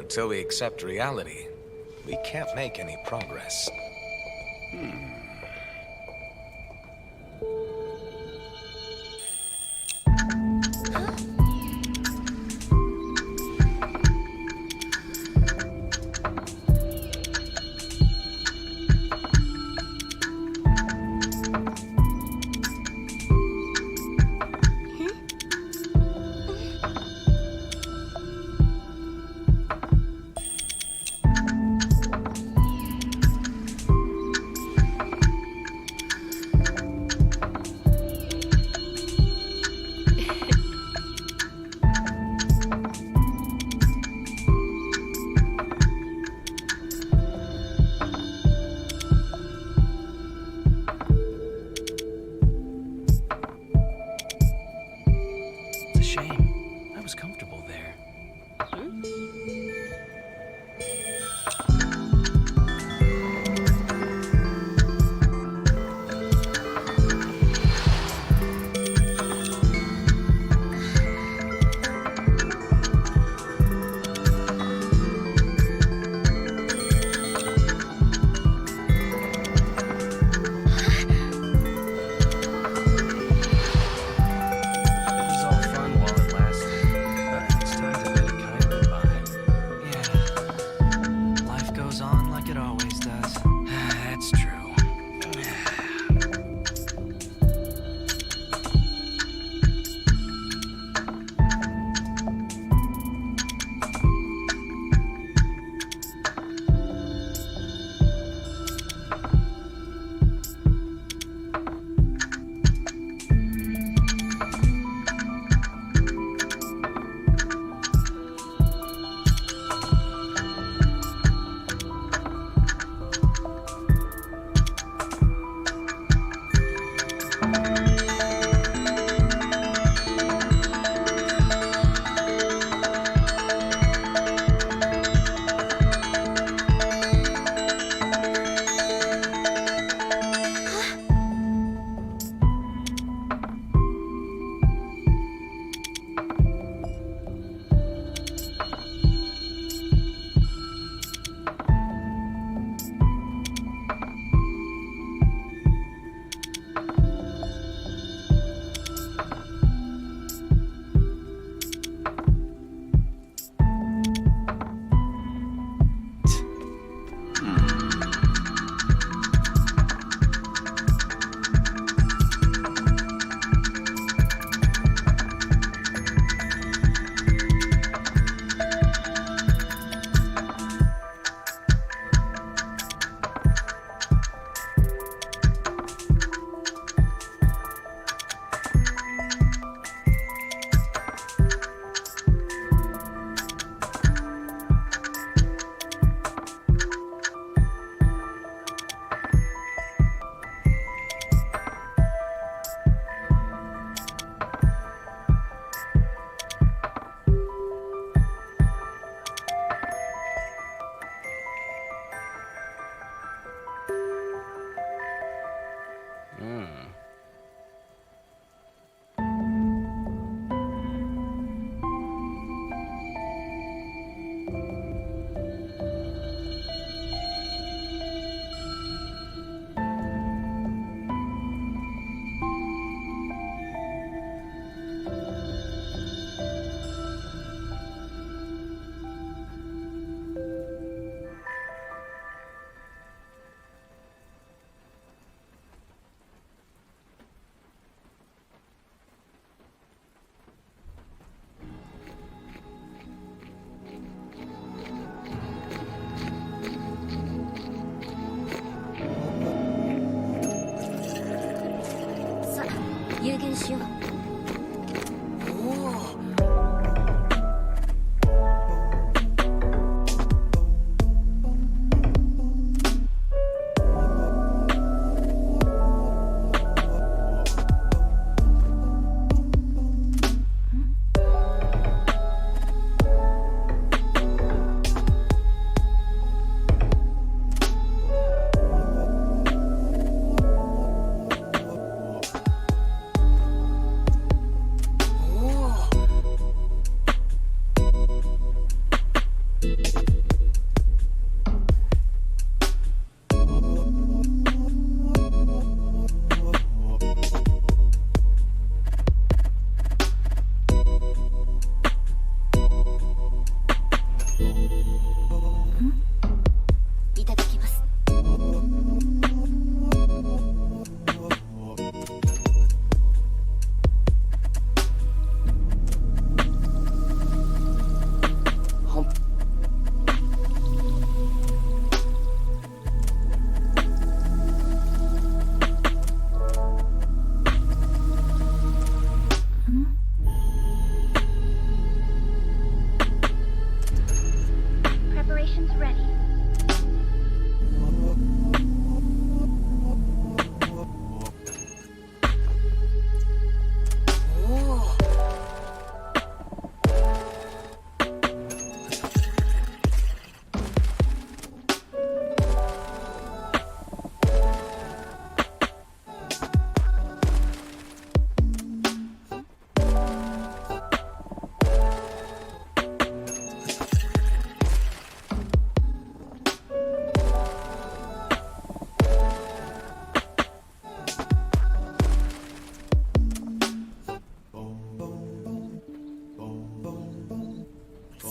Until we accept reality, we can't make any progress. It's a shame. I was comfortable there. It was all fun while it lasted, but it's time to bid a kind goodbye. Yeah.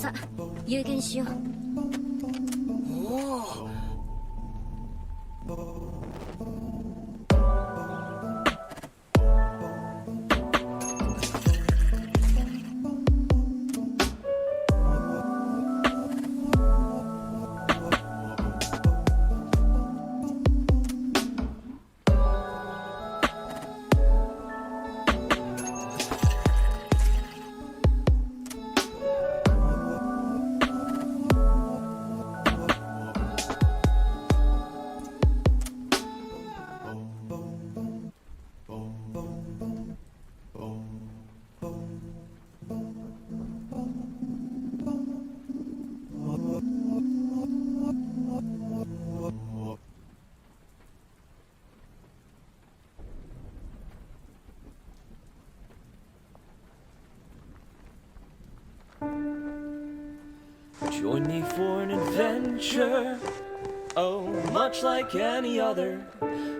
さ、有言しよう。Join me for an adventure, oh, much like any other,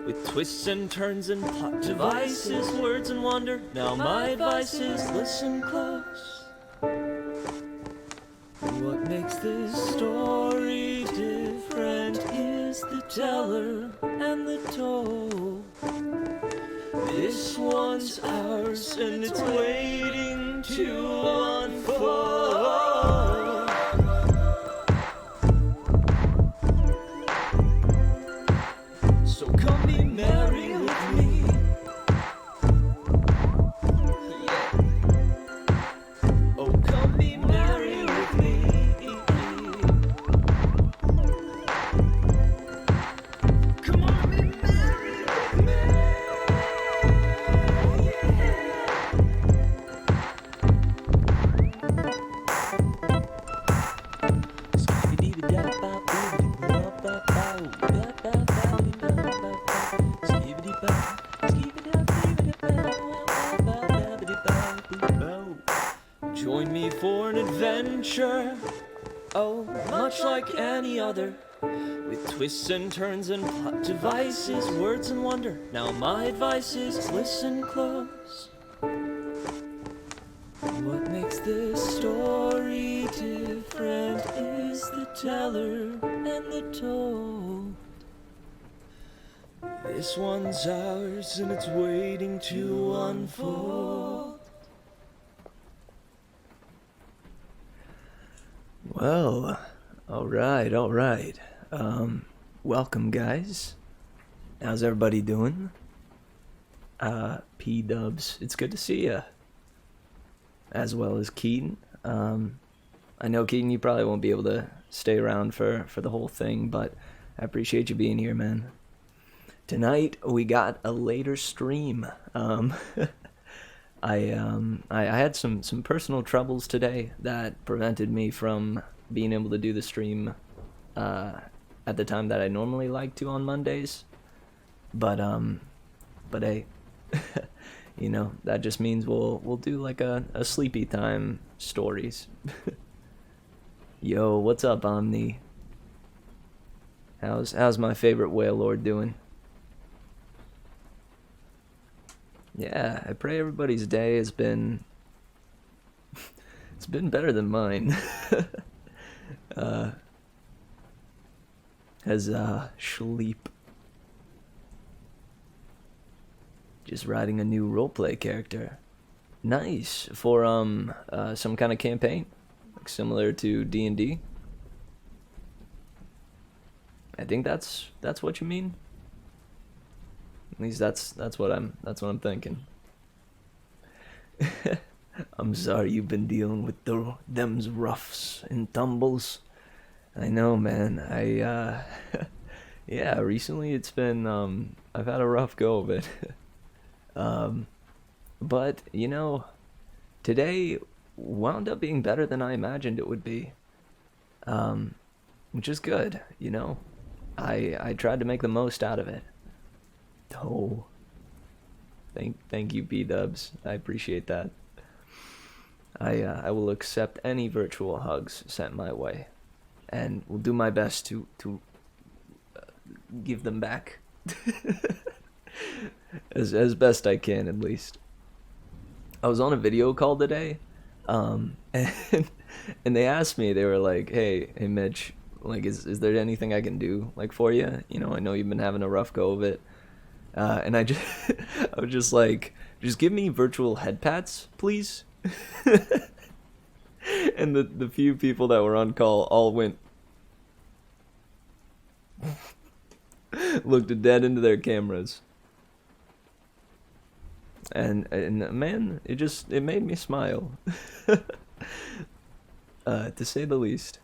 with twists and turns and plot devices, words and wonder. Now my advice is listen close. What makes this story different is the teller and the told. This one's ours and it's waiting to unfold. So come be merry with me. Yeah. Oh, come be merry with me. Come on, be merry with me. Join me for an adventure, oh, much like any other, with twists and turns and plot devices, words and wonder. Now my advice is listen close. What makes this story different is the teller and the told. This one's ours and it's waiting to unfold. Well, alright. Welcome, guys. How's everybody doing? P-Dubs, it's good to see ya. As well as Keaton. I know, Keaton, you probably won't be able to stay around for the whole thing, but I appreciate you being here, man. Tonight, we got a later stream. I had some personal troubles today that prevented me from being able to do the stream at the time that I normally like to on Mondays. But hey, you know, that just means we'll do like a sleepy time stories. Yo, what's up, Omni? How's my favorite whale lord doing? Yeah, I pray everybody's day has been it's been better than mine. Sleep. Just writing a new roleplay character. Nice. For some kind of campaign, like similar to D&D. I think that's what you mean. At least that's what I'm thinking. I'm sorry you've been dealing with them's roughs and tumbles. I know, man. Yeah, recently it's been I've had a rough go of it. But you know, today wound up being better than I imagined it would be. Which is good, you know. I tried to make the most out of it. Oh, thank you, B-Dubs. I appreciate that. I will accept any virtual hugs sent my way, and will do my best to give them back as best I can, at least. I was on a video call today, and And they asked me, they were like, hey Mitch, like, is there anything I can do, like, for you? You know, I know you've been having a rough go of it. And I just, I was just like, just give me virtual head pats, please. And the few people that were on call all went, looked dead into their cameras. And man, it made me smile, to say the least.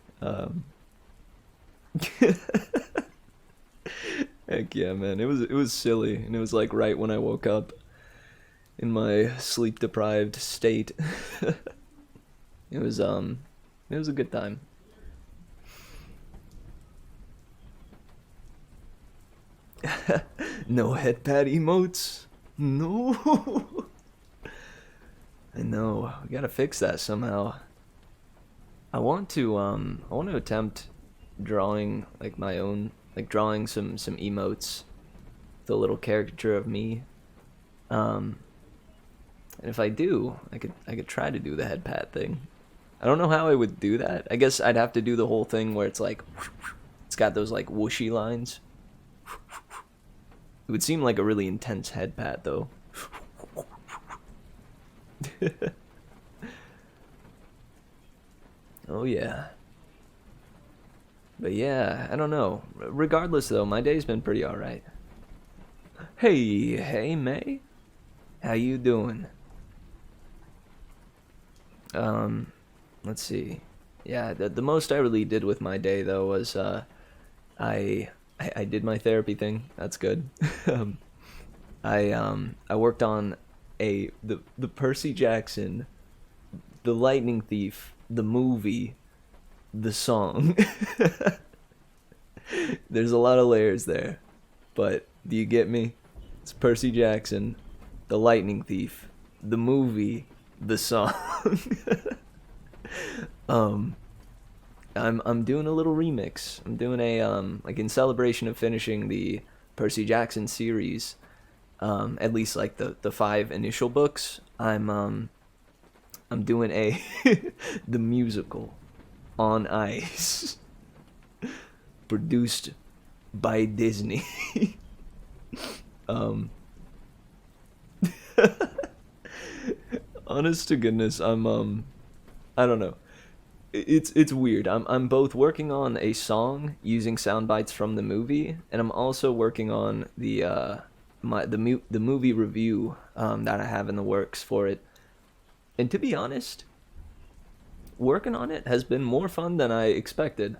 Heck yeah, man! It was silly, and it was like right when I woke up in my sleep deprived state. It was a good time. No head pad emotes. No. I know. We gotta fix that somehow. I want to attempt drawing like my own, like drawing some emotes, the little caricature of me. Um, and if I do, I could try to do the head pat thing. I don't know how I would do that. I guess I'd have to do the whole thing where it's like, it's got those like whooshy lines. It would seem like a really intense head pat though. Oh yeah. But yeah, I don't know. Regardless though, my day's been pretty alright. Hey May. How you doing? Um, let's see. Yeah, the most I really did with my day though was I I did my therapy thing. That's good. um, I worked on the Percy Jackson, the Lightning Thief, the movie, the song. There's a lot of layers there, but do you get me? It's Percy Jackson, the Lightning Thief, the movie, the song. um, I'm doing a little remix. I'm doing a like in celebration of finishing the Percy Jackson series. At least like the five initial books. I'm doing a the musical on ice, produced by Disney. um, honest to goodness, I don't know. It's weird. I'm both working on a song using sound bites from the movie, and I'm also working on the movie review that I have in the works for it. And to be honest, working on it has been more fun than I expected.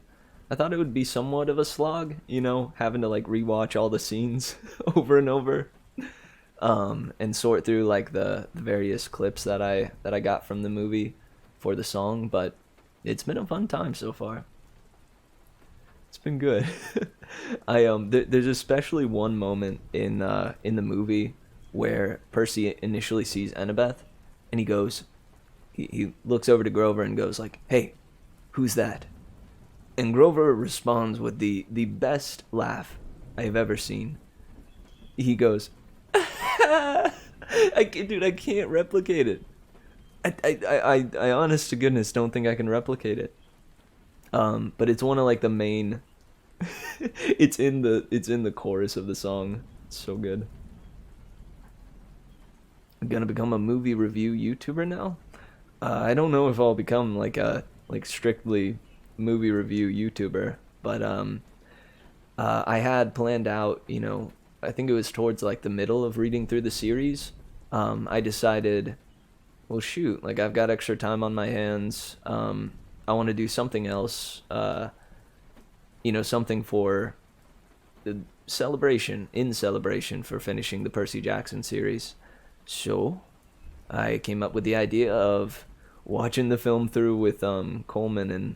I thought it would be somewhat of a slog, you know, having to like rewatch all the scenes over and over, and sort through like the various clips that I got from the movie for the song. But it's been a fun time so far. It's been good. There's especially one moment in the movie where Percy initially sees Annabeth, and he looks over to Grover and goes like, "Hey, who's that?" And Grover responds with the best laugh I have ever seen. He goes, dude, I can't replicate it. I honest to goodness don't think I can replicate it. But it's one of like the main. It's in the chorus of the song. It's so good. I'm gonna become a movie review YouTuber now. I don't know if I'll become like a like strictly movie review YouTuber, but I had planned out. You know, I think it was towards like the middle of reading through the series. I decided, well, shoot, like I've got extra time on my hands. I want to do something else. Something for the celebration for finishing the Percy Jackson series. So I came up with the idea of watching the film through with Coleman and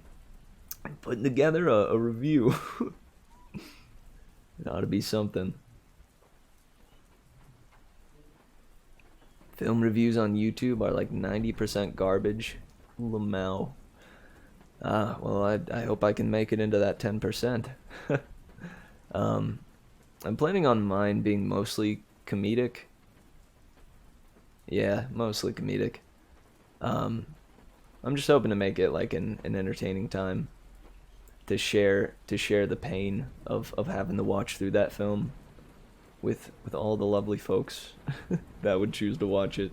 putting together a review. It ought to be something. Film reviews on YouTube are like 90% garbage. Lamau. Well, I hope I can make it into that 10%. I'm planning on mine being mostly comedic. Yeah, mostly comedic. I'm just hoping to make it like an entertaining time to share the pain of having to watch through that film with all the lovely folks that would choose to watch it.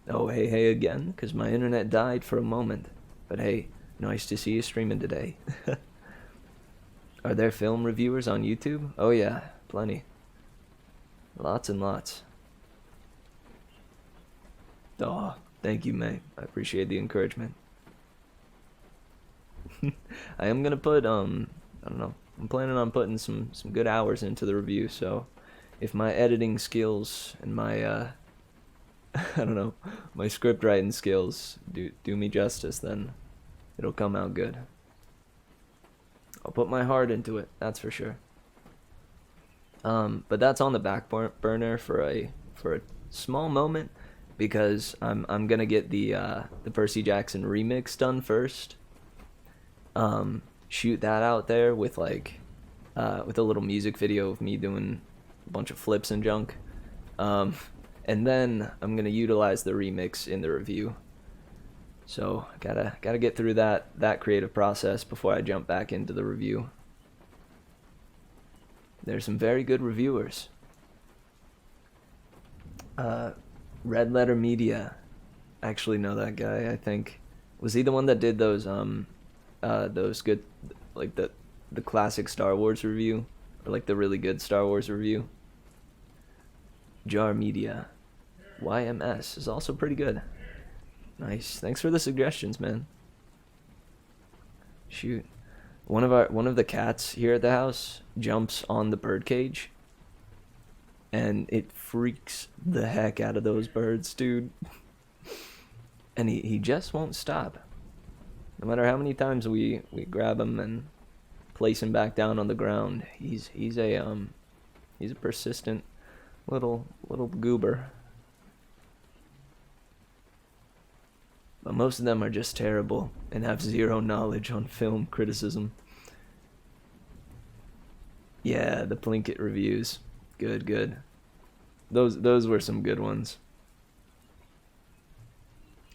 Oh, hey, hey again, because my internet died for a moment. But hey, nice to see you streaming today. Are there film reviewers on YouTube? Oh yeah, plenty. Lots and lots. Oh, thank you, May. I appreciate the encouragement. I am gonna put I don't know. I'm planning on putting some good hours into the review, so if my editing skills and my I don't know, my script writing skills do me justice, then it'll come out good. I'll put my heart into it, that's for sure. But that's on the back burner for a small moment because I'm gonna get the Percy Jackson remix done first. Shoot that out there with like with a little music video of me doing a bunch of flips and junk. And then I'm gonna utilize the remix in the review. So gotta get through that creative process before I jump back into the review. There's some very good reviewers. Red Letter Media. I actually know that guy. I think was he the one that did those good, like the classic Star Wars review, or like the really good Star Wars review. Jar Media. YMS is also pretty good. Nice. Thanks for the suggestions, man. Shoot. One of the cats here at the house jumps on the bird cage and it freaks the heck out of those birds, dude. And he just won't stop. No matter how many times we grab him and place him back down on the ground, he's a persistent little goober. But most of them are just terrible and have zero knowledge on film criticism. Yeah, the Plinkett reviews. Good. Those were some good ones.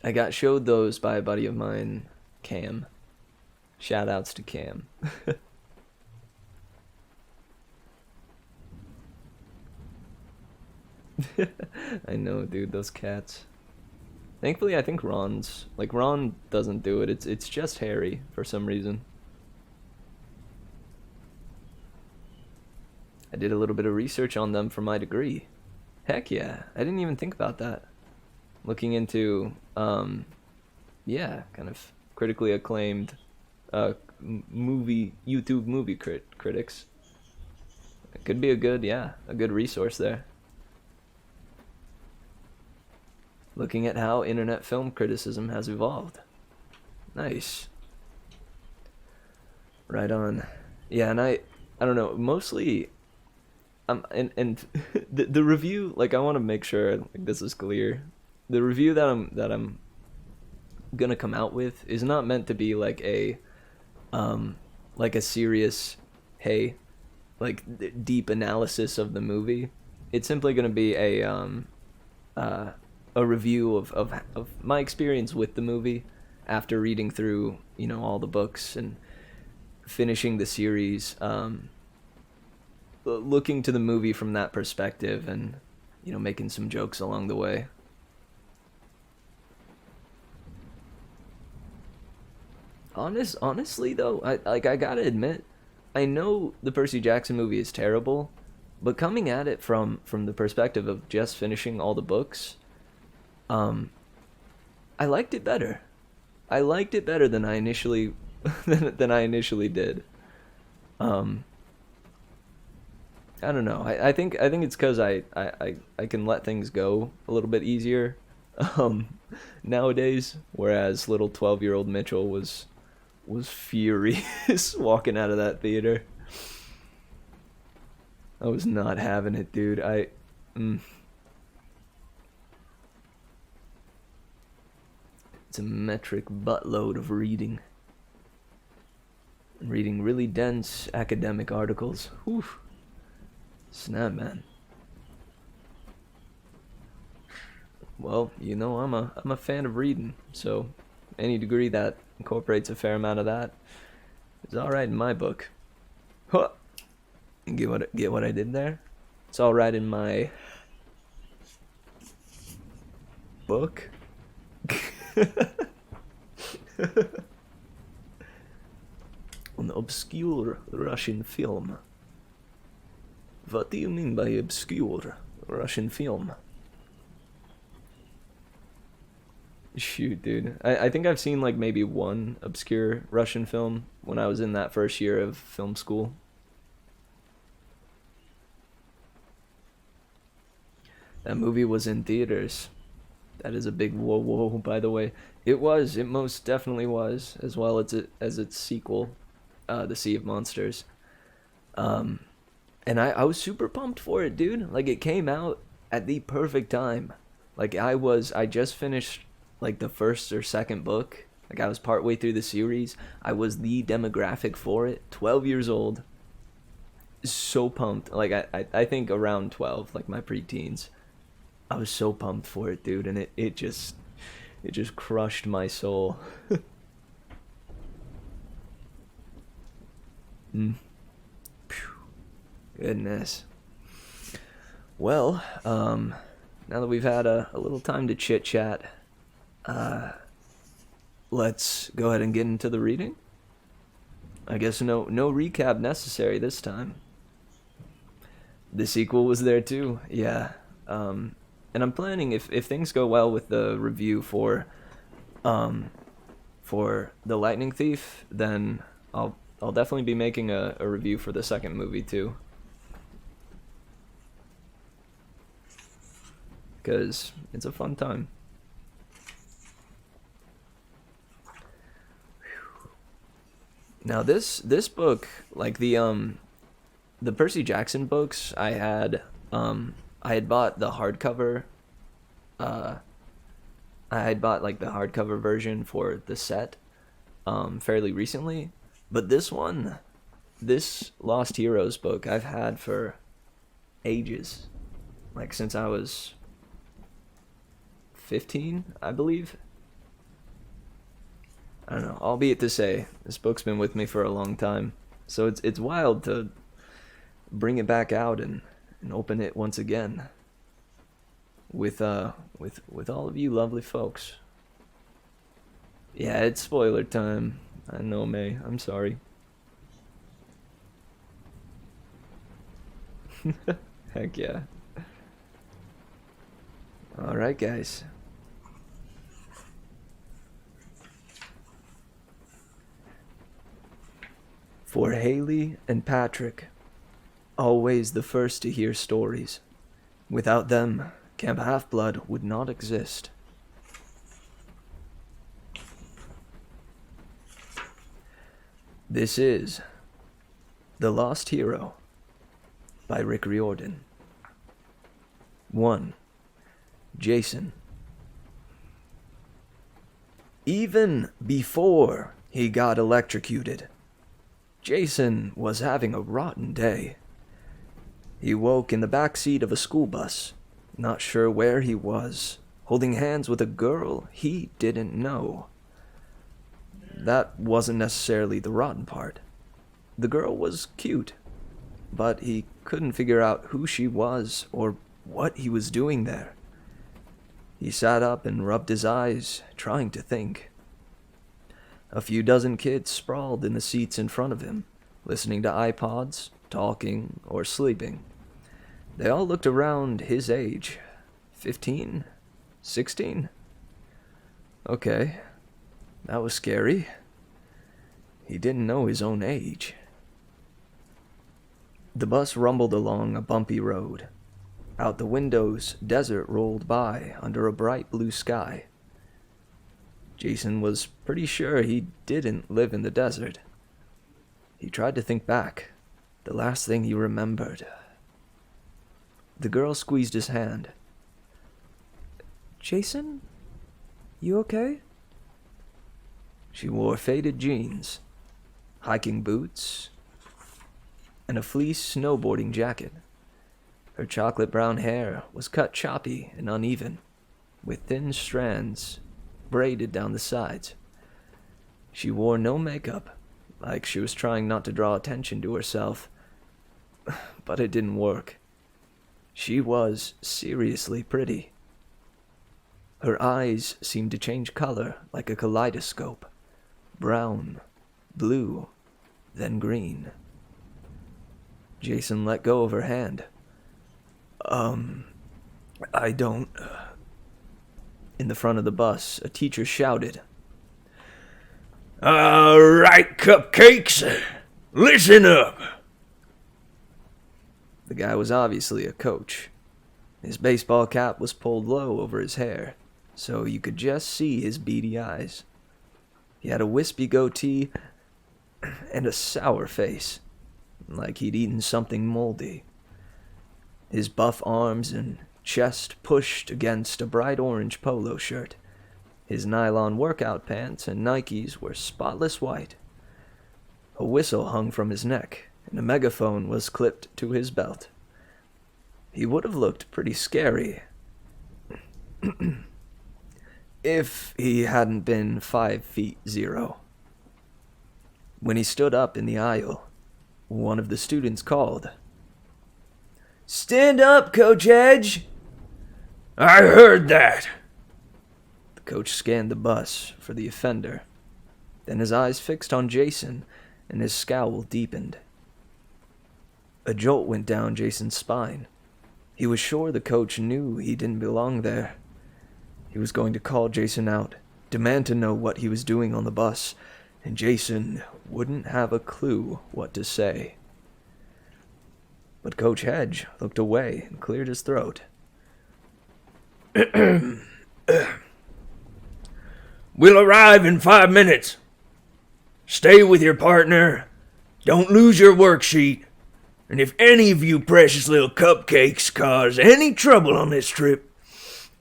I got showed those by a buddy of mine, Cam. Shout outs to Cam. I know, dude, those cats. Thankfully, I think Ron doesn't do it. It's just Harry for some reason. I did a little bit of research on them for my degree. Heck yeah, I didn't even think about that. Looking into, yeah, kind of critically acclaimed YouTube movie critics. It could be a good resource there. Looking at how internet film criticism has evolved. Nice. Right on. Yeah, and I don't know, mostly and the review, like I want to make sure like this is clear. The review that I'm gonna come out with is not meant to be like a serious, hey, like deep analysis of the movie. It's simply gonna be a review of my experience with the movie after reading through, all the books and finishing the series, looking to the movie from that perspective and, making some jokes along the way. Honestly though, I gotta admit, I know the Percy Jackson movie is terrible, but coming at it from the perspective of just finishing all the books, I liked it better. I liked it better than I initially did. I don't know. I think it's because I can let things go a little bit easier nowadays, whereas little 12-year-old Mitchell was furious walking out of that theater. I was not having it, dude. It's a metric buttload of reading. Reading really dense academic articles. Whew. Snap, man. Well, I'm a fan of reading, so any degree that incorporates a fair amount of that is all right in my book. Huh. Get what I did there? It's all right in my book. An obscure Russian film. What do you mean by obscure Russian film? Shoot, dude. I think I've seen like maybe one obscure Russian film when I was in that first year of film school. That movie was in theaters. That is a big whoa whoa, by the way. It was. It most definitely was, as well as its sequel, The Sea of Monsters. Um, and I was super pumped for it, dude. Like it came out at the perfect time. Like I just finished like the first or second book. Like I was partway through the series. I was the demographic for it. 12 years old. So pumped. Like I think around 12, like my preteens. I was so pumped for it, dude, and it just crushed my soul. mm. Phew. Goodness. Well, now that we've had a little time to chit chat, let's go ahead and get into the reading. I guess no recap necessary this time. The sequel was there too, yeah. And I'm planning if things go well with the review for The Lightning Thief, then I'll definitely be making a review for the second movie too. Because it's a fun time. Now this book, like the Percy Jackson books, I had bought the hardcover. I had bought like the hardcover version for the set, fairly recently, but this Lost Heroes book, I've had for ages, like since I was 15, I believe. I don't know. Albeit to say, this book's been with me for a long time, so it's wild to bring it back out and open it once again with all of you lovely folks. Yeah, it's spoiler time. I know, May. I'm sorry. Heck yeah. All right, guys. For Haley and Patrick, always the first to hear stories. Without them, Camp Half-Blood would not exist. This is The Lost Hero by Rick Riordan. 1. Jason. Even before he got electrocuted, Jason was having a rotten day. He woke in the back seat of a school bus, not sure where he was, holding hands with a girl he didn't know. That wasn't necessarily the rotten part. The girl was cute, but he couldn't figure out who she was or what he was doing there. He sat up and rubbed his eyes, trying to think. A few dozen kids sprawled in the seats in front of him, listening to iPods, talking, or sleeping. They all looked around his age. 15? 16? Okay, that was scary. He didn't know his own age. The bus rumbled along a bumpy road. Out the windows, desert rolled by under a bright blue sky. Jason was pretty sure he didn't live in the desert. He tried to think back. The last thing he remembered. The girl squeezed his hand. Jason? You okay? She wore faded jeans, hiking boots, and a fleece snowboarding jacket. Her chocolate brown hair was cut choppy and uneven. with thin strands braided down the sides. She wore no makeup, like she was trying not to draw attention to herself. But it didn't work. She was seriously pretty. Her eyes seemed to change color like a kaleidoscope. Brown, blue, then green. Jason let go of her hand. I don't... In the front of the bus, a teacher shouted, "All right, cupcakes, listen up." The guy was obviously a coach. His baseball cap was pulled low over his hair, so you could just see his beady eyes. He had a wispy goatee and a sour face, like he'd eaten something moldy. His buff arms and chest pushed against a bright orange polo shirt. His nylon workout pants and Nikes were spotless white. A whistle hung from his neck, and a megaphone was clipped to his belt. He would have looked pretty scary if he hadn't been 5'0". When he stood up in the aisle, one of the students called, "Stand up, Coach Edge!" "I heard that." The coach scanned the bus for the offender. Then his eyes fixed on Jason, and his scowl deepened. A jolt went down Jason's spine. He was sure the coach knew he didn't belong there. He was going to call Jason out, demand to know what he was doing on the bus, and Jason wouldn't have a clue what to say. But Coach Hedge looked away and cleared his throat. "We'll arrive in 5 minutes. Stay with your partner. Don't lose your worksheet. And if any of you precious little cupcakes cause any trouble on this trip,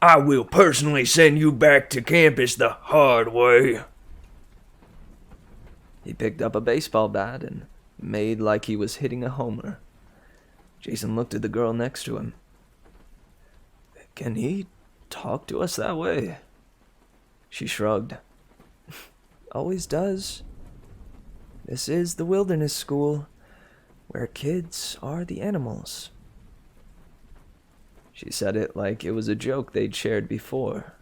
I will personally send you back to campus the hard way." He picked up a baseball bat and made like he was hitting a homer. Jason looked at the girl next to him. "Can he talk to us that way?" She shrugged. "Always does. This is the wilderness school, where kids are the animals." She said it like it was a joke they'd shared before.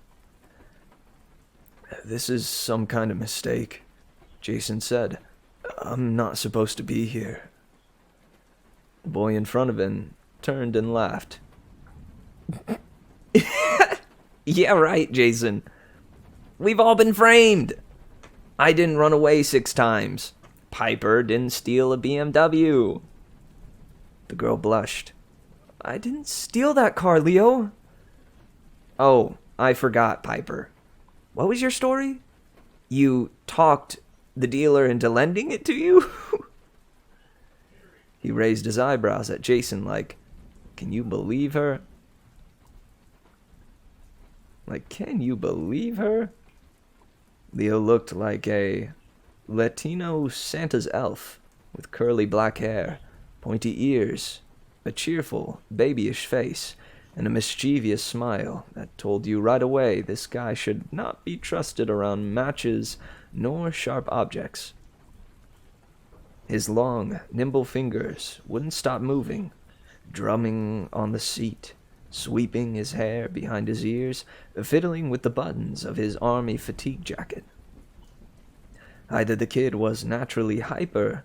"This is some kind of mistake," Jason said. "I'm not supposed to be here." The boy in front of him turned and laughed. "Yeah, right, Jason. We've all been framed. I didn't run away 6 times. Piper didn't steal a BMW." The girl blushed. "I didn't steal that car, Leo." "Oh, I forgot, Piper. What was your story? You talked the dealer into lending it to you?" He raised his eyebrows at Jason like, "Can you believe her?" Can you believe her? Leo looked like a Latino Santa's elf with curly black hair, pointy ears, a cheerful, babyish face, and a mischievous smile that told you right away this guy should not be trusted around matches nor sharp objects. His long, nimble fingers wouldn't stop moving, drumming on the seat, sweeping his hair behind his ears, fiddling with the buttons of his army fatigue jacket. Either the kid was naturally hyper,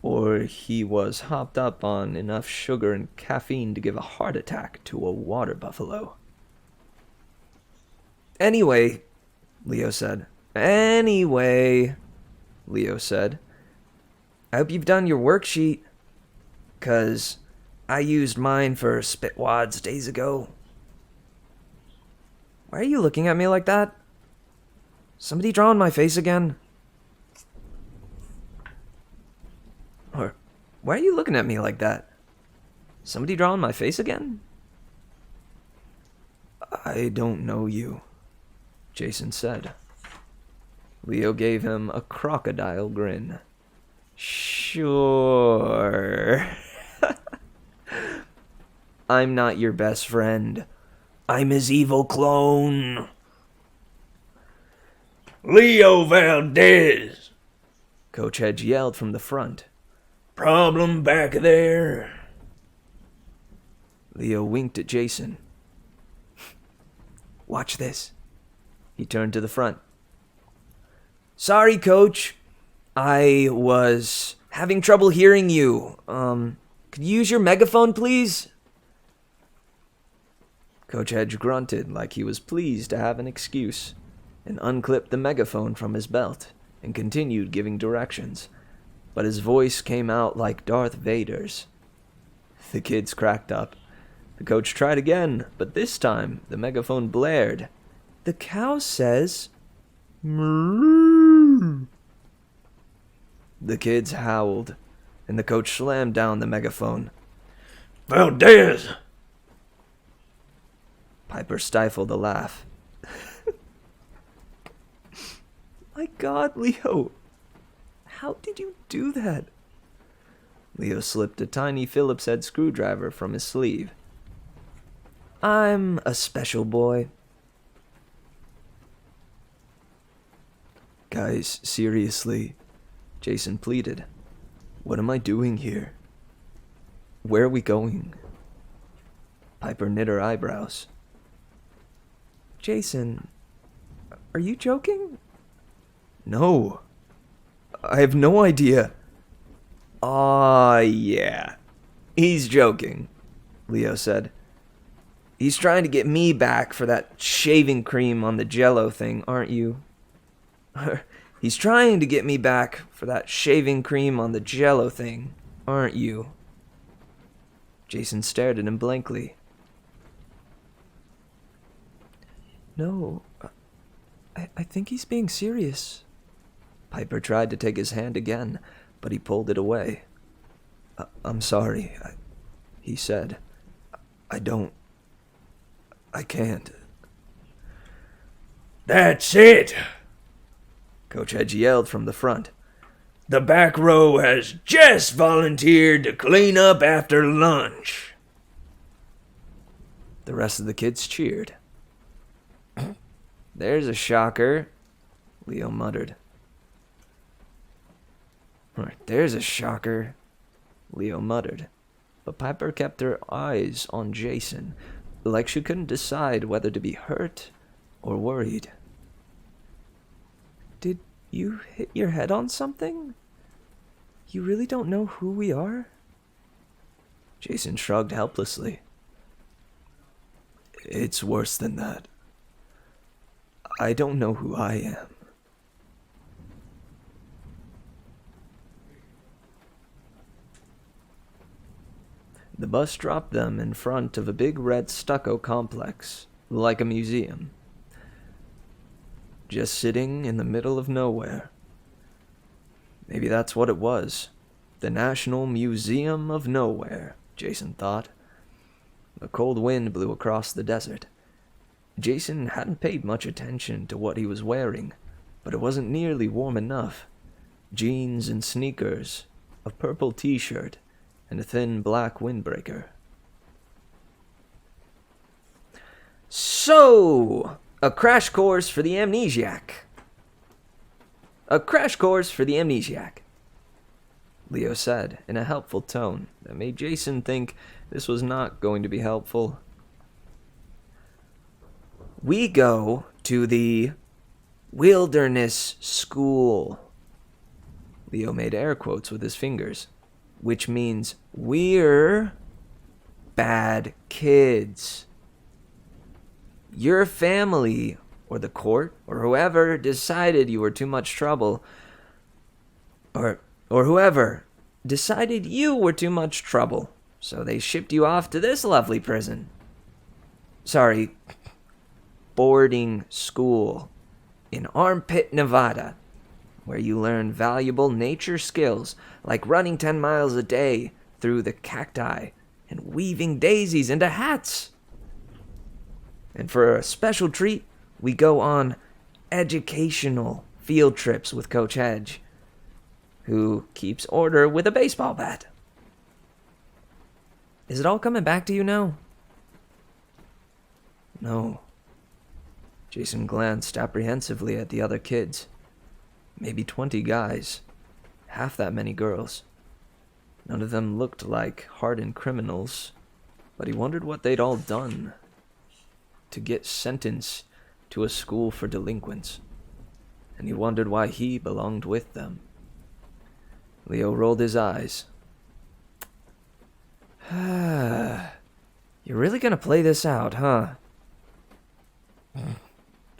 or he was hopped up on enough sugar and caffeine to give a heart attack to a water buffalo. "Anyway," Leo said. "Anyway," Leo said. "I hope you've done your worksheet, 'cause I used mine for spitwads days ago." "Why are you looking at me like that? Somebody draw on my face again?" Or, "Why are you looking at me like that? Somebody draw on my face again?" "I don't know you," Jason said. Leo gave him a crocodile grin. "Sure." "I'm not your best friend. I'm his evil clone. Leo Valdez. Coach Hedge yelled from the front. Problem back there? Leo winked at Jason. Watch this. He turned to the front. Sorry, Coach. I was having trouble hearing you. Could you use your megaphone, please? Coach Hedge grunted like he was pleased to have an excuse and unclipped the megaphone from his belt and continued giving directions, but his voice came out like Darth Vader's. The kids cracked up. The coach tried again, but this time the megaphone blared. The cow says, "Moo." The kids howled, and the coach slammed down the megaphone. Valdez! Piper stifled a laugh. My God, Leo. How did you do that? Leo slipped a tiny Phillips head screwdriver from his sleeve. I'm a special boy. Guys, seriously, Jason pleaded. What am I doing here? Where are we going? Piper knit her eyebrows. Jason, are you joking? No. I have no idea. Yeah. He's joking, Leo said. He's trying to get me back for that shaving cream on the Jell-O thing, aren't you? He's trying to get me back for that shaving cream on the Jell-O thing, aren't you? Jason stared at him blankly. No, I think he's being serious. Piper tried to take his hand again, but he pulled it away. I'm sorry, he said. I can't. That's it! Coach Hedge yelled from the front. The back row has just volunteered to clean up after lunch. The rest of the kids cheered. There's a shocker, Leo muttered. There's a shocker, Leo muttered. But Piper kept her eyes on Jason, like she couldn't decide whether to be hurt or worried. Did you hit your head on something? You really don't know who we are? Jason shrugged helplessly. It's worse than that. I don't know who I am. The bus dropped them in front of a big red stucco complex, like a museum. Just sitting in the middle of nowhere. Maybe that's what it was. The National Museum of Nowhere, Jason thought. A cold wind blew across the desert. Jason hadn't paid much attention to what he was wearing, but it wasn't nearly warm enough. Jeans and sneakers, a purple t-shirt, and a thin black windbreaker. So, a crash course for the amnesiac. A crash course for the amnesiac, Leo said in a helpful tone that made Jason think this was not going to be helpful. We go to the Wilderness School. Leo made air quotes with his fingers, which means we're bad kids. Your family, or the court, or whoever decided you were too much trouble, or whoever decided you were too much trouble, so they shipped you off to this lovely prison. Sorry, boarding school in Armpit, Nevada, where you learn valuable nature skills like running 10 miles a day through the cacti and weaving daisies into hats. And for a special treat, we go on educational field trips with Coach Hedge, who keeps order with a baseball bat. Is it all coming back to you now? know. Jason glanced apprehensively at the other kids. Maybe 20 guys. Half that many girls. None of them looked like hardened criminals, but he wondered what they'd all done to get sentenced to a school for delinquents. And he wondered why he belonged with them. Leo rolled his eyes. You're really gonna play this out, huh?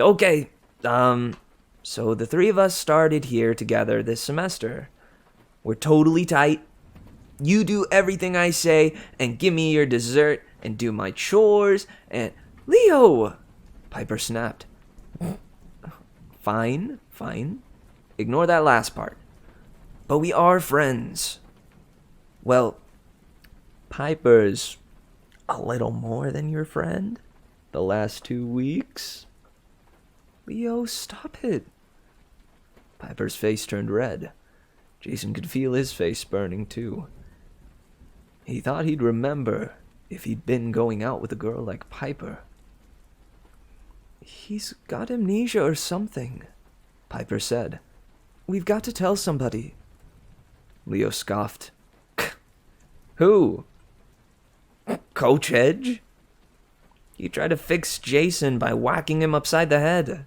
Okay, so the three of us started here together this semester. We're totally tight. You do everything I say, and give me your dessert, and do my chores, and... Leo! Piper snapped. Fine. Ignore that last part. But we are friends. Well, Piper's a little more than your friend. The last 2 weeks. Leo, stop it. Piper's face turned red. Jason could feel his face burning too. He thought he'd remember if he'd been going out with a girl like Piper. He's got amnesia or something, Piper said. We've got to tell somebody. Leo scoffed. Who? Coach Hedge? You tried to fix Jason by whacking him upside the head.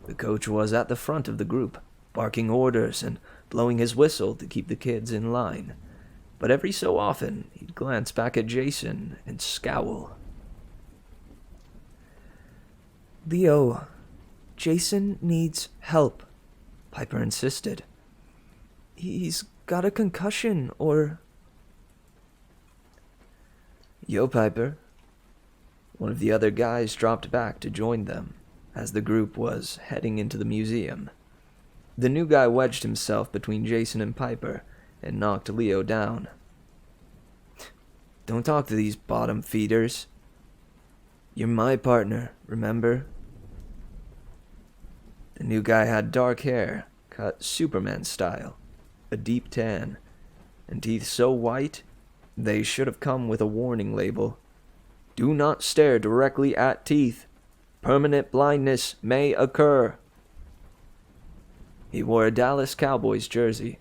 The coach was at the front of the group, barking orders and blowing his whistle to keep the kids in line. But every so often, he'd glance back at Jason and scowl. Leo, Jason needs help, Piper insisted. He's got a concussion, or... Yo, Piper. One of the other guys dropped back to join them as the group was heading into the museum. The new guy wedged himself between Jason and Piper and knocked Leo down. Don't talk to these bottom feeders. You're my partner, remember? The new guy had dark hair, cut Superman style, a deep tan, and teeth so white they should have come with a warning label. Do not stare directly at teeth. Permanent blindness may occur. He wore a Dallas Cowboys jersey,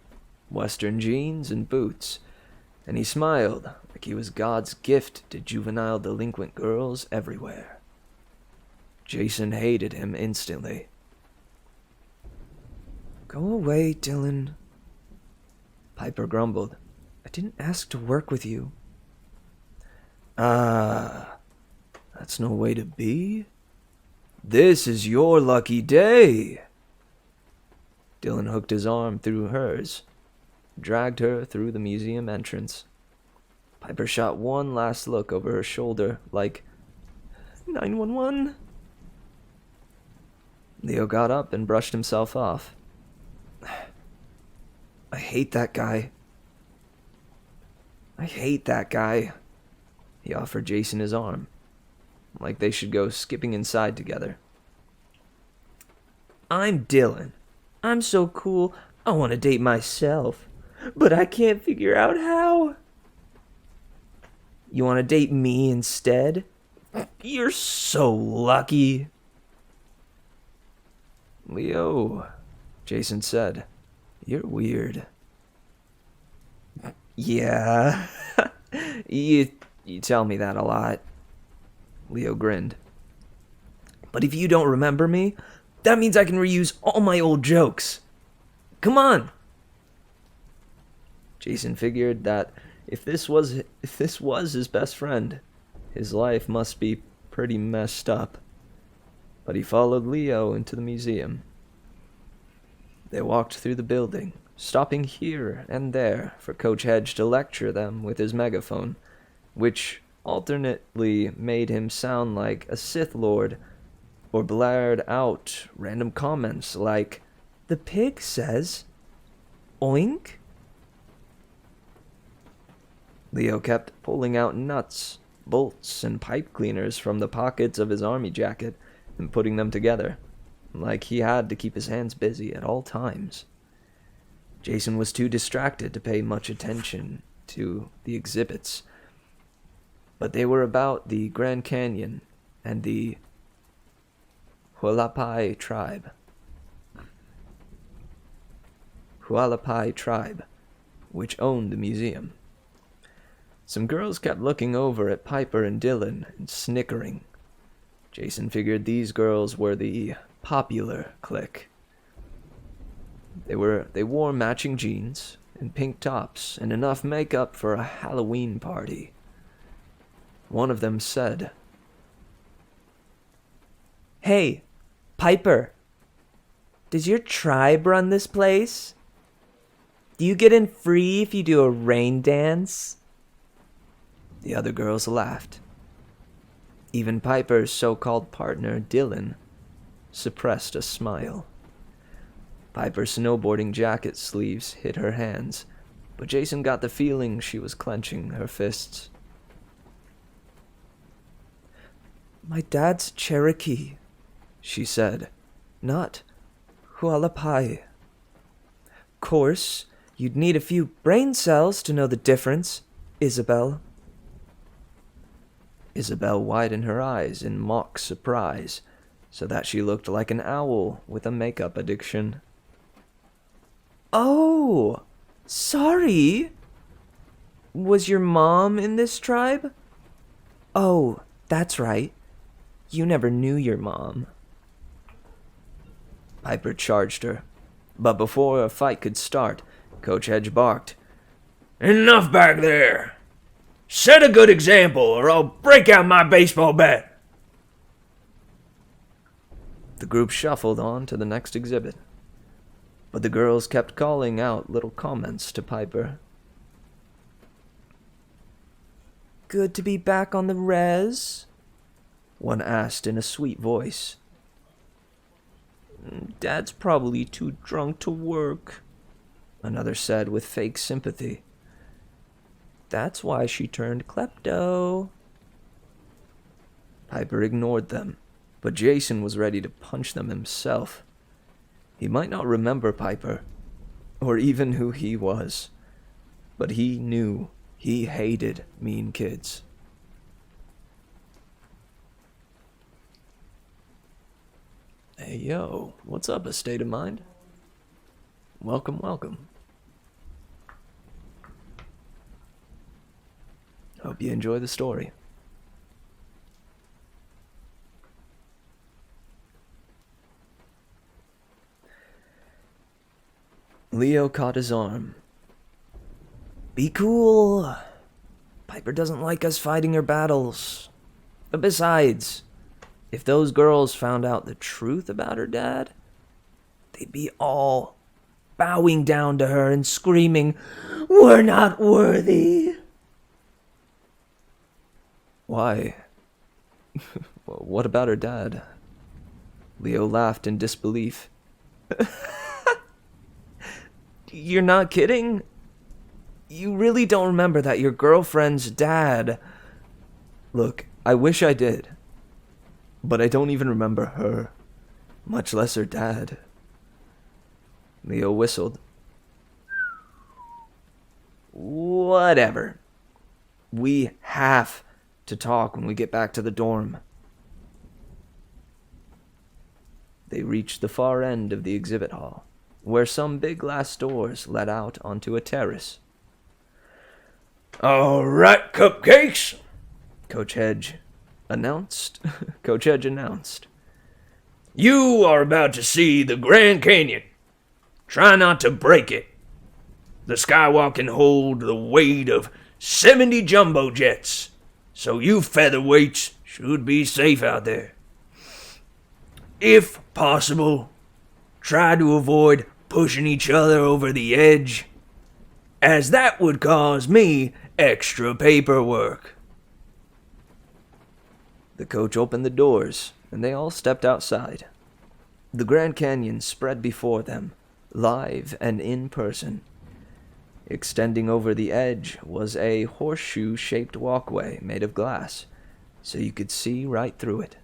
Western jeans, and boots, and he smiled like he was God's gift to juvenile delinquent girls everywhere. Jason hated him instantly. Go away, Dylan. Piper grumbled. I didn't ask to work with you. That's no way to be. This is your lucky day. Dylan hooked his arm through hers, dragged her through the museum entrance. Piper shot one last look over her shoulder, like, 911? Leo got up and brushed himself off. I hate that guy. He offered Jason his arm, like they should go skipping inside together. I'm Dylan. I'm so cool, I want to date myself, but I can't figure out how. You want to date me instead? You're so lucky. Leo, Jason said, you're weird. Yeah, you tell me that a lot. Leo grinned. But if you don't remember me, that means I can reuse all my old jokes. Come on. Jason figured that if this was his best friend, his life must be pretty messed up. But he followed Leo into the museum. They walked through the building, stopping here and there for Coach Hedge to lecture them with his megaphone, which alternately made him sound like a Sith Lord or blared out random comments like, "The pig says, oink." Leo kept pulling out nuts, bolts, and pipe cleaners from the pockets of his army jacket and putting them together, like he had to keep his hands busy at all times. Jason was too distracted to pay much attention to the exhibits. but they were about the Grand Canyon and the Hualapai tribe. Hualapai tribe, which owned the museum. Some girls kept looking over at Piper and Dylan and snickering. Jason figured these girls were the popular clique. They wore matching jeans and pink tops and enough makeup for a Halloween party. One of them said, "Hey, Piper, does your tribe run this place? Do you get in free if you do a rain dance?" The other girls laughed. Even Piper's so-called partner, Dylan, suppressed a smile. Piper's snowboarding jacket sleeves hit her hands, but Jason got the feeling she was clenching her fists. "My dad's Cherokee," she said, "not Hualapai. Course, you'd need a few brain cells to know the difference, Isabel." Isabel widened her eyes in mock surprise, so that she looked like an owl with a makeup addiction. "Oh, sorry. Was your mom in this tribe? Oh, that's right. You never knew your mom." Piper charged her, but before a fight could start, Coach Hedge barked, Enough back there! Set a good example, or I'll break out my baseball bat! The group shuffled on to the next exhibit, but the girls kept calling out little comments to Piper. "Good to be back on the res?" one asked in a sweet voice. "Dad's probably too drunk to work," another said with fake sympathy. "That's why she turned klepto." Piper ignored them, but Jason was ready to punch them himself. He might not remember Piper, or even who he was, but he knew he hated mean kids. Hey yo, what's up, A State of Mind? Welcome, welcome. Hope you enjoy the story. Leo caught his arm. "Be cool. Piper doesn't like us fighting her battles. But besides, if those girls found out the truth about her dad, they'd be all bowing down to her and screaming, 'We're not worthy!'" "Why? What about her dad?" Leo laughed in disbelief. "You're not kidding? You really don't remember that your girlfriend's dad..." "Look, I wish I did. But I don't even remember her, much less her dad." Leo whistled. "Whatever. We have to talk when we get back to the dorm." They reached the far end of the exhibit hall, where some big glass doors led out onto a terrace. "All right, cupcakes," Coach Hedge announced. Coach Hedge announced. "You are about to see the Grand Canyon. Try not to break it. The skywalk can hold the weight of 70 jumbo jets, so you featherweights should be safe out there. If possible, try to avoid pushing each other over the edge, as that would cause me extra paperwork." The coach opened the doors, and they all stepped outside. The Grand Canyon spread before them, live and in person. Extending over the edge was a horseshoe-shaped walkway made of glass, so you could see right through it.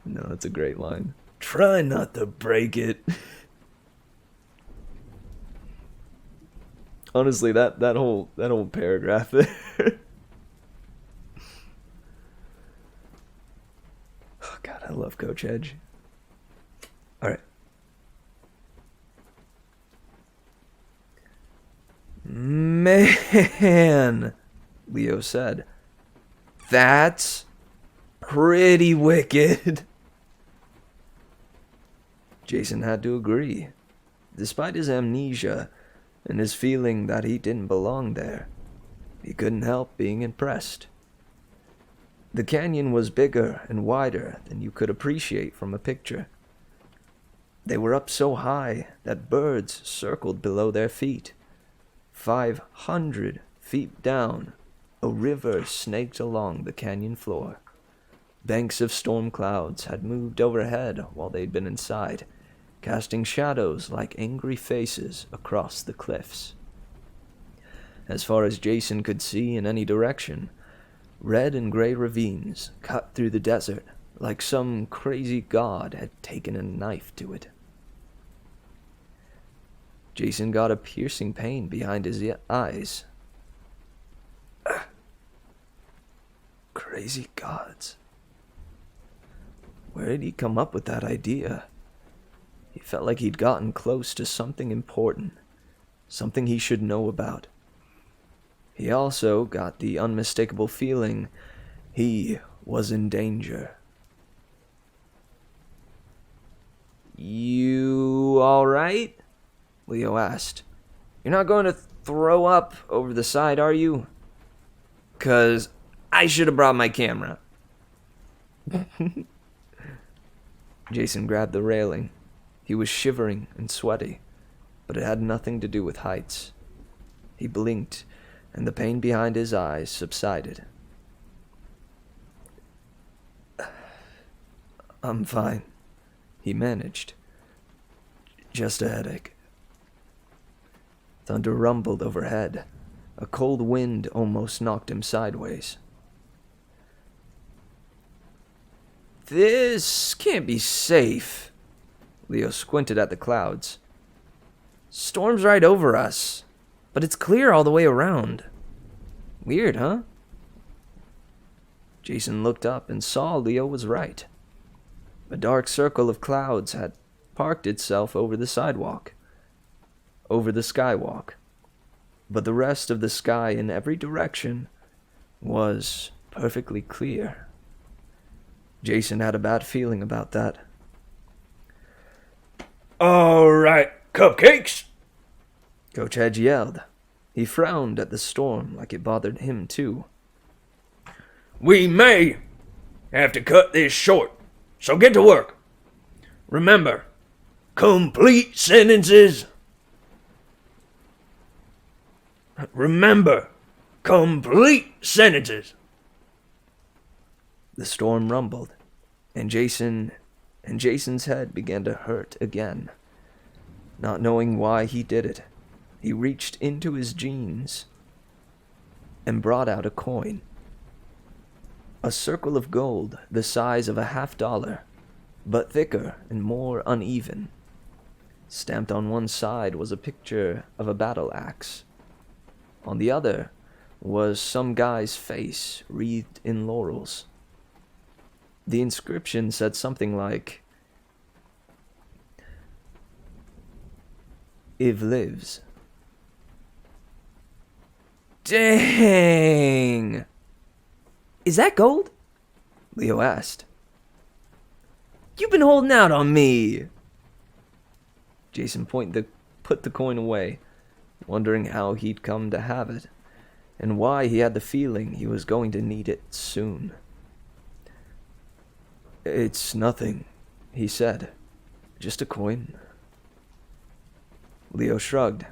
No, that's a great line. Try not to break it. Honestly, that whole paragraph there. Oh God, I love Coach Edge. All right. Man, Leo said, that's pretty wicked. Jason had to agree. Despite his amnesia and his feeling that he didn't belong there, he couldn't help being impressed. The canyon was bigger and wider than you could appreciate from a picture. They were up so high that birds circled below their feet. 500 feet down, a river snaked along the canyon floor. Banks of storm clouds had moved overhead while they'd been inside, casting shadows like angry faces across the cliffs. As far as Jason could see in any direction, red and gray ravines cut through the desert like some crazy god had taken a knife to it. Jason got a piercing pain behind his eyes. Crazy gods. Where did he come up with that idea? He felt like he'd gotten close to something important, something he should know about. He also got the unmistakable feeling he was in danger. You all right? Leo asked. You're not going to throw up over the side, are you? 'Cause I should have brought my camera. Jason grabbed the railing. He was shivering and sweaty, but it had nothing to do with heights. He blinked, and the pain behind his eyes subsided. I'm fine, he managed. Just a headache. Thunder rumbled overhead. A cold wind almost knocked him sideways. This can't be safe. Leo squinted at the clouds. Storm's right over us, but it's clear all the way around. Weird, huh? Jason looked up and saw Leo was right. A dark circle of clouds had parked itself over the sidewalk, over the skywalk, but the rest of the sky in every direction was perfectly clear. Jason had a bad feeling about that. All right, cupcakes! Coach Edge yelled. He frowned at the storm like it bothered him too. We may have to cut this short, so get to work. Remember, complete sentences. Remember, complete sentences. The storm rumbled, and Jason's head began to hurt again. Not knowing why he did it, he reached into his jeans and brought out a coin. A circle of gold the size of a $50, but thicker and more uneven. Stamped on one side was a picture of a battle axe. On the other was some guy's face wreathed in laurels. The inscription said something like, Iv lives. Dang! Is that gold? Leo asked. You've been holding out on me. Jason put the coin away, wondering how he'd come to have it, and why he had the feeling he was going to need it soon. It's nothing, he said. Just a coin. Leo shrugged.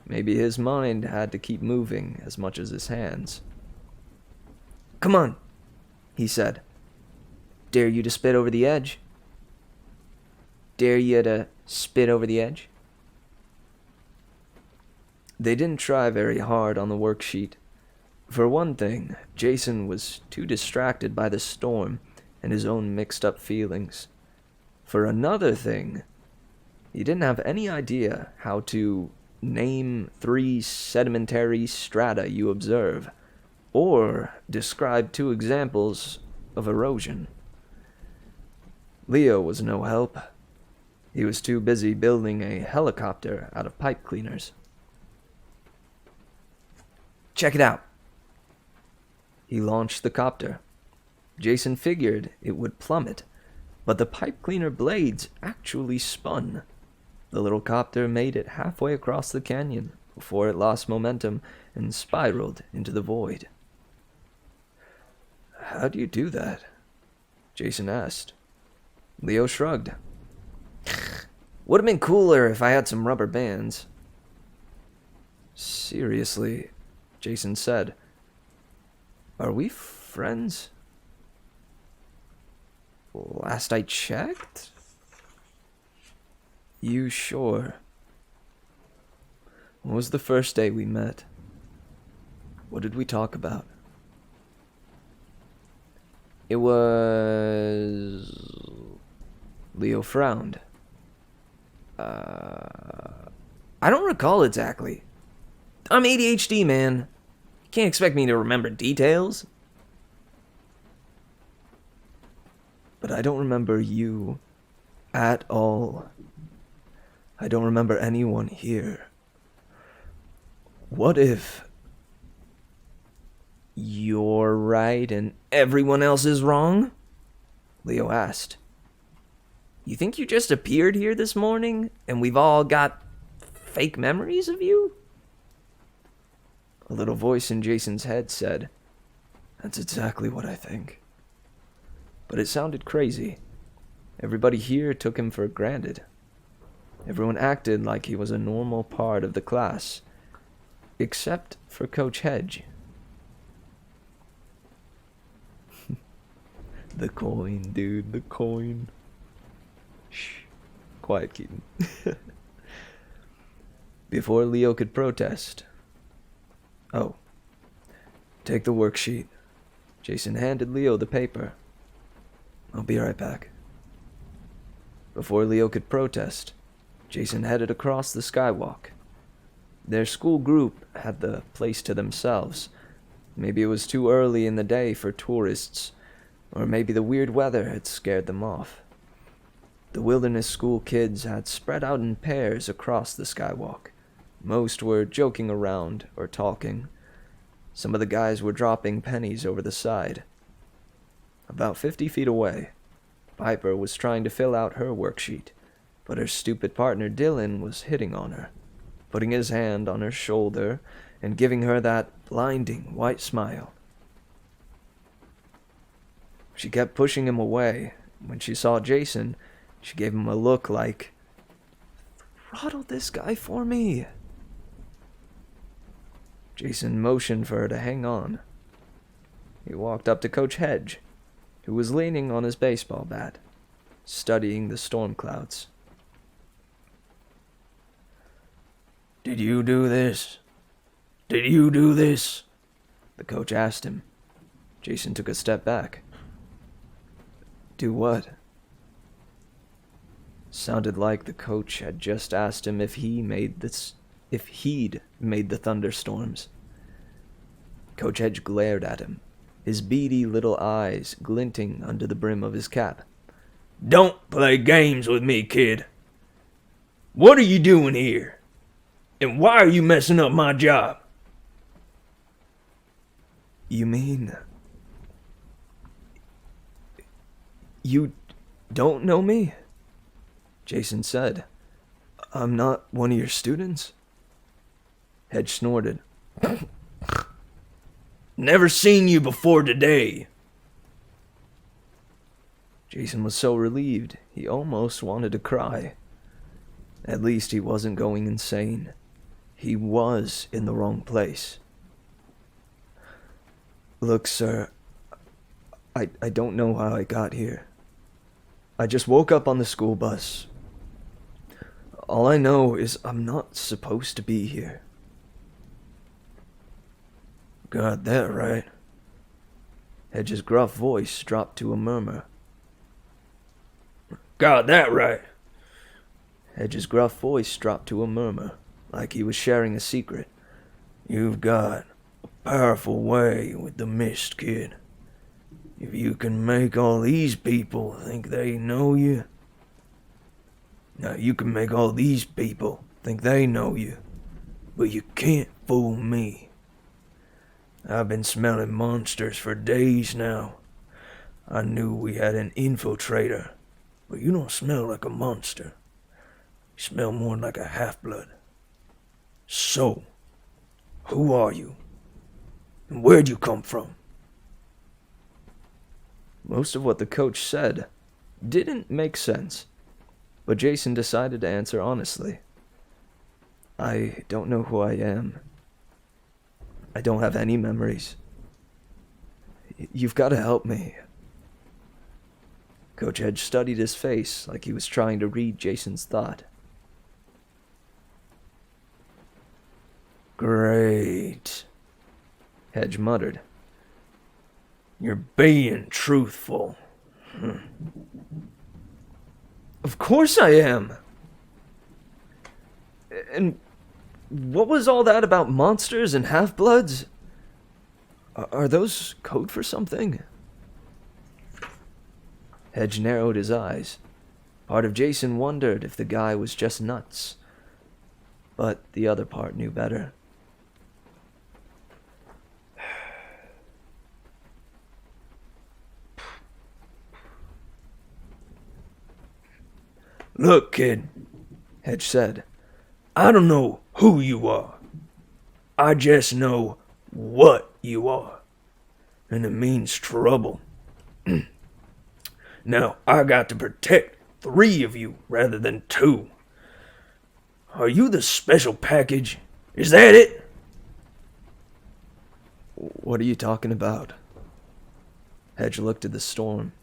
Maybe his mind had to keep moving as much as his hands. Come on, he said. Dare you to spit over the edge? Dare you to spit over the edge? They didn't try very hard on the worksheet. For one thing, Jason was too distracted by the storm and his own mixed-up feelings. For another thing, he didn't have any idea how to name 3 sedimentary strata you observe, or describe 2 examples of erosion. Leo was no help. He was too busy building a helicopter out of pipe cleaners. Check it out. He launched the copter. Jason figured it would plummet, but the pipe cleaner blades actually spun. The little copter made it halfway across the canyon before it lost momentum and spiraled into the void. How do you do that? Jason asked. Leo shrugged. Would have been cooler if I had some rubber bands. Seriously, Jason said. Are we friends? Last I checked? You sure? What was the first day we met? What did we talk about? It was... Leo frowned. I don't recall exactly. I'm ADHD, man. You can't expect me to remember details. But I don't remember you at all. I don't remember anyone here. What if you're right and everyone else is wrong? Leo asked. You think you just appeared here this morning and we've all got fake memories of you? A little voice in Jason's head said, That's exactly what I think. But it sounded crazy. Everybody here took him for granted. Everyone acted like he was a normal part of the class, except for Coach Hedge. The coin, dude, the coin. Shh. Quiet, Keaton. Before Leo could protest. Oh. Take the worksheet. Jason handed Leo the paper. I'll be right back. Before Leo could protest, Jason headed across the skywalk. Their school group had the place to themselves. Maybe it was too early in the day for tourists, or maybe the weird weather had scared them off. The wilderness school kids had spread out in pairs across the skywalk. Most were joking around or talking. Some of the guys were dropping pennies over the side. About 50 feet away, Piper was trying to fill out her worksheet, but her stupid partner Dylan was hitting on her, putting his hand on her shoulder and giving her that blinding white smile. She kept pushing him away. When she saw Jason, she gave him a look like, "Throttle this guy for me." Jason motioned for her to hang on. He walked up to Coach Hedge, who was leaning on his baseball bat, studying the storm clouds. "Did you do this? Did you do this?" the coach asked him. Jason took a step back. Do what? Sounded like the coach had just asked him if he'd made the thunderstorms. Coach Hedge glared at him, his beady little eyes glinting under the brim of his cap. "Don't play games with me, kid. What are you doing here? And why are you messing up my job?" You mean... You don't know me? Jason said. I'm not one of your students? Hedge snorted. "Never seen you before today." Jason was so relieved, he almost wanted to cry. At least he wasn't going insane. He was in the wrong place. Look, sir, I don't know how I got here. I just woke up on the school bus. All I know is I'm not supposed to be here. Got that right. Hedge's gruff voice dropped to a murmur. Got that right. Hedge's gruff voice dropped to a murmur. like he was sharing a secret. You've got a powerful way with the mist, kid. If you can make all these people think they know you, now you can make all these people think they know you, but you can't fool me. I've been smelling monsters for days now. I knew we had an infiltrator, but you don't smell like a monster. You smell more like a half-blood. So, who are you? And where'd you come from? Most of what the coach said didn't make sense, but Jason decided to answer honestly. I don't know who I am. I don't have any memories. You've got to help me. Coach Hedge studied his face like he was trying to read Jason's thought. Great, Hedge muttered. you're being truthful. Of course I am. And what was all that about monsters and half-bloods? Are those code for something? Hedge narrowed his eyes. Part of Jason wondered if the guy was just nuts. But the other part knew better. Look, kid, Hedge said. I don't know who you are. I just know what you are. And it means trouble. Now, I got to protect 3 of you rather than 2. Are you the special package? Is that it? What are you talking about? Hedge looked at the storm.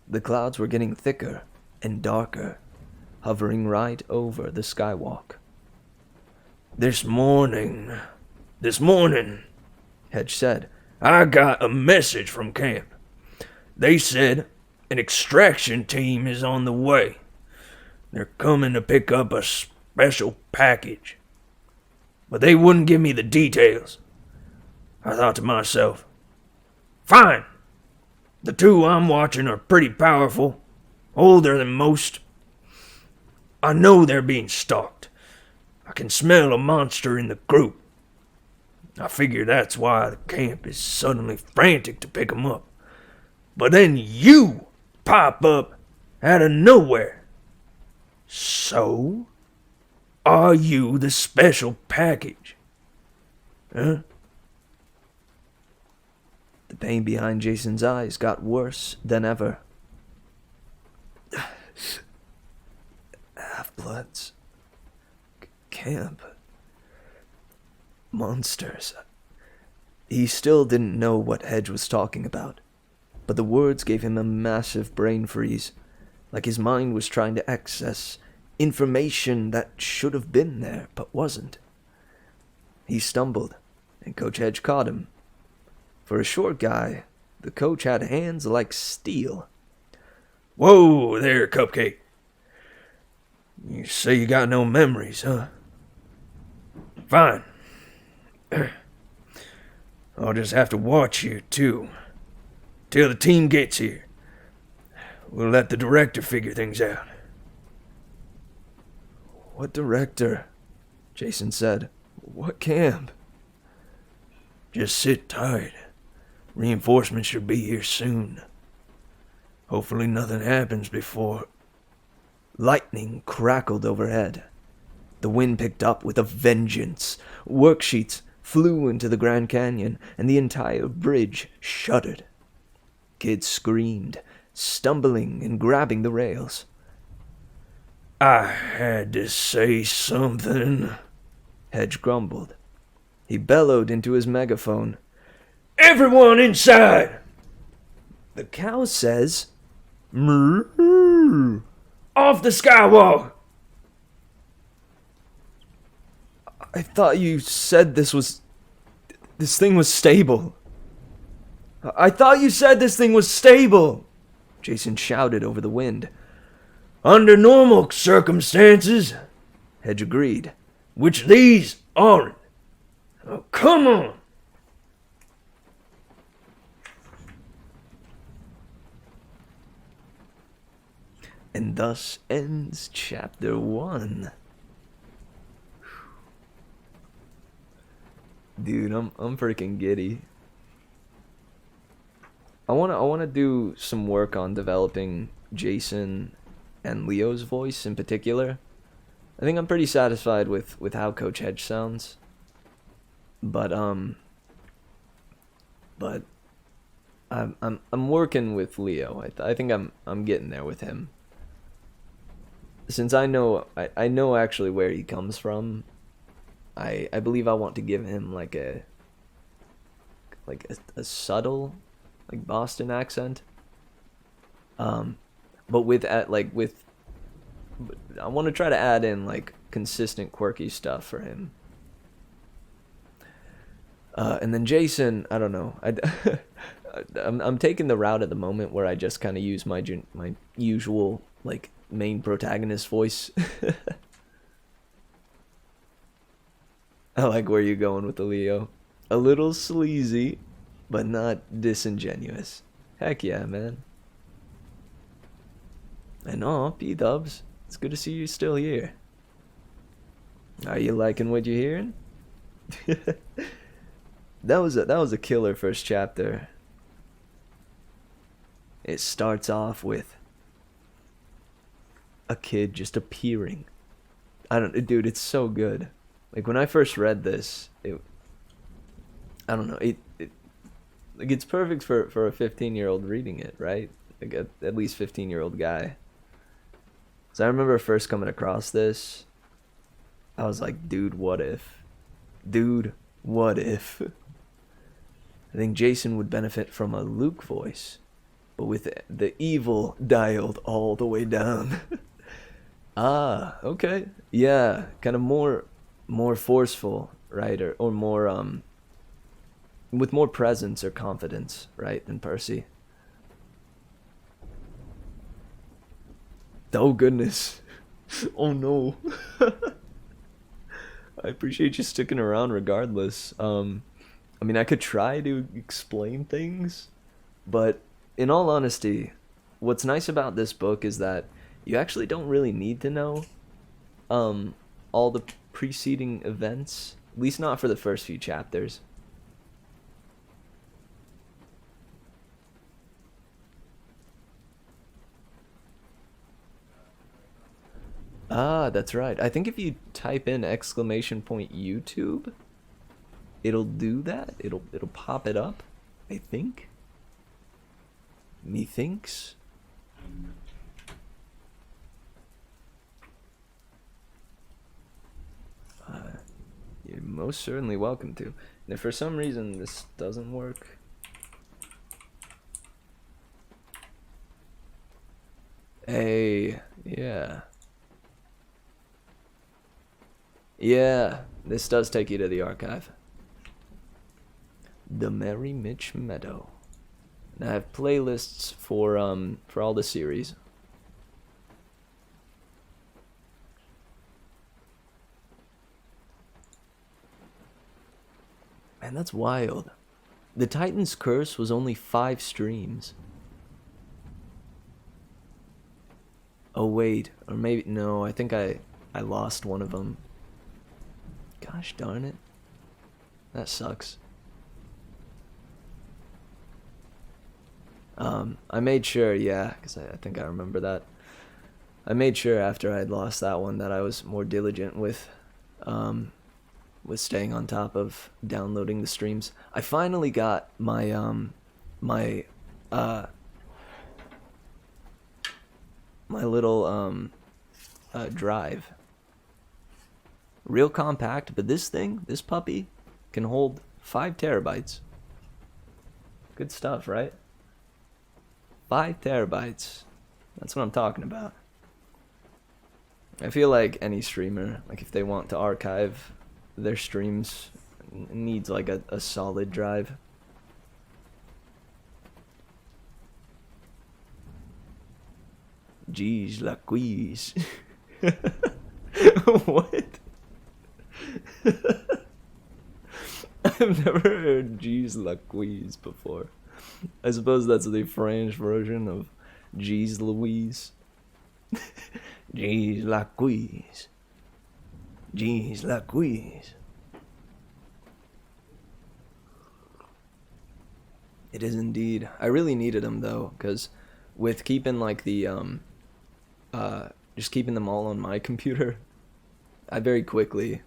The clouds were getting thicker and darker, hovering right over the skywalk. This morning, Hedge said. I got a message from camp. They said an extraction team is on the way. They're coming to pick up a special package. But they wouldn't give me the details. I thought to myself, fine. The 2 I'm watching are pretty powerful, older than most. I know they're being stalked. I can smell a monster in the group. I figure that's why the camp is suddenly frantic to pick 'em up. But then you pop up out of nowhere. So, are you the special package? Huh? The pain behind Jason's eyes got worse than ever. Half-bloods. Camp. Monsters. He still didn't know what Hedge was talking about, but the words gave him a massive brain freeze, like his mind was trying to access information that should have been there but wasn't. He stumbled, and Coach Hedge caught him. For a short guy, the coach had hands like steel. Whoa there, Cupcake. You say you got no memories, huh? Fine. I'll just have to watch you, too. Till the team gets here. We'll let the director figure things out. What director? Jason said. What camp? Just sit tight. Reinforcements should be here soon. Hopefully nothing happens before... Lightning crackled overhead. The wind picked up with a vengeance. Worksheets flew into the Grand Canyon, and the entire bridge shuddered. Kids screamed, stumbling and grabbing the rails. I had to say something, Hedge grumbled. He bellowed into his megaphone. Everyone inside! The cow says, "Moo." Off the skywalk! I thought you said this thing was stable. I thought you said this thing was stable, Jason shouted over the wind. Under normal circumstances, Hedge agreed. which these aren't. Oh, come on! And thus ends chapter 1. Dude, I'm freaking giddy. I wanna do some work on developing Jason and Leo's voice in particular. I think I'm pretty satisfied with how Coach Hedge sounds. But I'm working with Leo. I think I'm getting there with him. Since I know actually where he comes from, I believe I want to give him like a subtle like Boston accent. But with I want to try to add in like consistent quirky stuff for him. And then Jason, I don't know. I'm taking the route at the moment where I just kind of use my usual like main protagonist voice. I like where you're going with the Leo. A little sleazy, but not disingenuous. Heck yeah, man. And P-Dubs, it's good to see you still here. Are you liking what you're hearing? That was a killer first chapter. It starts off with a kid just appearing. Dude, it's so good. Like when I first read this, I don't know, like it's perfect for a 15-year-old reading it, right? Like at least 15-year-old guy. So I remember first coming across this, I was like, dude, what if? Dude, what if? I think Jason would benefit from a Luke voice, but with the evil dialed all the way down. Ah, okay. Yeah, kind of more forceful, right? Or more with more presence or confidence, right, than Percy. Oh goodness. Oh no. I appreciate you sticking around regardless. I mean, I could try to explain things, but in all honesty, what's nice about this book is that you actually don't really need to know all the preceding events, at least not for the first few chapters. Ah, that's right. I think if you type in !YouTube, it'll do that. It'll pop it up, I think. Methinks. You're most certainly welcome to. And if for some reason this doesn't work, hey, yeah. Yeah, this does take you to the archive. The Merry Mitch Meadow. And I have playlists for all the series. Man, that's wild. The Titan's Curse was only 5 streams. Oh wait, or maybe no, I think I lost one of them. Gosh darn it. That sucks. I made sure, yeah, because I think I remember that. I made sure after I'd lost that one that I was more diligent with staying on top of downloading the streams. I finally got my my little drive. Real compact, but this puppy can hold 5 terabytes. Good stuff, right? 5 terabytes. That's what I'm talking about. I feel like any streamer, like if they want to archive their streams, needs like a solid drive. Jeez, la quiz. What? I've never heard Jeez Louise before. I suppose that's the French version of Jeez Louise. Jeez Louise. Jeez Louise. It is indeed. I really needed them though, because with keeping like the just keeping them all on my computer, I very quickly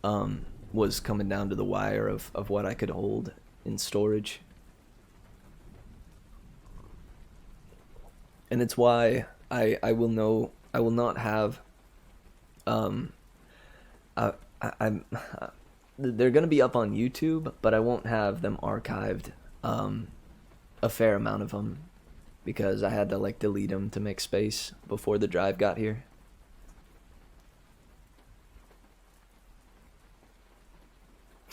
was coming down to the wire of what I could hold in storage. And it's why I will not have they're gonna be up on YouTube, but I won't have them archived a fair amount of them, because I had to like delete them to make space before the drive got here.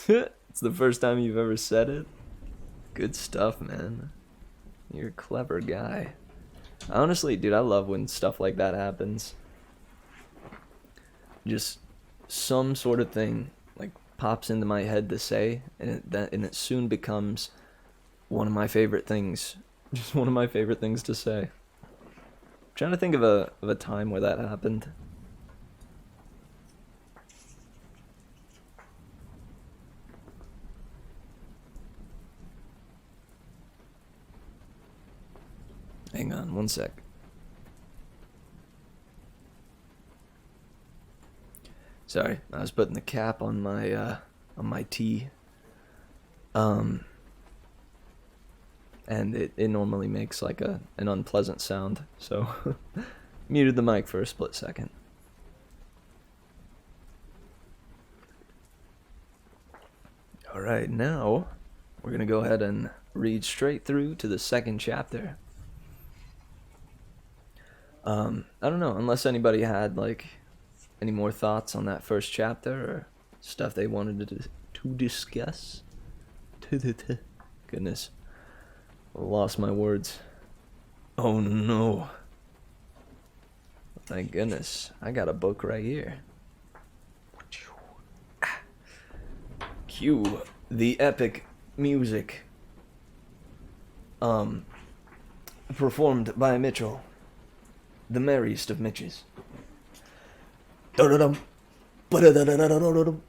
It's the first time you've ever said it? Good stuff, man. You're a clever guy. Honestly, dude, I love when stuff like that happens. Just some sort of thing like pops into my head to say, and it soon becomes one of my favorite things. Just one of my favorite things to say. I'm trying to think of a time where that happened. Hang on, one sec. Sorry, I was putting the cap on my tea. And it normally makes like an unpleasant sound, so muted the mic for a split second. Alright, now we're gonna go ahead and read straight through to the second chapter. I don't know, unless anybody had like any more thoughts on that first chapter or stuff they wanted to discuss. Goodness. Lost my words. Oh no. Thank goodness. I got a book right here. Cue the epic music. Performed by Mitchell. The merriest of Mitches. Da-da-dum. Ba-da-da-da-da-da-da-dum.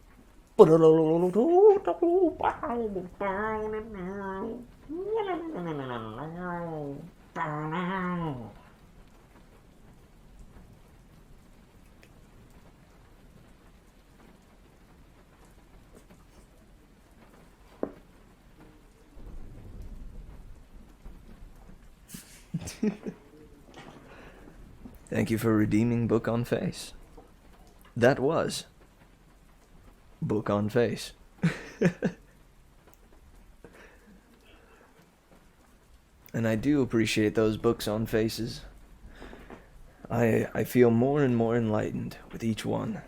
Thank you for redeeming Book on Face. That was Book on Face. And I do appreciate those books on faces. I feel more and more enlightened with each one.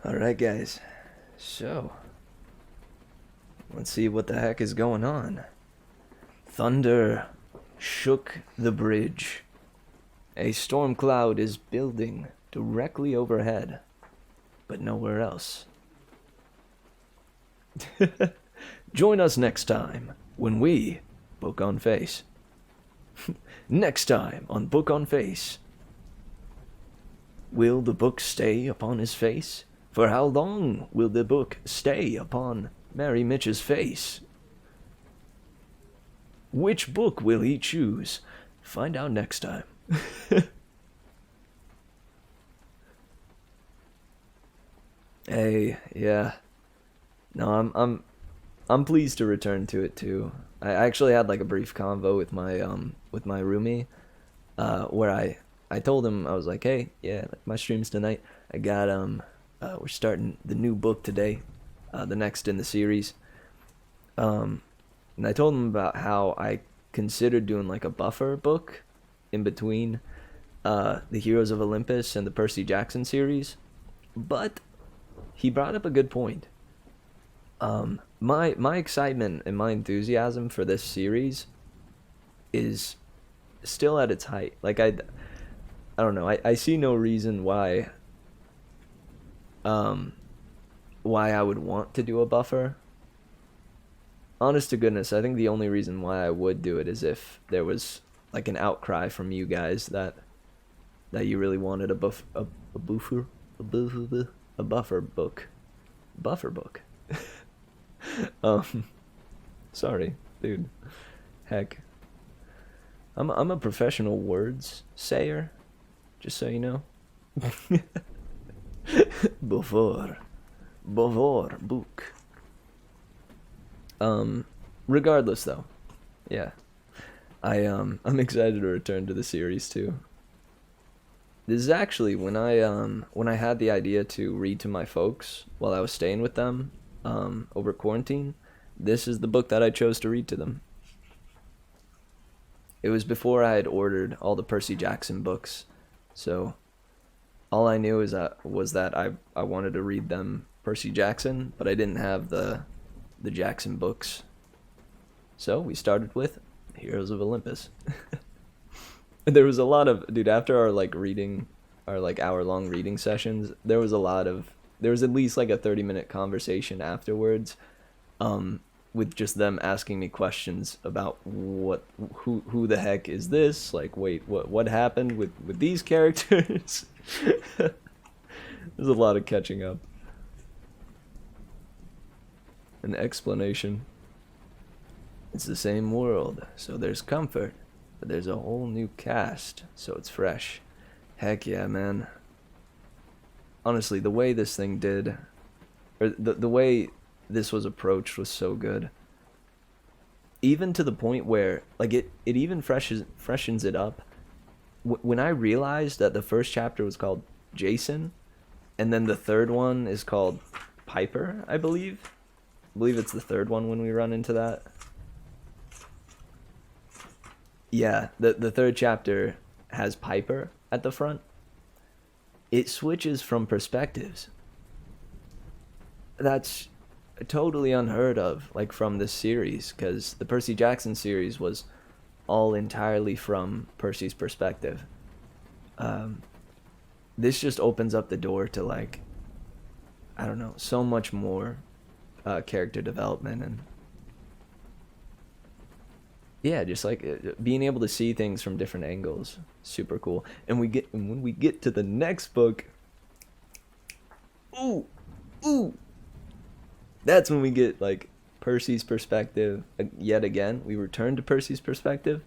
Alright guys, so let's see what the heck is going on. Thunder shook the bridge. A storm cloud is building directly overhead, but nowhere else. Join us next time when we Book on Face. Next time on Book on Face. Will the book stay upon his face? For how long will the book stay upon Merry Mitch's face? Which book will he choose? Find out next time. Hey, yeah. No, I'm pleased to return to it too. I actually had like a brief convo with my roomie, where I told him, I was like, hey, yeah, like my stream's tonight. I got we're starting the new book today, the next in the series. And I told him about how I considered doing like a buffer book in between the Heroes of Olympus and the Percy Jackson series. But he brought up a good point. my excitement and my enthusiasm for this series is still at its height. Like I don't know. I see no reason why I would want to do a buffer. Honest to goodness, I think the only reason why I would do it is if there was like an outcry from you guys that you really wanted a buffer book. Buffer book. Sorry, dude. Heck. I'm a professional words sayer, just so you know. Buffer book. Regardless though, yeah, I'm excited to return to the series too. This is actually when I had the idea to read to my folks while I was staying with them, over quarantine. This is the book that I chose to read to them. It was before I had ordered all the Percy Jackson books, so all I knew was that I wanted to read them Percy Jackson, but I didn't have the Jackson books. So we started with Heroes of Olympus. There was a lot of, dude, after our hour-long reading sessions, there was at least like a 30-minute conversation afterwards, with just them asking me questions about who the heck is this? Like, wait, what happened with these characters? There's a lot of catching up. An explanation. It's the same world, so there's comfort, but there's a whole new cast, so it's fresh. Heck yeah, man. Honestly, the way this thing did, or the way this was approached was so good. Even to the point where, like, it even freshens it up. When I realized that the first chapter was called Jason, and then the third one is called Piper, I believe. I believe it's the third one when we run into that. Yeah, the third chapter has Piper at the front. It switches from perspectives. That's totally unheard of, like, from this series, because the Percy Jackson series was all entirely from Percy's perspective. This just opens up the door to, like, I don't know, so much more character development, and yeah, just like being able to see things from different angles, super cool. And when we get to the next book, ooh, that's when we get like Percy's perspective yet again. We return to Percy's perspective,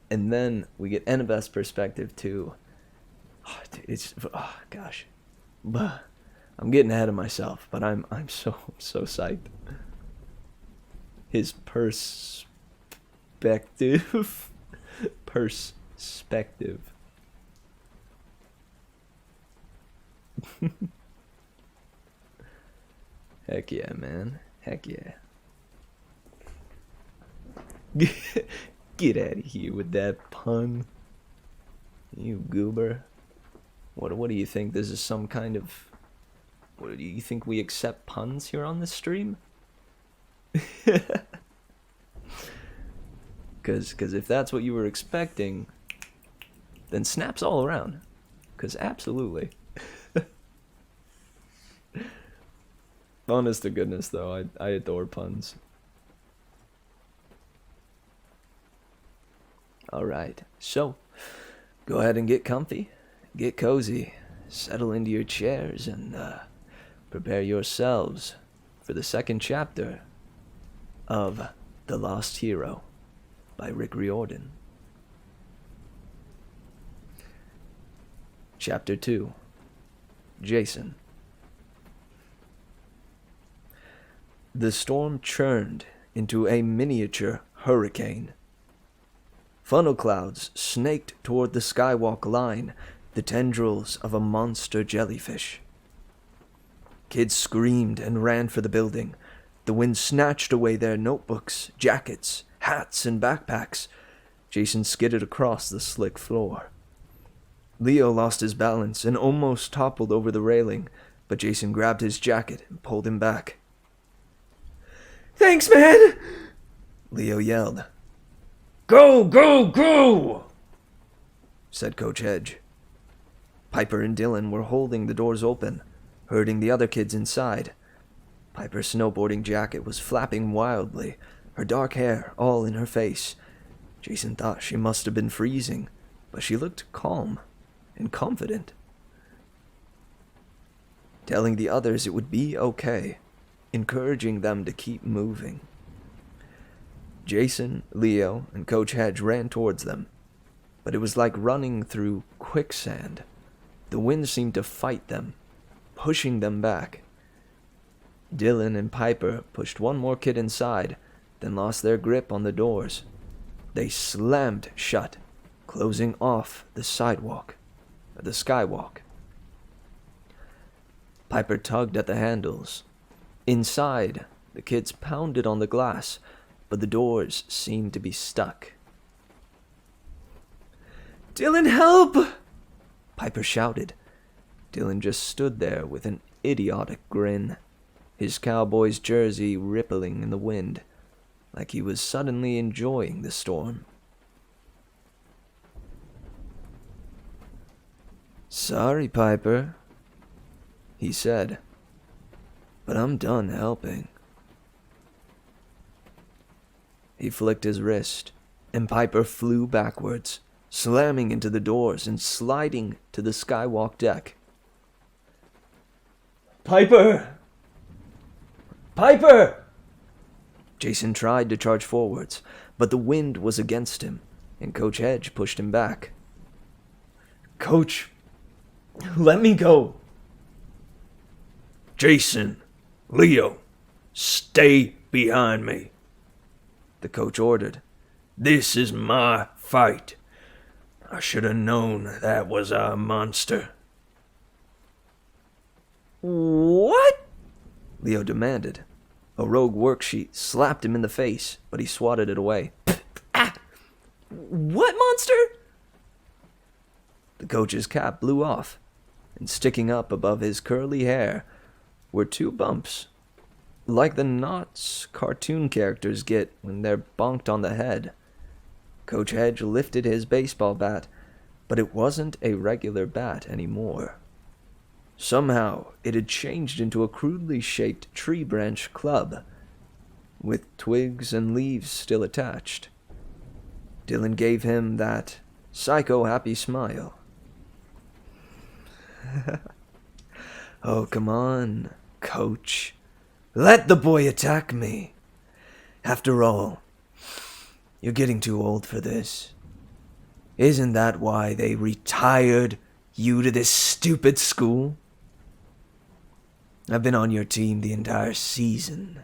and then we get Annabeth's perspective too. Oh, dude, gosh, I'm getting ahead of myself, but I'm so psyched. His perspective. Heck yeah, man. Heck yeah. Get out of here with that pun, you goober. What do you think? This is some kind of... What do you think, we accept puns here on this stream? Because if that's what you were expecting, then snaps all around. Because absolutely. Honest to goodness, though, I adore puns. Alright, so go ahead and get comfy, get cozy, settle into your chairs, and prepare yourselves for the second chapter of The Lost Hero by Rick Riordan. Chapter 2, Jason. The storm churned into a miniature hurricane. Funnel clouds snaked toward the skywalk line, the tendrils of a monster jellyfish. Kids screamed and ran for the building. The wind snatched away their notebooks, jackets, hats, and backpacks. Jason skidded across the slick floor. Leo lost his balance and almost toppled over the railing, but Jason grabbed his jacket and pulled him back. Thanks, man! Leo yelled. Go, go, go! Said Coach Hedge. Piper and Dylan were holding the doors open, herding the other kids inside. Piper's snowboarding jacket was flapping wildly, her dark hair all in her face. Jason thought she must have been freezing, but she looked calm and confident. Telling the others it would be okay, encouraging them to keep moving. Jason, Leo, and Coach Hedge ran towards them, but it was like running through quicksand. The wind seemed to fight them, pushing them back. Dylan and Piper pushed one more kid inside, then lost their grip on the doors. They slammed shut, closing off the skywalk. Piper tugged at the handles. Inside, the kids pounded on the glass, but the doors seemed to be stuck. "Dylan, help!" Piper shouted. Dylan just stood there with an idiotic grin, his Cowboys jersey rippling in the wind, like he was suddenly enjoying the storm. "Sorry, Piper," he said, "but I'm done helping." He flicked his wrist, and Piper flew backwards, slamming into the doors and sliding to the skywalk deck. "Piper! Piper!" Jason tried to charge forwards, but the wind was against him, and Coach Hedge pushed him back. "Coach, let me go." Jason, Leo, stay behind me, the coach ordered. "This is my fight. I should have known that was a monster." "What?" Leo demanded. A rogue worksheet slapped him in the face, but he swatted it away. "Ah! What monster?" The coach's cap blew off, and sticking up above his curly hair were two bumps, like the knots cartoon characters get when they're bonked on the head. Coach Hedge lifted his baseball bat, but it wasn't a regular bat anymore. Somehow, it had changed into a crudely shaped tree branch club, with twigs and leaves still attached. Dylan gave him that psycho-happy smile. "Oh, come on, Coach. Let the boy attack me. After all, you're getting too old for this. Isn't that why they retired you to this stupid school? I've been on your team the entire season,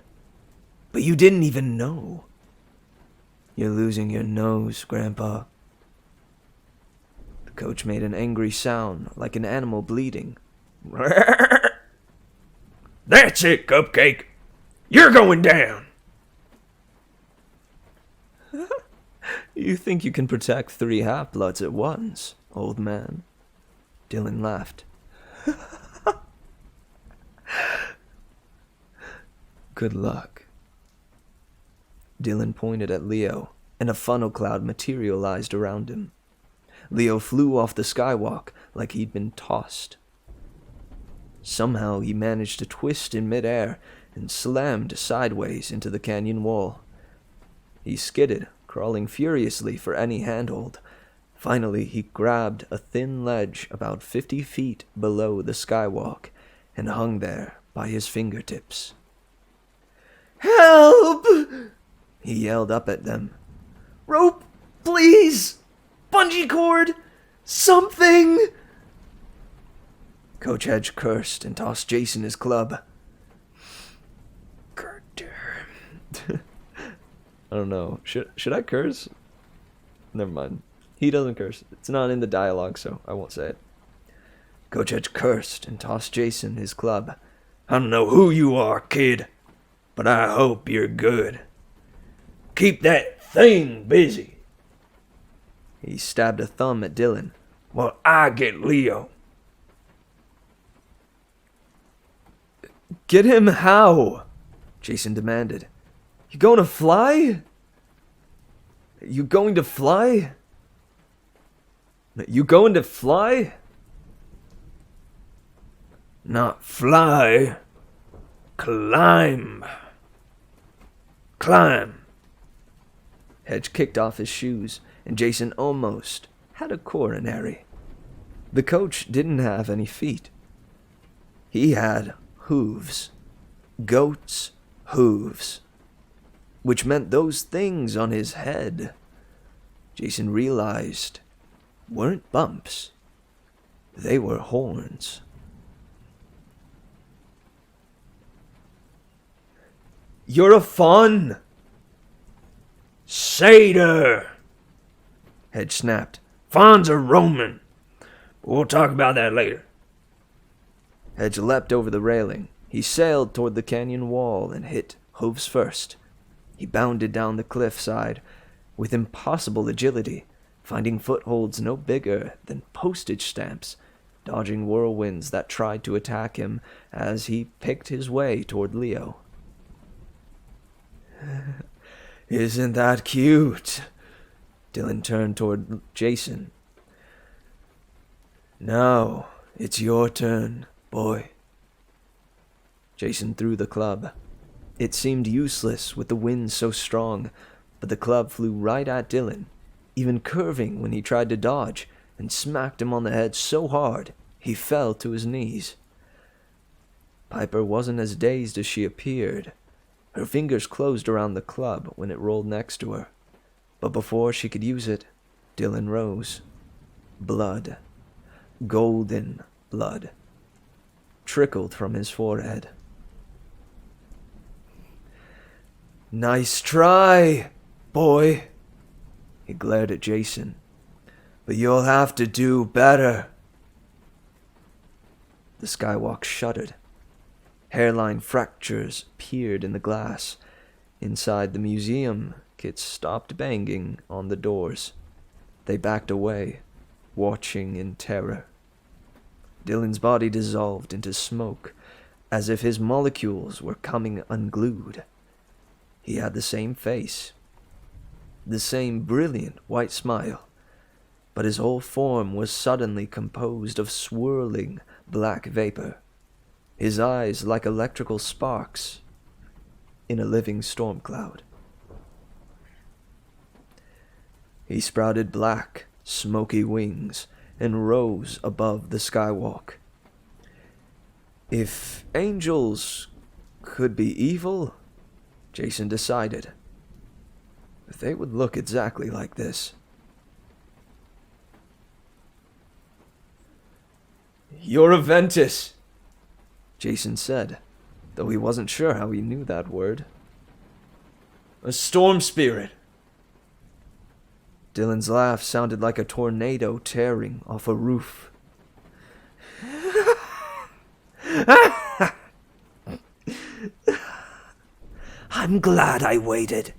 but you didn't even know. You're losing your nose, Grandpa." The coach made an angry sound like an animal bleeding. "That's it, Cupcake. You're going down." "You think you can protect 3 half-bloods at once, old man?" Dylan laughed. "Good luck." Dylan pointed at Leo, and a funnel cloud materialized around him. Leo flew off the skywalk like he'd been tossed. Somehow he managed to twist in midair and slammed sideways into the canyon wall. He skidded, crawling furiously for any handhold. Finally, he grabbed a thin ledge about 50 feet below the skywalk and hung there by his fingertips. "Help!" he yelled up at them. "Rope, please! Bungee cord! Something!" Coach Hedge cursed and tossed Jason his club. I don't know. Should I curse? Never mind. He doesn't curse. It's not in the dialogue, so I won't say it. Coach Hedge cursed and tossed Jason his club. "I don't know who you are, kid, but I hope you're good. Keep that thing busy." He stabbed a thumb at Dylan. "While I get Leo." "Get him how?" Jason demanded. You going to fly? You going to fly? You going to fly? Not fly. Climb. Climb. Hedge kicked off his shoes, and Jason almost had a coronary. The coach didn't have any feet. He had hooves. Goat's hooves. Which meant those things on his head, Jason realized, weren't bumps. They were horns. You're a fawn. Satyr. Hedge snapped. Fawns are Roman. We'll talk about that later. Hedge leapt over the railing. He sailed toward the canyon wall and hit hooves first. He bounded down the cliffside with impossible agility, finding footholds no bigger than postage stamps, dodging whirlwinds that tried to attack him as he picked his way toward Leo. Isn't that cute? Dylan turned toward Jason. Now, it's your turn, boy. Jason threw the club. It seemed useless with the wind so strong, but the club flew right at Dylan, even curving when he tried to dodge, and smacked him on the head so hard he fell to his knees. Piper wasn't as dazed as she appeared. Her fingers closed around the club when it rolled next to her, but before she could use it, Dylan rose. Blood, golden blood, trickled from his forehead. Nice try, boy. He glared at Jason. But you'll have to do better. The skywalk shuddered. Hairline fractures appeared in the glass. Inside the museum, Kit stopped banging on the doors. They backed away, watching in terror. Dylan's body dissolved into smoke, as if his molecules were coming unglued. He had the same face, the same brilliant white smile, but his whole form was suddenly composed of swirling black vapor, his eyes like electrical sparks in a living storm cloud. He sprouted black, smoky wings and rose above the skywalk. If angels could be evil, Jason decided, they would look exactly like this. You're a Ventus, Jason said, though he wasn't sure how he knew that word. A storm spirit. Dylan's laugh sounded like a tornado tearing off a roof. I'm glad I waited,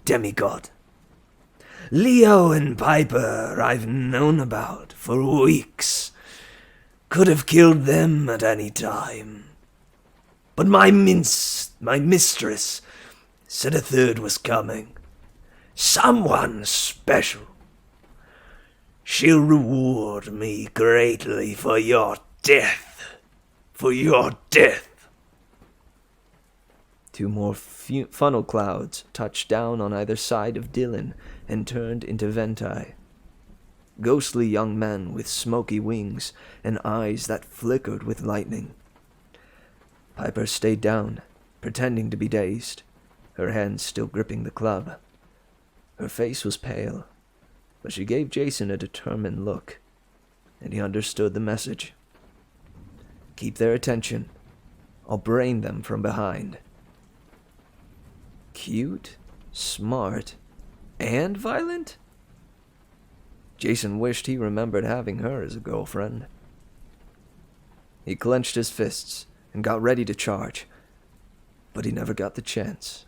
demigod. Leo and Piper I've known about for weeks. Could have killed them at any time. But my mistress said a third was coming. Someone special. She'll reward me greatly for your death. For your death. Two more funnel clouds touched down on either side of Dylan and turned into Ventai. Ghostly young men with smoky wings and eyes that flickered with lightning. Piper stayed down, pretending to be dazed, her hands still gripping the club. Her face was pale, but she gave Jason a determined look, and he understood the message. Keep their attention. I'll brain them from behind. Cute, smart, and violent? Jason wished he remembered having her as a girlfriend. He clenched his fists and got ready to charge, but he never got the chance.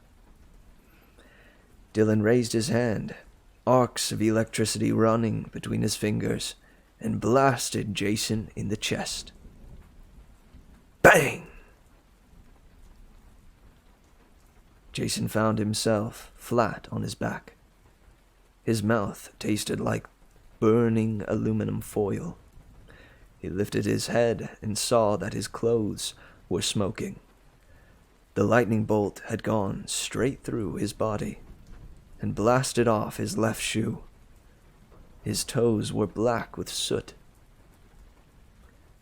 Dylan raised his hand, arcs of electricity running between his fingers, and blasted Jason in the chest. Bang! Jason found himself flat on his back. His mouth tasted like burning aluminum foil. He lifted his head and saw that his clothes were smoking. The lightning bolt had gone straight through his body and blasted off his left shoe. His toes were black with soot.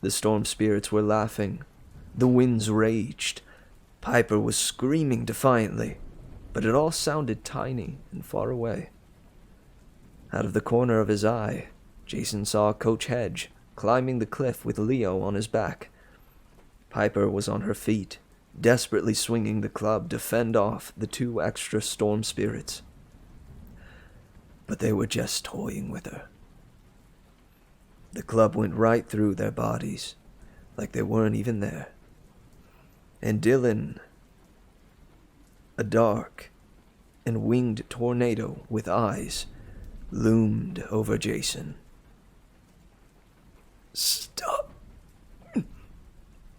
The storm spirits were laughing. The winds raged. Piper was screaming defiantly, but it all sounded tiny and far away. Out of the corner of his eye, Jason saw Coach Hedge climbing the cliff with Leo on his back. Piper was on her feet, desperately swinging the club to fend off the 2 extra storm spirits. But they were just toying with her. The club went right through their bodies, like they weren't even there. And Dylan, a dark and winged tornado with eyes, loomed over Jason. "Stop!"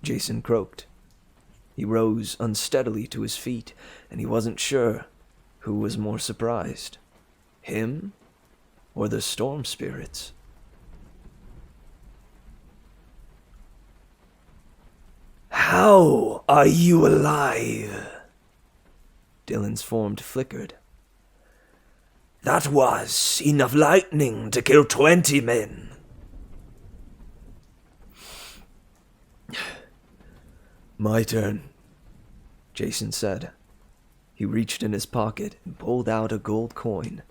Jason croaked. He rose unsteadily to his feet, and he wasn't sure who was more surprised, him or the storm spirits. "How are you alive?" Dylan's form flickered. "That was enough lightning to kill 20 men." "My turn," Jason said. He reached in his pocket and pulled out a gold coin.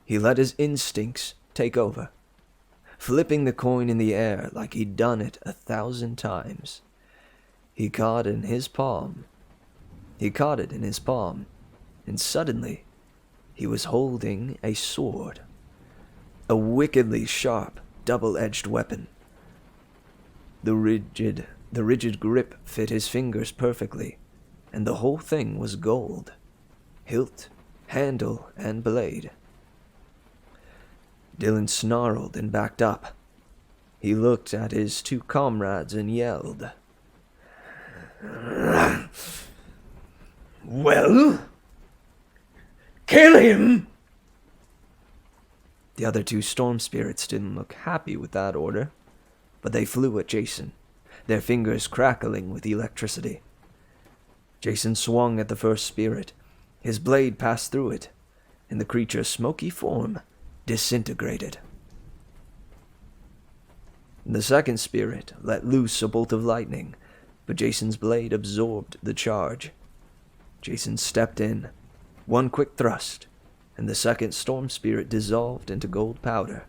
He let his instincts take over, flipping the coin in the air like he'd done it 1,000 times. He caught it in his palm, and suddenly he was holding a sword, a wickedly sharp, double-edged weapon. The rigid grip fit his fingers perfectly, and the whole thing was gold, hilt, handle, and blade. Dylan snarled and backed up. He looked at his 2 comrades and yelled, "Well, kill him!" The other 2 storm spirits didn't look happy with that order, but they flew at Jason, their fingers crackling with electricity. Jason swung at the first spirit. His blade passed through it, and the creature's smoky form disintegrated. The second spirit let loose a bolt of lightning, but Jason's blade absorbed the charge. Jason stepped in, 1 quick thrust, and the second storm spirit dissolved into gold powder.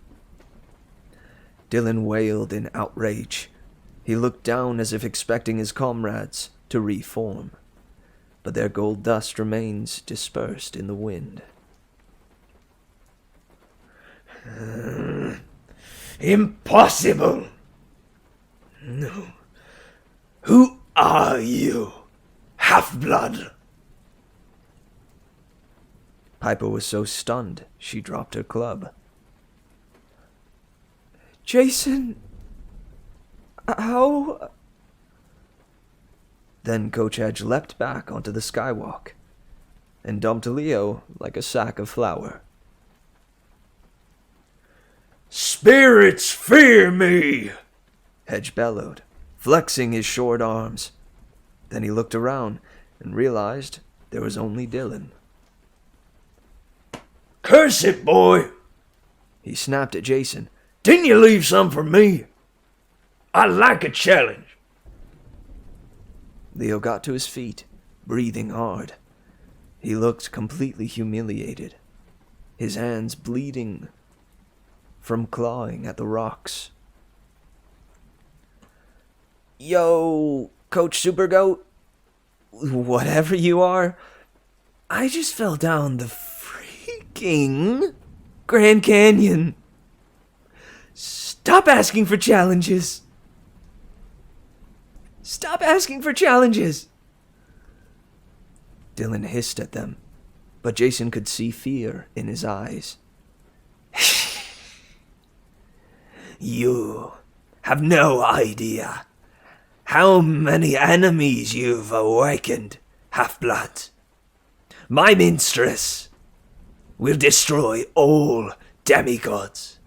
Dylan wailed in outrage. He looked down as if expecting his comrades to reform, but their gold dust remains dispersed in the wind. "Impossible! No. Who are you, half-blood?" Piper was so stunned, she dropped her club. "Jason, how?" Then Coach Hedge leapt back onto the skywalk and dumped Leo like a sack of flour. "Spirits fear me!" Hedge bellowed, flexing his short arms. Then he looked around and realized there was only Dylan. "Curse it, boy!" He snapped at Jason. "Didn't you leave some for me? I like a challenge." Leo got to his feet, breathing hard. He looked completely humiliated, his hands bleeding from clawing at the rocks. "Yo, Coach Supergoat, whatever you are, I just fell down the freaking Grand Canyon. Stop asking for challenges. Stop asking for challenges." Dylan hissed at them, but Jason could see fear in his eyes. "You have no idea how many enemies you've awakened, half-blood. My minstress will destroy all demigods.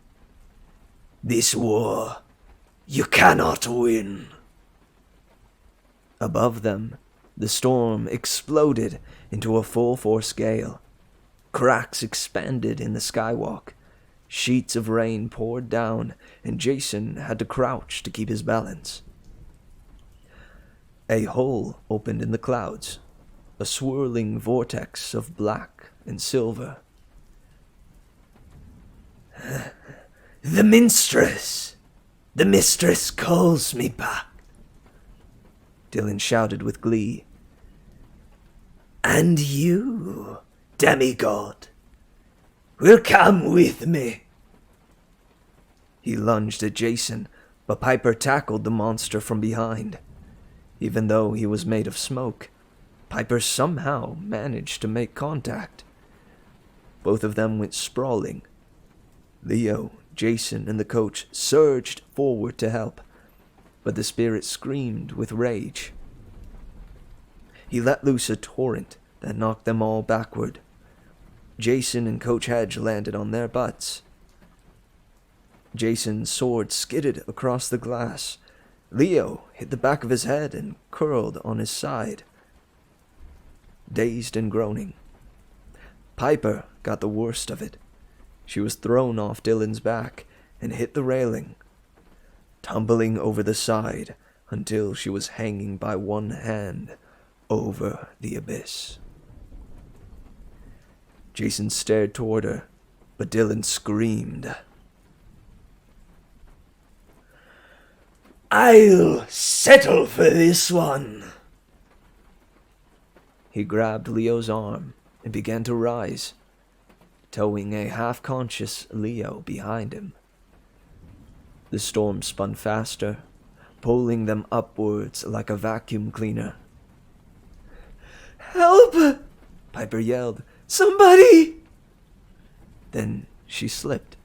This war you cannot win. Above them, the storm exploded into a full-force gale. Cracks expanded in the skywalk. Sheets of rain poured down, and Jason had to crouch to keep his balance. A hole opened in the clouds, a swirling vortex of black and silver. The minstress! The mistress calls me back, Dylan shouted with glee. and you, demigod, will come with me. He lunged at Jason, but Piper tackled the monster from behind. Even though he was made of smoke, Piper somehow managed to make contact. Both of them went sprawling. Leo, Jason, and the coach surged forward to help, but the spirit screamed with rage. He let loose a torrent that knocked them all backward. Jason and Coach Hedge landed on their butts. Jason's sword skidded across the glass. Leo hit the back of his head and curled on his side. Dazed and groaning, Piper got the worst of it. She was thrown off Dylan's back and hit the railing, tumbling over the side until she was hanging by one hand over the abyss. Jason stared toward her, but Dylan screamed. I'll settle for this one. He grabbed Leo's arm and began to rise, towing a half-conscious Leo behind him. The storm spun faster, pulling them upwards like a vacuum cleaner. Help! Piper yelled. Somebody! Then she slipped,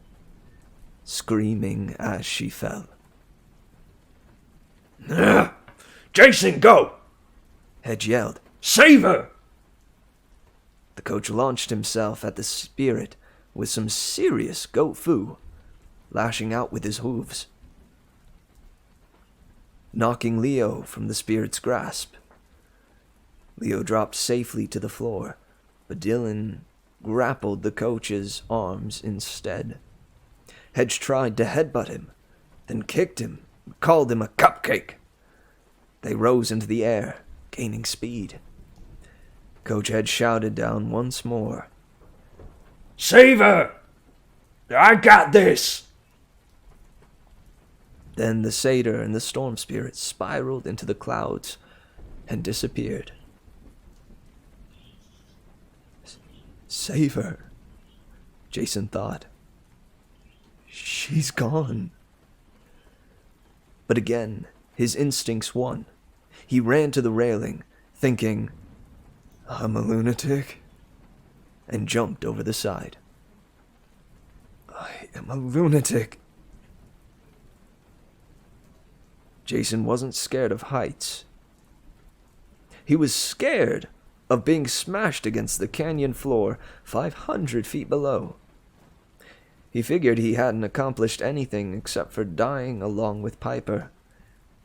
screaming as she fell. Jason, go! Hedge yelled. Save her! The coach launched himself at the spirit with some serious goat foo, lashing out with his hooves, knocking Leo from the spirit's grasp. Leo dropped safely to the floor, but Dylan grappled the coach's arms instead. Hedge tried to headbutt him, then kicked him and called him a cupcake. They rose into the air, gaining speed. Coach Hedge shouted down once more. Save her! I got this! Then the satyr and the storm spirit spiraled into the clouds and disappeared. Save her, Jason thought. She's gone. But again, his instincts won. He ran to the railing, thinking, I'm a lunatic, and jumped over the side. I am a lunatic. Jason wasn't scared of heights. He was scared of being smashed against the canyon floor 500 feet below. He figured he hadn't accomplished anything except for dying along with Piper,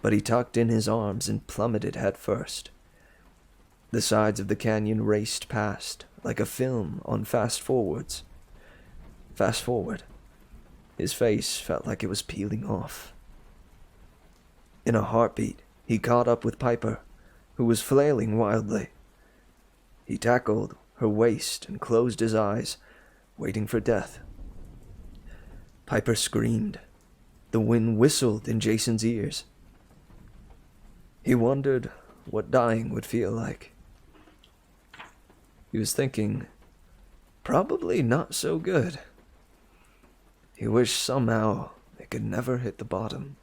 but he tucked in his arms and plummeted headfirst. The sides of the canyon raced past like a film on fast forwards. Fast forward. His face felt like it was peeling off. In a heartbeat, he caught up with Piper, who was flailing wildly. He tackled her waist and closed his eyes, waiting for death. Piper screamed. The wind whistled in Jason's ears. He wondered what dying would feel like. He was thinking, probably not so good. He wished somehow they could never hit the bottom.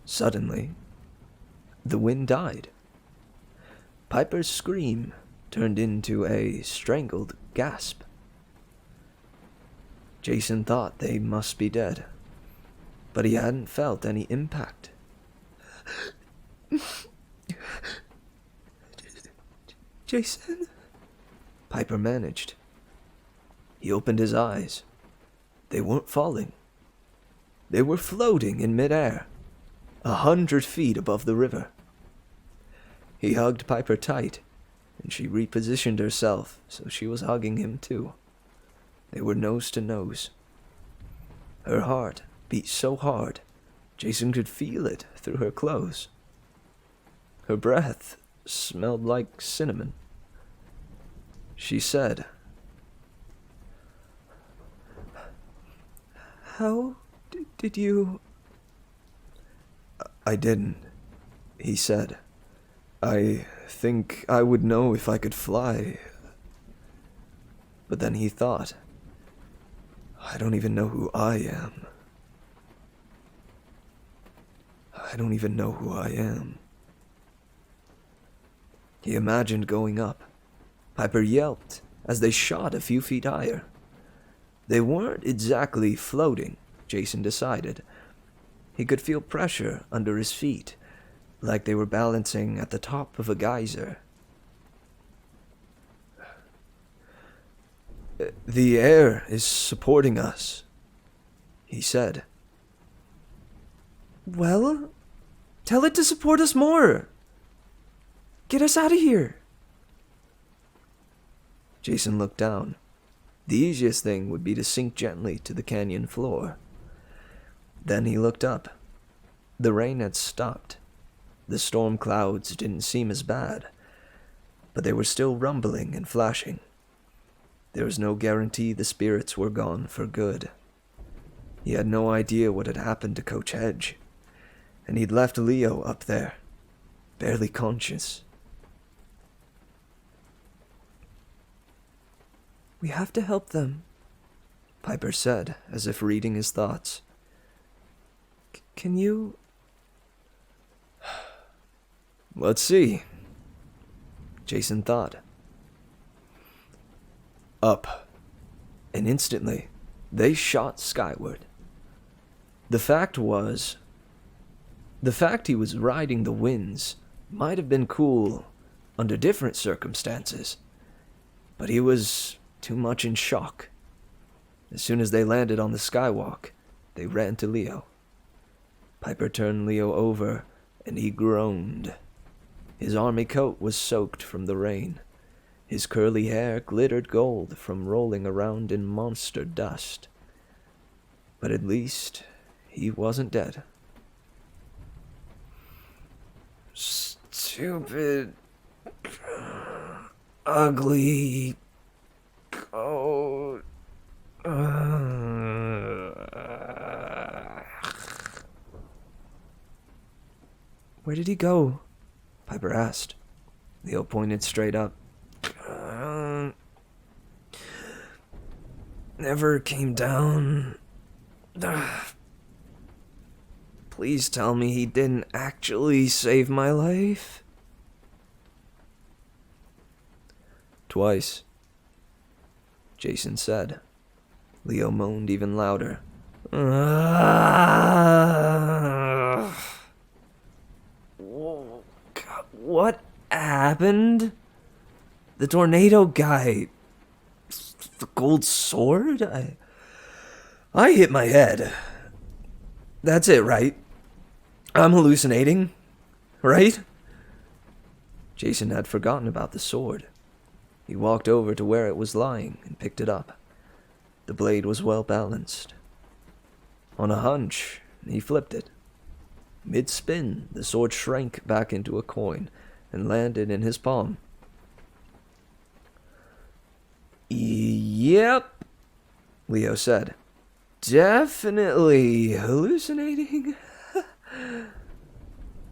Suddenly, the wind died. Piper's scream turned into a strangled gasp. Jason thought they must be dead, but he hadn't felt any impact. Jason? Piper managed. He opened his eyes. They weren't falling. They were floating in midair, 100 feet above the river. He hugged Piper tight, and she repositioned herself so she was hugging him too. They were nose to nose. Her heart beat so hard, Jason could feel it through her clothes. Her breath smelled like cinnamon. She said, "How did you..." "I didn't," he said. "I think I would know if I could fly." But then he thought, I don't even know who I am. I don't even know who I am. He imagined going up. Piper yelped as they shot a few feet higher. They weren't exactly floating, Jason decided. He could feel pressure under his feet, like they were balancing at the top of a geyser. "The air is supporting us," he said. "Well, tell it to support us more. Get us out of here." Jason looked down. The easiest thing would be to sink gently to the canyon floor. Then he looked up. The rain had stopped. The storm clouds didn't seem as bad, but they were still rumbling and flashing. There was no guarantee the spirits were gone for good. He had no idea what had happened to Coach Hedge, and he'd left Leo up there, barely conscious. "We have to help them," Piper said, as if reading his thoughts. "Can you..." "Let's see," Jason thought. Up, and instantly, they shot skyward. The fact he was riding the winds might have been cool under different circumstances, but he was too much in shock. As soon as they landed on the skywalk, they ran to Leo. Piper turned Leo over, and he groaned. His army coat was soaked from the rain. His curly hair glittered gold from rolling around in monster dust. But at least he wasn't dead. "Stupid, ugly goat." "Where did he go?" Piper asked. Leo pointed straight up. "Never came down. Please tell me he didn't actually save my life." "Twice," Jason said. Leo moaned even louder. "What happened? The tornado guy... the gold sword? I hit my head. That's it, right? I'm hallucinating, right?" Jason had forgotten about the sword. He walked over to where it was lying and picked it up. The blade was well balanced. On a hunch, he flipped it. Mid-spin, the sword shrank back into a coin and landed in his palm. "Yep," Leo said. "Definitely hallucinating."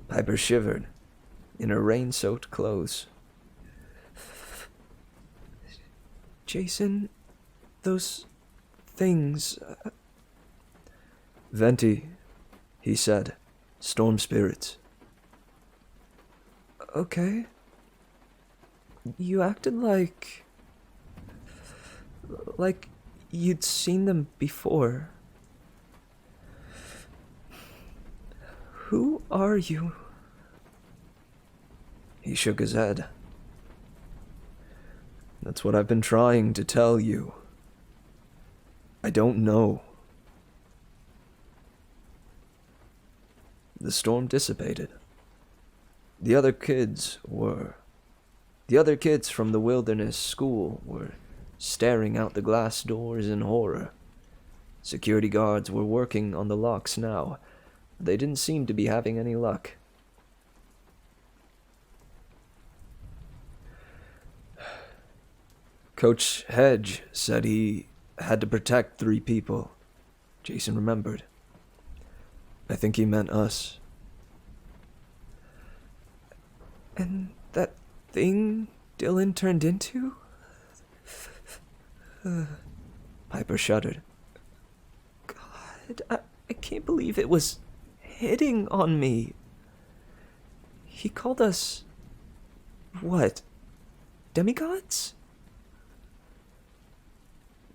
Piper shivered in her rain-soaked clothes. "Jason, those things..." "Venti," he said. "Storm spirits." "Okay. You acted like you'd seen them before. Who are you?" He shook his head. That's what I've been trying to tell you. I don't know. The storm dissipated. The other kids from the wilderness school were staring out the glass doors in horror. Security guards were working on the locks now. They didn't seem to be having any luck. Coach Hedge said he had to protect 3 people. Jason remembered. I think he meant us. And that thing Dylan turned into? Piper shuddered. God, I can't believe it was hitting on me. He called us... what? Demigods?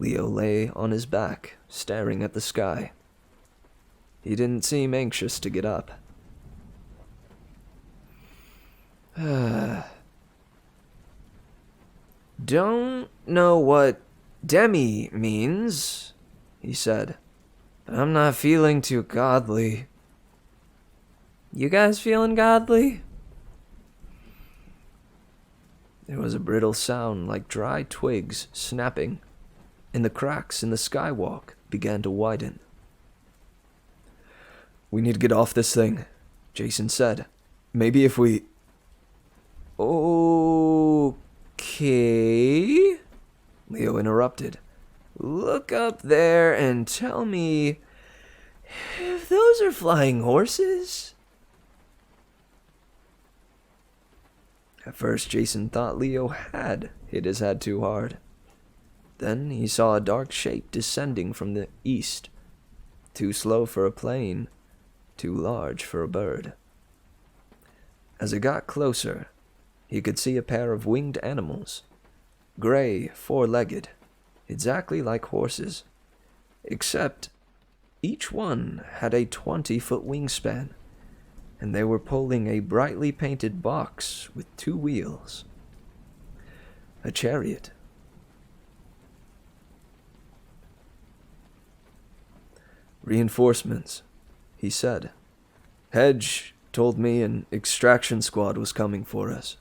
Leo lay on his back, staring at the sky. He didn't seem anxious to get up. Don't know what demi means, he said, but I'm not feeling too godly. You guys feeling godly? There was a brittle sound like dry twigs snapping, and the cracks in the skywalk began to widen. We need to get off this thing, Jason said. Maybe if we... Okay, Leo interrupted. Look up there and tell me if those are flying horses. At first, Jason thought Leo had hit his head too hard. Then he saw a dark shape descending from the east. Too slow for a plane, too large for a bird. As it got closer, he could see a pair of winged animals, gray, 4-legged, exactly like horses, except each one had a 20-foot wingspan, and they were pulling a brightly painted box with 2 wheels. A chariot. Reinforcements, he said. Hedge told me an extraction squad was coming for us.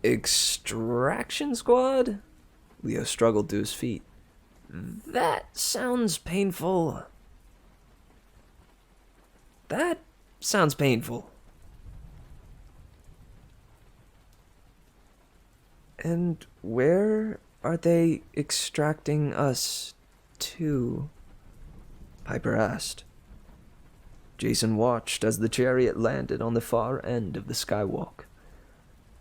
Extraction squad? Leo struggled to his feet. That sounds painful. That sounds painful. And where are they extracting us to? Piper asked. Jason watched as the chariot landed on the far end of the skywalk.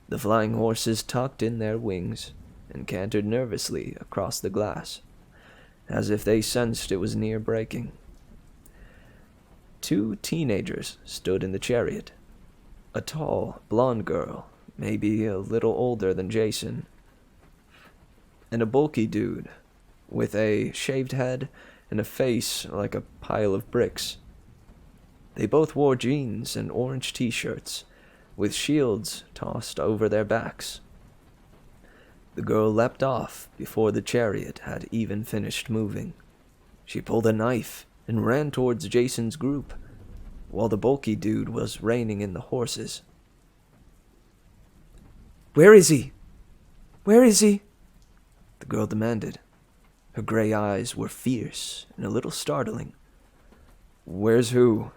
The flying horses tucked in their wings and cantered nervously across the glass, as if they sensed it was near breaking. 2 teenagers stood in the chariot. A tall, blonde girl, maybe a little older than Jason, and a bulky dude with a shaved head and a face like a pile of bricks. They both wore jeans and orange t-shirts, with shields tossed over their backs. The girl leapt off before the chariot had even finished moving. She pulled a knife and ran towards Jason's group, while the bulky dude was reining in the horses. Where is he? Where is he? The girl demanded. Her gray eyes were fierce and a little startling. Where's who?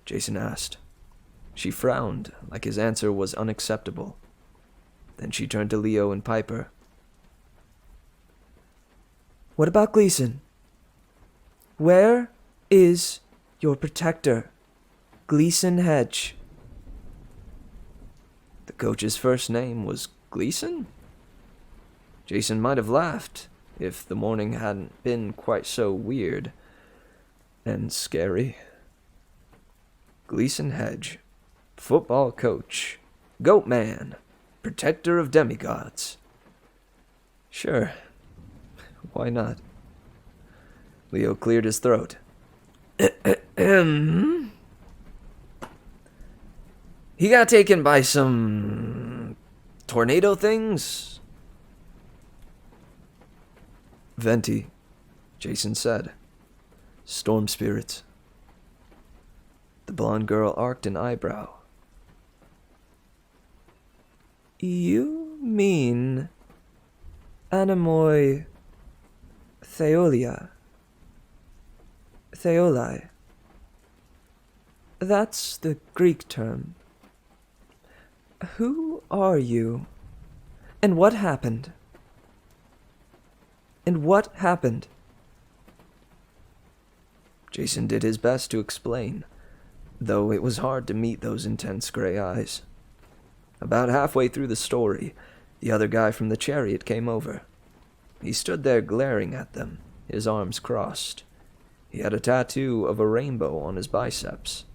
Jason asked. She frowned, like his answer was unacceptable. Then she turned to Leo and Piper. What about Gleason? Where is your protector, Gleason Hedge? The coach's first name was Gleason? Jason might have laughed if the morning hadn't been quite so weird and scary. Gleason Hedge, football coach, goat man, protector of demigods. Sure, why not? Leo cleared his throat. He got taken by some tornado things? Venti, Jason said. Storm spirits. The blonde girl arched an eyebrow. You mean Anemoi Theolia? Theoli. That's the Greek term. Who are you? And what happened? And what happened? Jason did his best to explain, though it was hard to meet those intense gray eyes. About halfway through the story, the other guy from the chariot came over. He stood there glaring at them, his arms crossed. He had a tattoo of a rainbow on his biceps,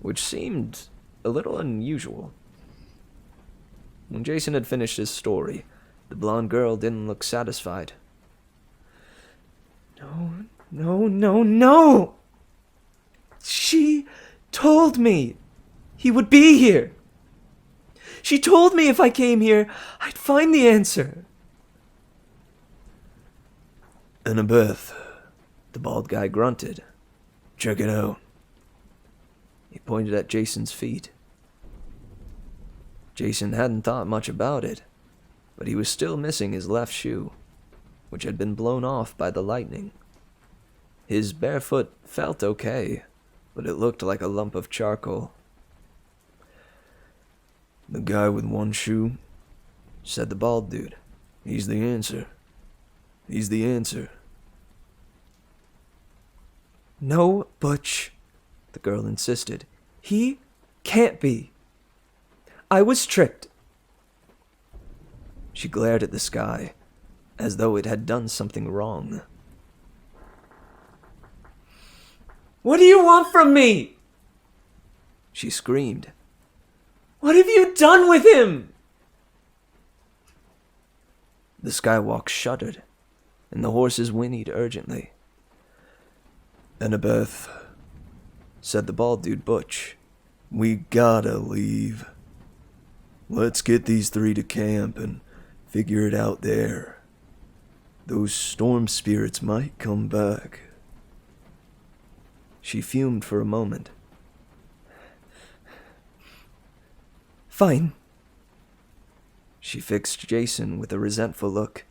which seemed a little unusual. When Jason had finished his story, the blonde girl didn't look satisfied. No! She told me he would be here. She told me if I came here, I'd find the answer. Annabeth, the bald guy grunted. Check it out. He pointed at Jason's feet. Jason hadn't thought much about it, but he was still missing his left shoe, which had been blown off by the lightning. His bare foot felt okay, but it looked like a lump of charcoal. The guy with one shoe, said the bald dude. He's the answer. He's the answer. No, Butch, the girl insisted. He can't be. I was tricked. She glared at the sky, as though it had done something wrong. What do you want from me? She screamed. What have you done with him? The Skywalk shuddered, and the horses whinnied urgently. Annabeth, said the bald dude Butch, we gotta leave. Let's get these three to camp and figure it out there. Those storm spirits might come back. She fumed for a moment. Fine. She fixed Jason with a resentful look.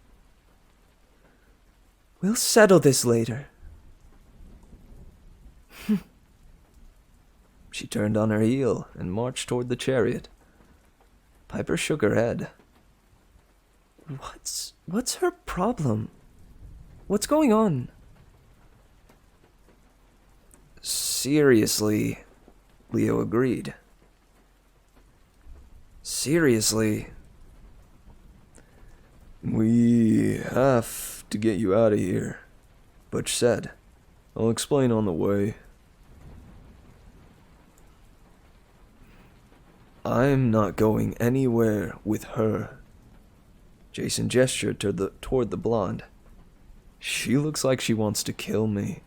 We'll settle this later. She turned on her heel and marched toward the chariot. Piper shook her head. What's her problem? What's going on? Seriously, Leo agreed. Seriously. We have to get you out of here, Butch said. I'll explain on the way. I'm not going anywhere with her. Jason gestured toward the blonde. She looks like she wants to kill me.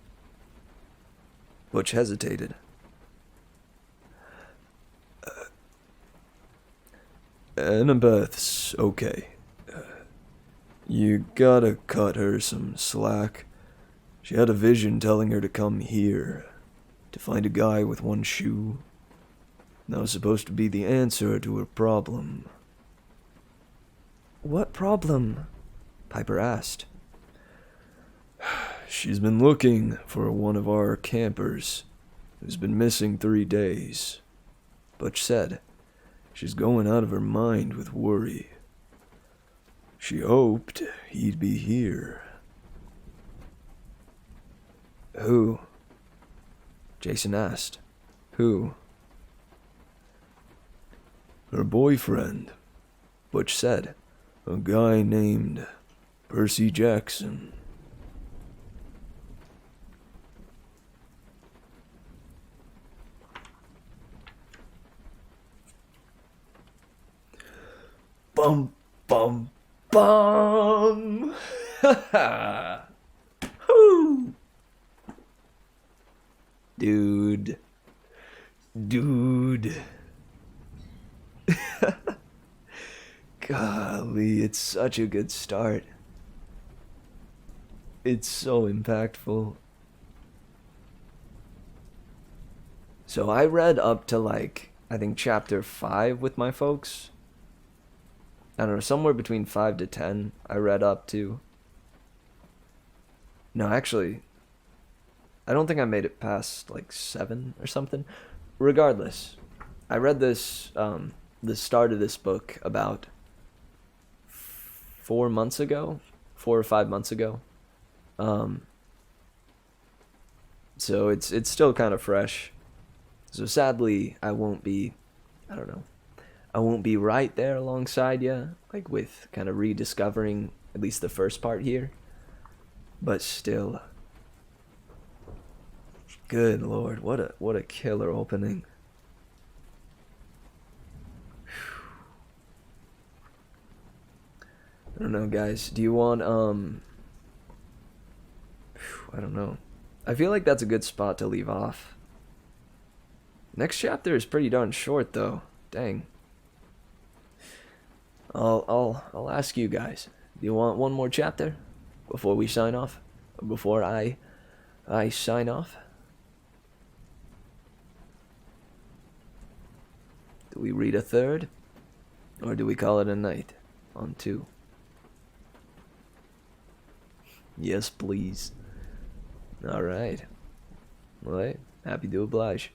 Butch hesitated. Annabeth's okay. You gotta cut her some slack. She had a vision telling her to come here, to find a guy with one shoe. That was supposed to be the answer to her problem. What problem? Piper asked. She's been looking for one of our campers who's been missing 3 days. Butch said. She's going out of her mind with worry. She hoped he'd be here. Who? Jason asked. Who? Her boyfriend, Butch said. A guy named Percy Jackson. Bum, bum, bum! Ha ha! Whoo! Dude. Golly, it's such a good start. It's so impactful. So I read up to like, I think chapter 5 with my folks. I don't know, somewhere between 5 to 10 I read up to. No, actually, I don't think I made it past like 7 or something. Regardless, I read this, the start of this book about 4 months ago, 4 or 5 months ago. So it's still kind of fresh. So sadly, I won't be right there alongside you, like with kind of rediscovering at least the first part here. But still, good lord, what a killer opening. I don't know, guys. Do you want I don't know. I feel like that's a good spot to leave off. Next chapter is pretty darn short, though. Dang. I'll ask you guys. Do you want one more chapter before we sign off? Or before I sign off? Do we read a third? Or do we call it a night on 2? Yes, please. Alright. Alright. Happy to oblige.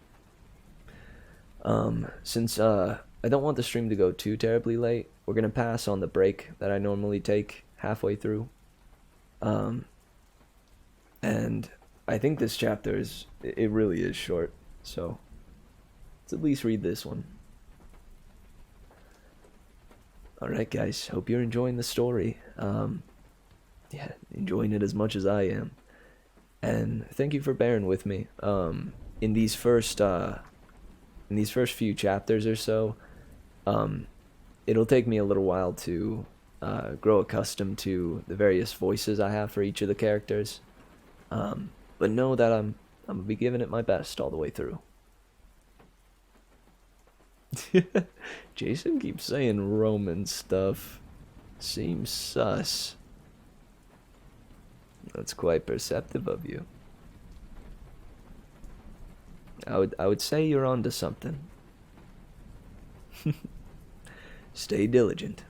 Since I don't want the stream to go too terribly late, we're gonna pass on the break that I normally take halfway through. And I think this chapter it really is short, so let's at least read this one. Alright guys, hope you're enjoying the story. Yeah, enjoying it as much as I am. And thank you for bearing with me. In these first few chapters or so, it'll take me a little while to grow accustomed to the various voices I have for each of the characters. But know that I'm gonna be giving it my best all the way through. Jason keeps saying Roman stuff. Seems sus. That's quite perceptive of you. I would say you're onto something. Stay diligent.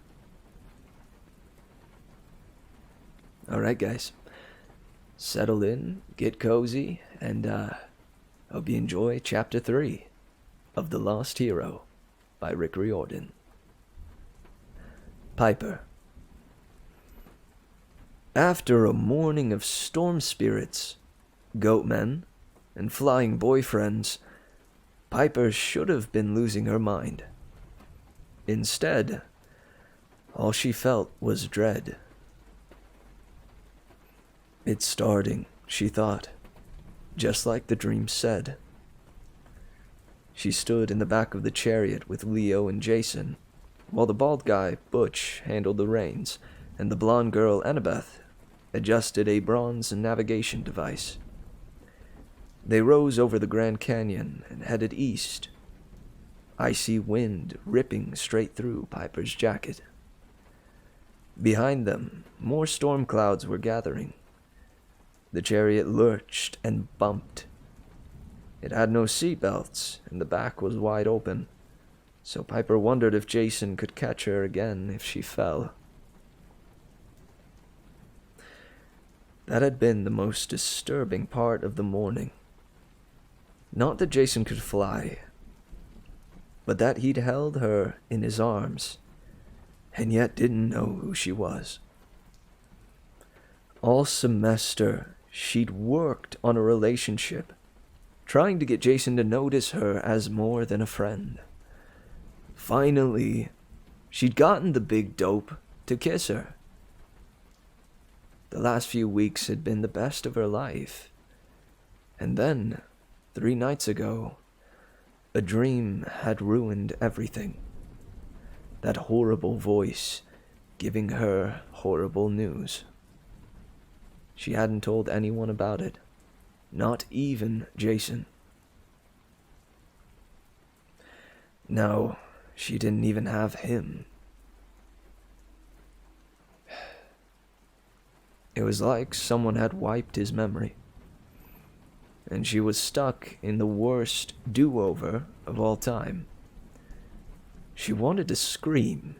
Alright guys. Settle in, get cozy, and hope you enjoy chapter 3 of The Lost Hero by Rick Riordan. Piper. After a morning of storm spirits, goatmen, and flying boyfriends, Piper should have been losing her mind. Instead, all she felt was dread. It's starting, she thought, just like the dream said. She stood in the back of the chariot with Leo and Jason, while the bald guy, Butch, handled the reins, and the blonde girl, Annabeth, adjusted a bronze navigation device. They rose over the Grand Canyon and headed east, icy wind ripping straight through Piper's jacket. Behind them, more storm clouds were gathering. The chariot lurched and bumped. It had no seatbelts, and the back was wide open, so Piper wondered if Jason could catch her again if she fell. That had been the most disturbing part of the morning. Not that Jason could fly, but that he'd held her in his arms, and yet didn't know who she was. All semester, she'd worked on a relationship, trying to get Jason to notice her as more than a friend. Finally, she'd gotten the big dope to kiss her. The last few weeks had been the best of her life. And then, 3 nights ago, a dream had ruined everything. That horrible voice giving her horrible news. She hadn't told anyone about it, not even Jason. No, she didn't even have him. It was like someone had wiped his memory, and she was stuck in the worst do-over of all time. She wanted to scream.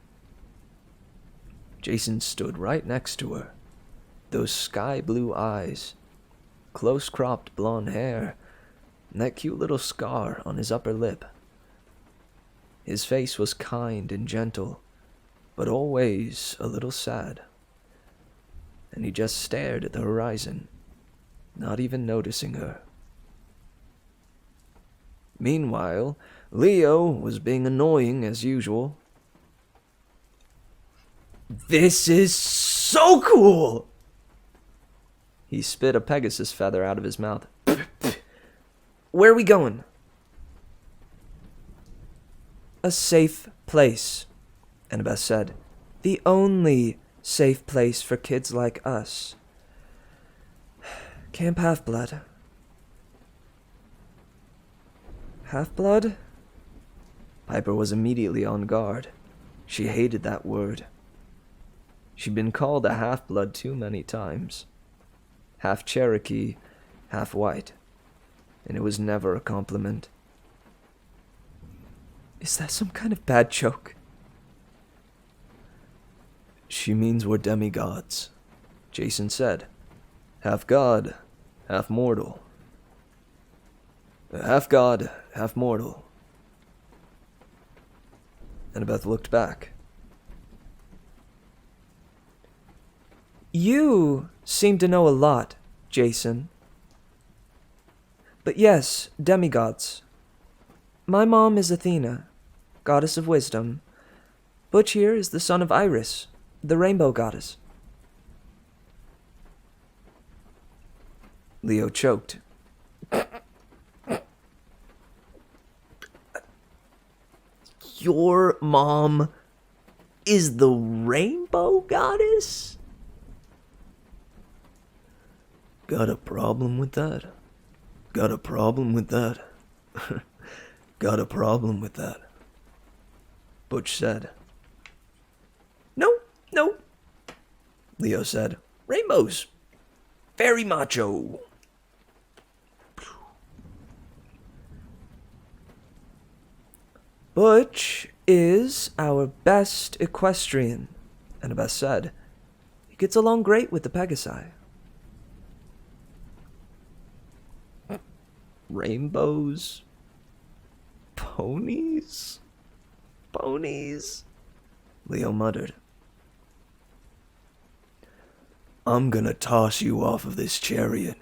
Jason stood right next to her. Those sky-blue eyes, close-cropped blonde hair, and that cute little scar on his upper lip. His face was kind and gentle, but always a little sad. And he just stared at the horizon, not even noticing her. Meanwhile, Leo was being annoying as usual. This is so cool! He spit a Pegasus feather out of his mouth. Where are we going? A safe place, Annabeth said. The only safe place for kids like us. Camp Half-Blood. Half-Blood? Piper was immediately on guard. She hated that word. She'd been called a half-blood too many times. Half Cherokee, half white. And it was never a compliment. Is that some kind of bad joke? She means we're demigods, Jason said. Half god, half mortal. Half god, half mortal. Annabeth looked back. You seem to know a lot, Jason. But yes, demigods. My mom is Athena, goddess of wisdom. Butch here is the son of Iris, the rainbow goddess. Leo choked. Your mom is the rainbow goddess? Got a problem with that? Got a problem with that? Got a problem with that? Butch said. No, no, Leo said. Rainbows. Very macho. Butch is our best equestrian, Annabeth said. He gets along great with the Pegasi. Rainbows? Ponies? Ponies? Leo muttered. I'm gonna toss you off of this chariot,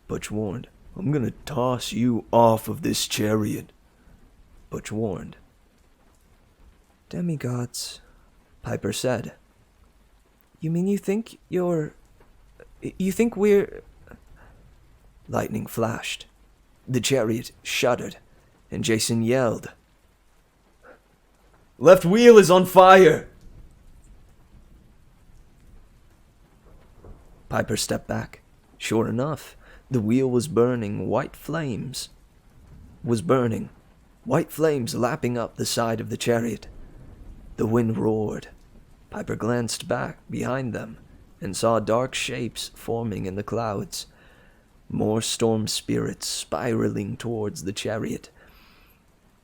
Butch warned. I'm gonna toss you off of this chariot, Butch warned. Demigods, Piper said. You mean you think we're... Lightning flashed. The chariot shuddered, and Jason yelled. Left wheel is on fire! Piper stepped back. Sure enough, the wheel was burning white flames. White flames lapping up the side of the chariot. The wind roared. Piper glanced back behind them and saw dark shapes forming in the clouds. More storm spirits spiraling towards the chariot.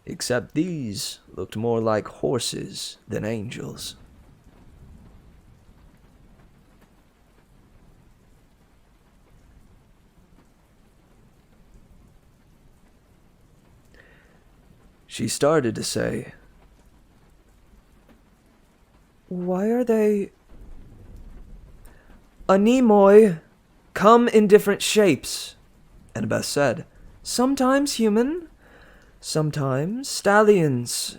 Except these looked more like horses than angels. She started to say, Why are they... Anemoy come in different shapes, Annabeth said. Sometimes human, sometimes stallions,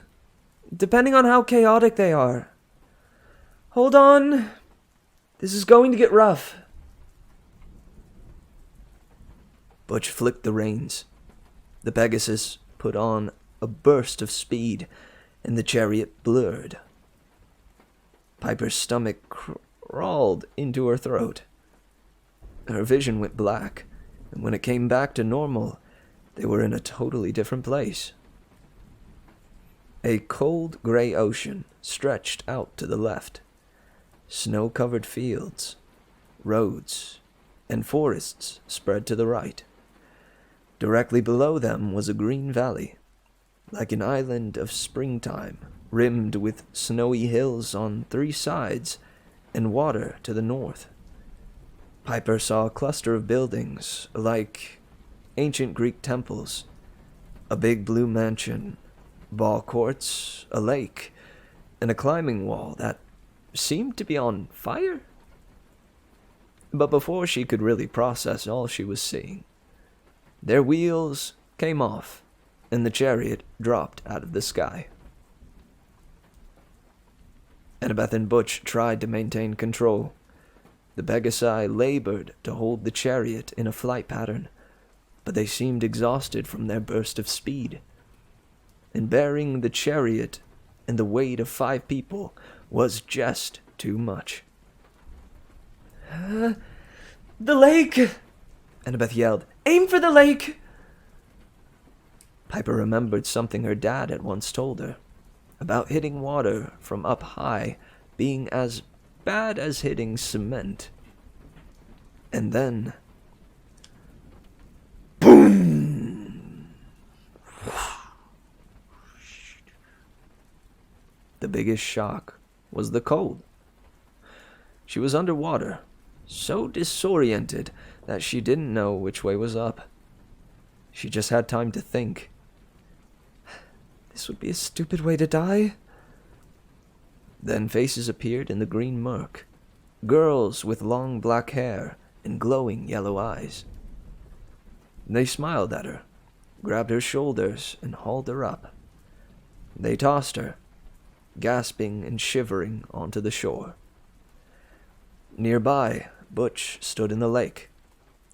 depending on how chaotic they are. Hold on, this is going to get rough. Butch flicked the reins. The Pegasus put on a burst of speed, and the chariot blurred. Piper's stomach crawled into her throat. Her vision went black, and when it came back to normal, they were in a totally different place. A cold gray ocean stretched out to the left. Snow-covered fields. roads, and forests spread to the right. Directly below them was a green valley, like an island of springtime, rimmed with snowy hills on 3 sides and water to the north. Piper saw a cluster of buildings like ancient Greek temples, a big blue mansion, ball courts, a lake, and a climbing wall that seemed to be on fire. But before she could really process all she was seeing, their wheels came off and the chariot dropped out of the sky. Annabeth and Butch tried to maintain control. The Pegasi labored to hold the chariot in a flight pattern, but they seemed exhausted from their burst of speed. And bearing the chariot and the weight of 5 people was just too much. The lake! Annabeth yelled. Aim for the lake! Piper remembered something her dad had once told her about hitting water from up high being as bad as hitting cement. And then... boom! The biggest shock was the cold. She was underwater, so disoriented that she didn't know which way was up. She just had time to think. This would be a stupid way to die. Then faces appeared in the green murk. Girls with long black hair and glowing yellow eyes. They smiled at her, grabbed her shoulders, and hauled her up. They tossed her, gasping and shivering, onto the shore. Nearby, Butch stood in the lake,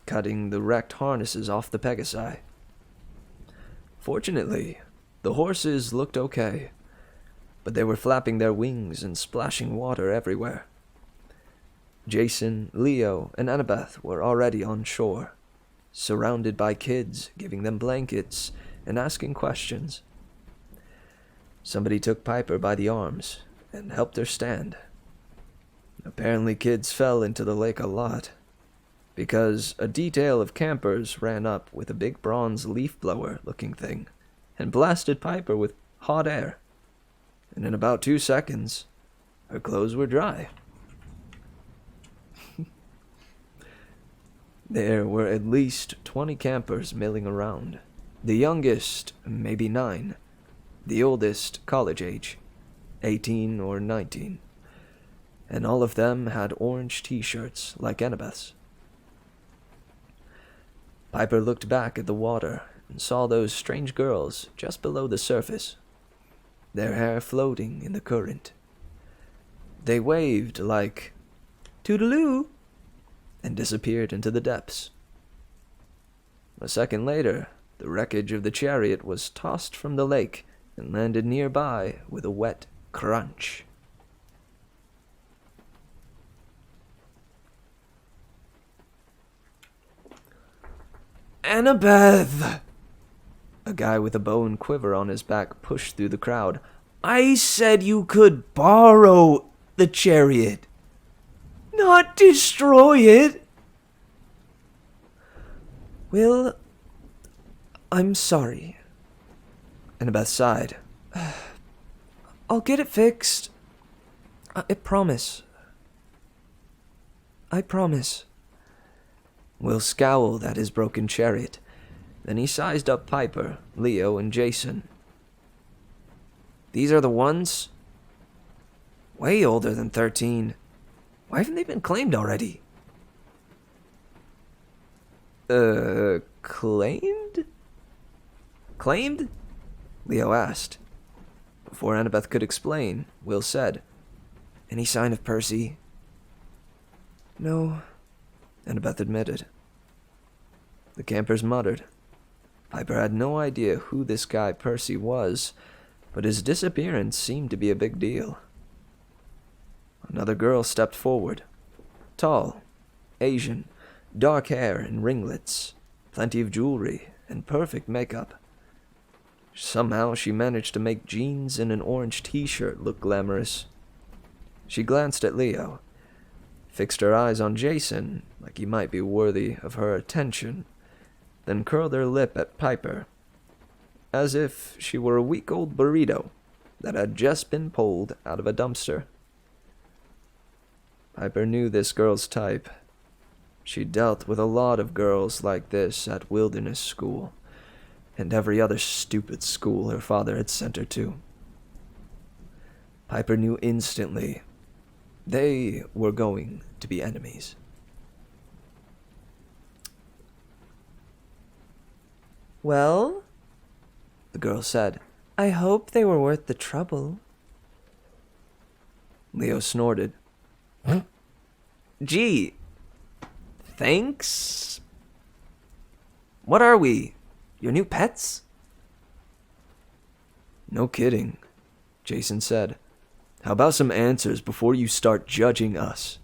cutting the wrecked harnesses off the Pegasi. Fortunately, the horses looked okay, but they were flapping their wings and splashing water everywhere. Jason, Leo, and Annabeth were already on shore, surrounded by kids giving them blankets and asking questions. Somebody took Piper by the arms and helped her stand. Apparently kids fell into the lake a lot, because a detail of campers ran up with a big bronze leaf blower looking thing and blasted Piper with hot air, and in about 2 seconds, her clothes were dry. There were at least 20 campers milling around. The youngest, maybe 9. The oldest, college age, 18 or 19. And all of them had orange t-shirts like Annabeth's. Piper looked back at the water and saw those strange girls just below the surface, their hair floating in the current. They waved like, "Toodaloo," and disappeared into the depths. A second later, the wreckage of the chariot was tossed from the lake and landed nearby with a wet crunch. Annabeth! A guy with a bow and quiver on his back pushed through the crowd. I said you could borrow the chariot, not destroy it. Well, I'm sorry. Annabeth sighed. I'll get it fixed. I promise. I promise. Will scowled at his broken chariot. Then he sized up Piper, Leo, and Jason. These are the ones? Way older than 13. Why haven't they been claimed already? Claimed? Claimed? Leo asked. Before Annabeth could explain, Will said, Any sign of Percy? No, Annabeth admitted. The campers muttered. Piper had no idea who this guy Percy was, but his disappearance seemed to be a big deal. Another girl stepped forward. Tall, Asian, dark hair and ringlets, plenty of jewelry, and perfect makeup. Somehow she managed to make jeans and an orange t-shirt look glamorous. She glanced at Leo. fixed her eyes on Jason like he might be worthy of her attention, then curled her lip at Piper, as if she were a week-old burrito that had just been pulled out of a dumpster. Piper knew this girl's type. She dealt with a lot of girls like this at Wilderness School, and every other stupid school her father had sent her to. Piper knew instantly they were going to be enemies. Well, the girl said, I hope they were worth the trouble. Leo snorted. Gee, thanks? What are we? Your new pets? No kidding, Jason said. How about some answers before you start judging us?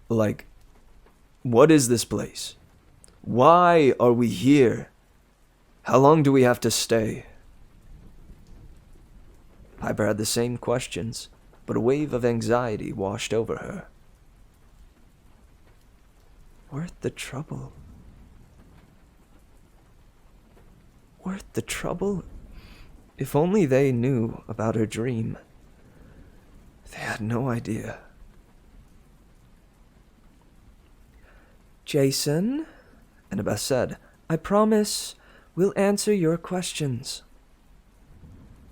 Like, what is this place? Why are we here? How long do we have to stay? Piper had the same questions, but a wave of anxiety washed over her. Worth the trouble? Worth the trouble? If only they knew about her dream. They had no idea. Jason, Annabeth said, I promise we'll answer your questions.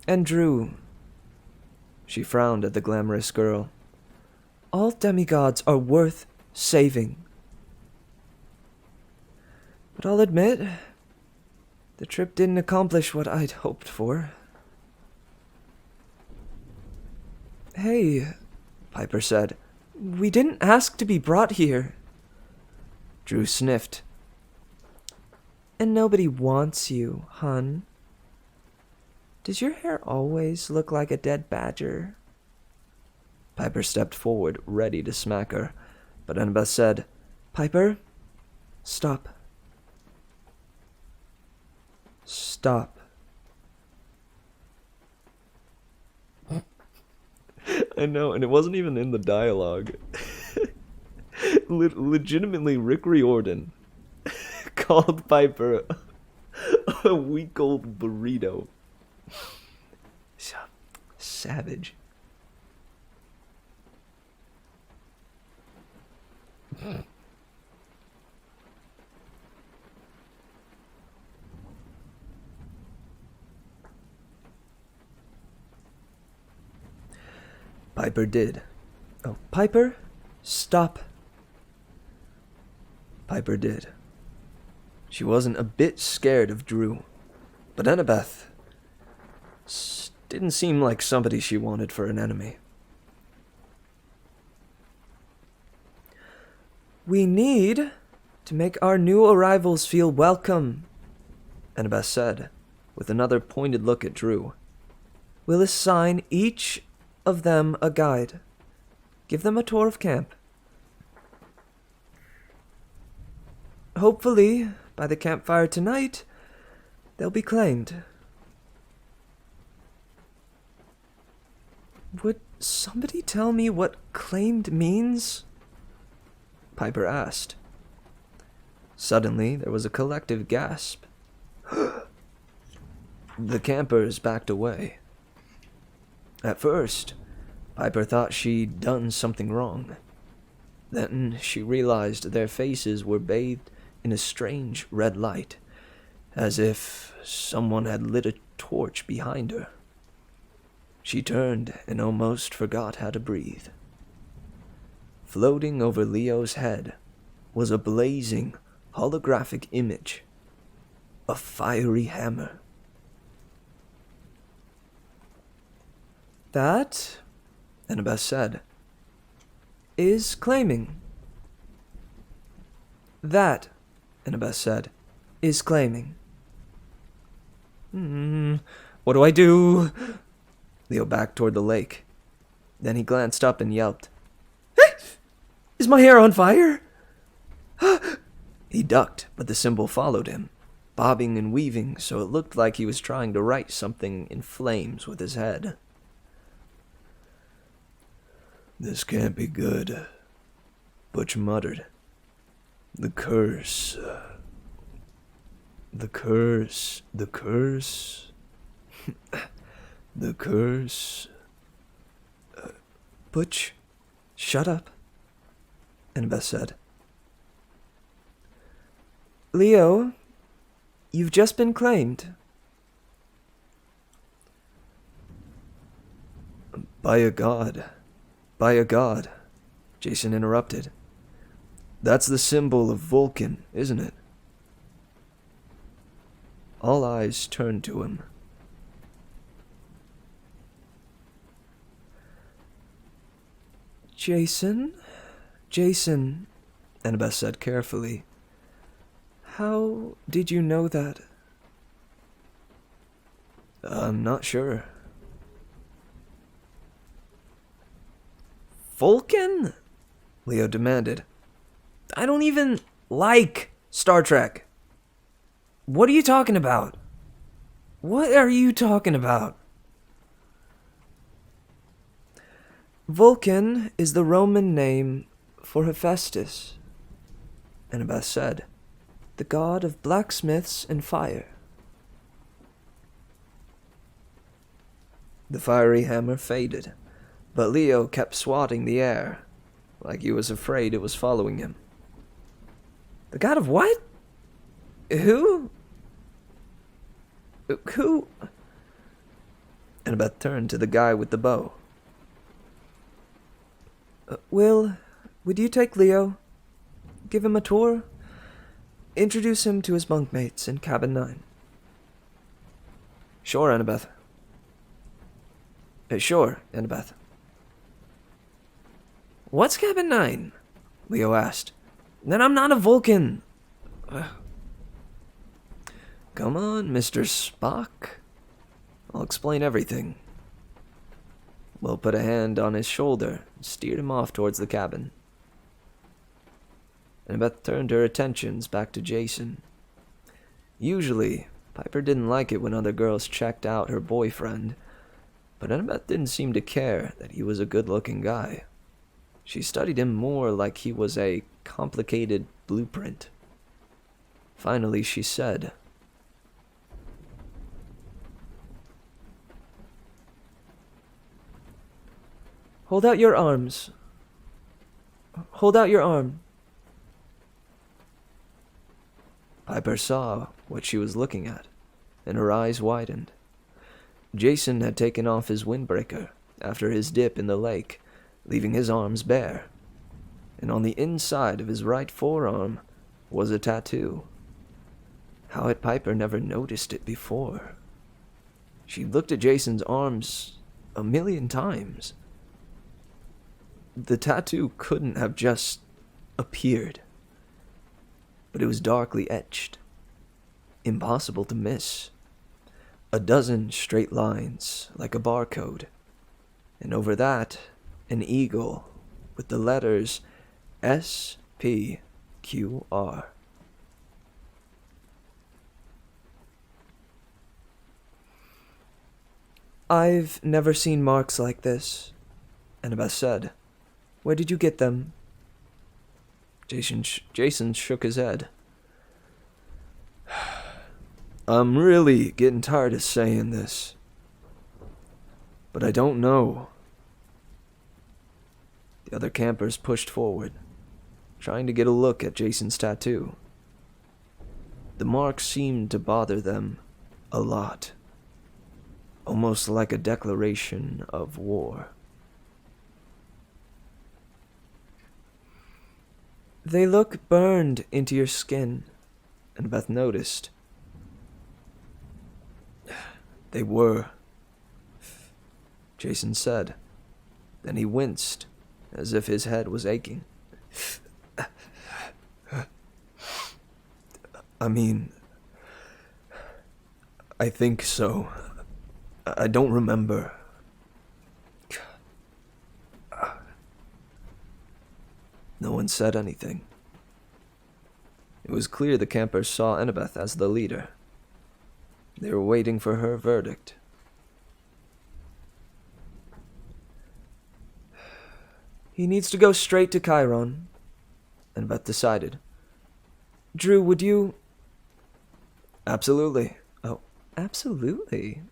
And Drew, she frowned at the glamorous girl, all demigods are worth saving. But I'll admit, the trip didn't accomplish what I'd hoped for. Hey, Piper said, we didn't ask to be brought here. Drew sniffed. And nobody wants you, hun. Does your hair always look like a dead badger? Piper stepped forward, ready to smack her, but Annabeth said, Piper, stop. Stop. I know, and it wasn't even in the dialogue. Legitimately, Rick Riordan called Piper a week-old burrito. Savage. Piper did. Oh, Piper, stop. Piper did. She wasn't a bit scared of Drew, but Annabeth didn't seem like somebody she wanted for an enemy. We need to make our new arrivals feel welcome, Annabeth said, with another pointed look at Drew. We'll assign each of them a guide. Give them a tour of camp. Hopefully, by the campfire tonight, they'll be claimed. Would somebody tell me what claimed means? Piper asked. Suddenly, there was a collective gasp. The campers backed away. At first, Piper thought she'd done something wrong. Then she realized their faces were bathed in a strange red light, as if someone had lit a torch behind her. She turned and almost forgot how to breathe. Floating over Leo's head was a blazing, holographic image. A fiery hammer. That, Annabeth said, is claiming. That, Annabeth said, is claiming. What do I do? Leo backed toward the lake. Then he glanced up and yelped. Is my hair on fire? He ducked, but the symbol followed him, bobbing and weaving so it looked like he was trying to write something in flames with his head. This can't be good, Butch muttered. The curse. The curse. The curse. The curse. Butch, shut up, Annabeth said. Leo, you've just been claimed. By a god. By a god, Jason interrupted. That's the symbol of Vulcan, isn't it? All eyes turned to him. Jason, Annabeth said carefully. How did you know that? I'm not sure. Vulcan? Leo demanded. I don't even like Star Trek. What are you talking about? What are you talking about? Vulcan is the Roman name for Hephaestus, Annabeth said, the god of blacksmiths and fire. The fiery hammer faded, but Leo kept swatting the air, like he was afraid it was following him. The god of what? Who? Who? Annabeth turned to the guy with the bow. Will, would you take Leo? Give him a tour? Introduce him to his bunkmates in Cabin 9. Sure, Annabeth. Sure, Annabeth. What's Cabin 9? Leo asked. Then I'm not a Vulcan. Come on, Mr. Spock. I'll explain everything. Will put a hand on his shoulder and steered him off towards the cabin. Annabeth turned her attentions back to Jason. Usually, Piper didn't like it when other girls checked out her boyfriend, but Annabeth didn't seem to care that he was a good-looking guy. She studied him more like he was a complicated blueprint. Finally, she said, Hold out your arms. Hold out your arm. Piper saw what she was looking at, and her eyes widened. Jason had taken off his windbreaker after his dip in the lake, leaving his arms bare. And on the inside of his right forearm was a tattoo. How had Piper never noticed it before? She looked at Jason's arms 1,000,000 times. The tattoo couldn't have just appeared, but it was darkly etched. Impossible to miss. 12 straight lines, like a barcode. And over that, an eagle with the letters SPQR. I've never seen marks like this, Annabeth said. Where did you get them? Jason shook his head. I'm really getting tired of saying this, but I don't know. The other campers pushed forward, trying to get a look at Jason's tattoo. The mark seemed to bother them a lot, almost like a declaration of war. They look burned into your skin, Annabeth noticed. They were, Jason said. Then he winced, as if his head was aching. I mean, I think so. I don't remember. No one said anything. It was clear the campers saw Annabeth as the leader. They were waiting for her verdict. He needs to go straight to Chiron, Annabeth decided. Drew, would you... Absolutely. Oh, absolutely.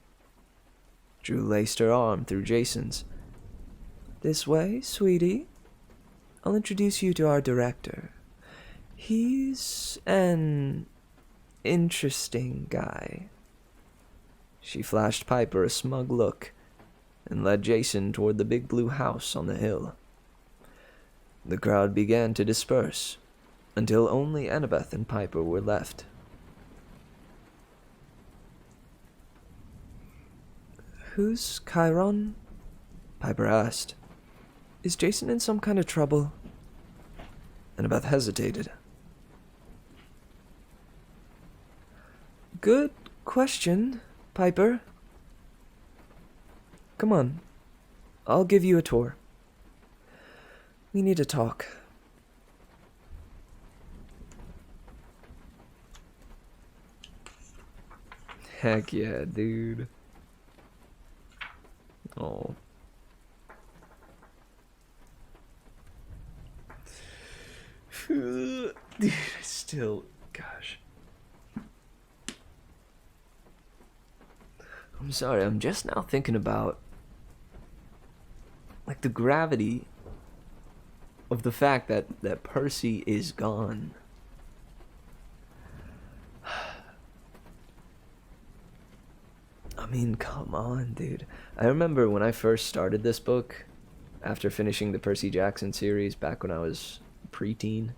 Drew laced her arm through Jason's. This way, sweetie. I'll introduce you to our director. He's an interesting guy. She flashed Piper a smug look and led Jason toward the big blue house on the hill. The crowd began to disperse until only Annabeth and Piper were left. Who's Chiron? Piper asked. Is Jason in some kind of trouble? Annabeth hesitated. Good question, Piper. Come on. I'll give you a tour. We need to talk. Heck yeah, dude. Oh. Dude, still, gosh. I'm sorry, I'm just now thinking about, like, the gravity of the fact that Percy is gone. I mean, come on, dude. I remember when I first started this book, after finishing the Percy Jackson series back when I was preteen,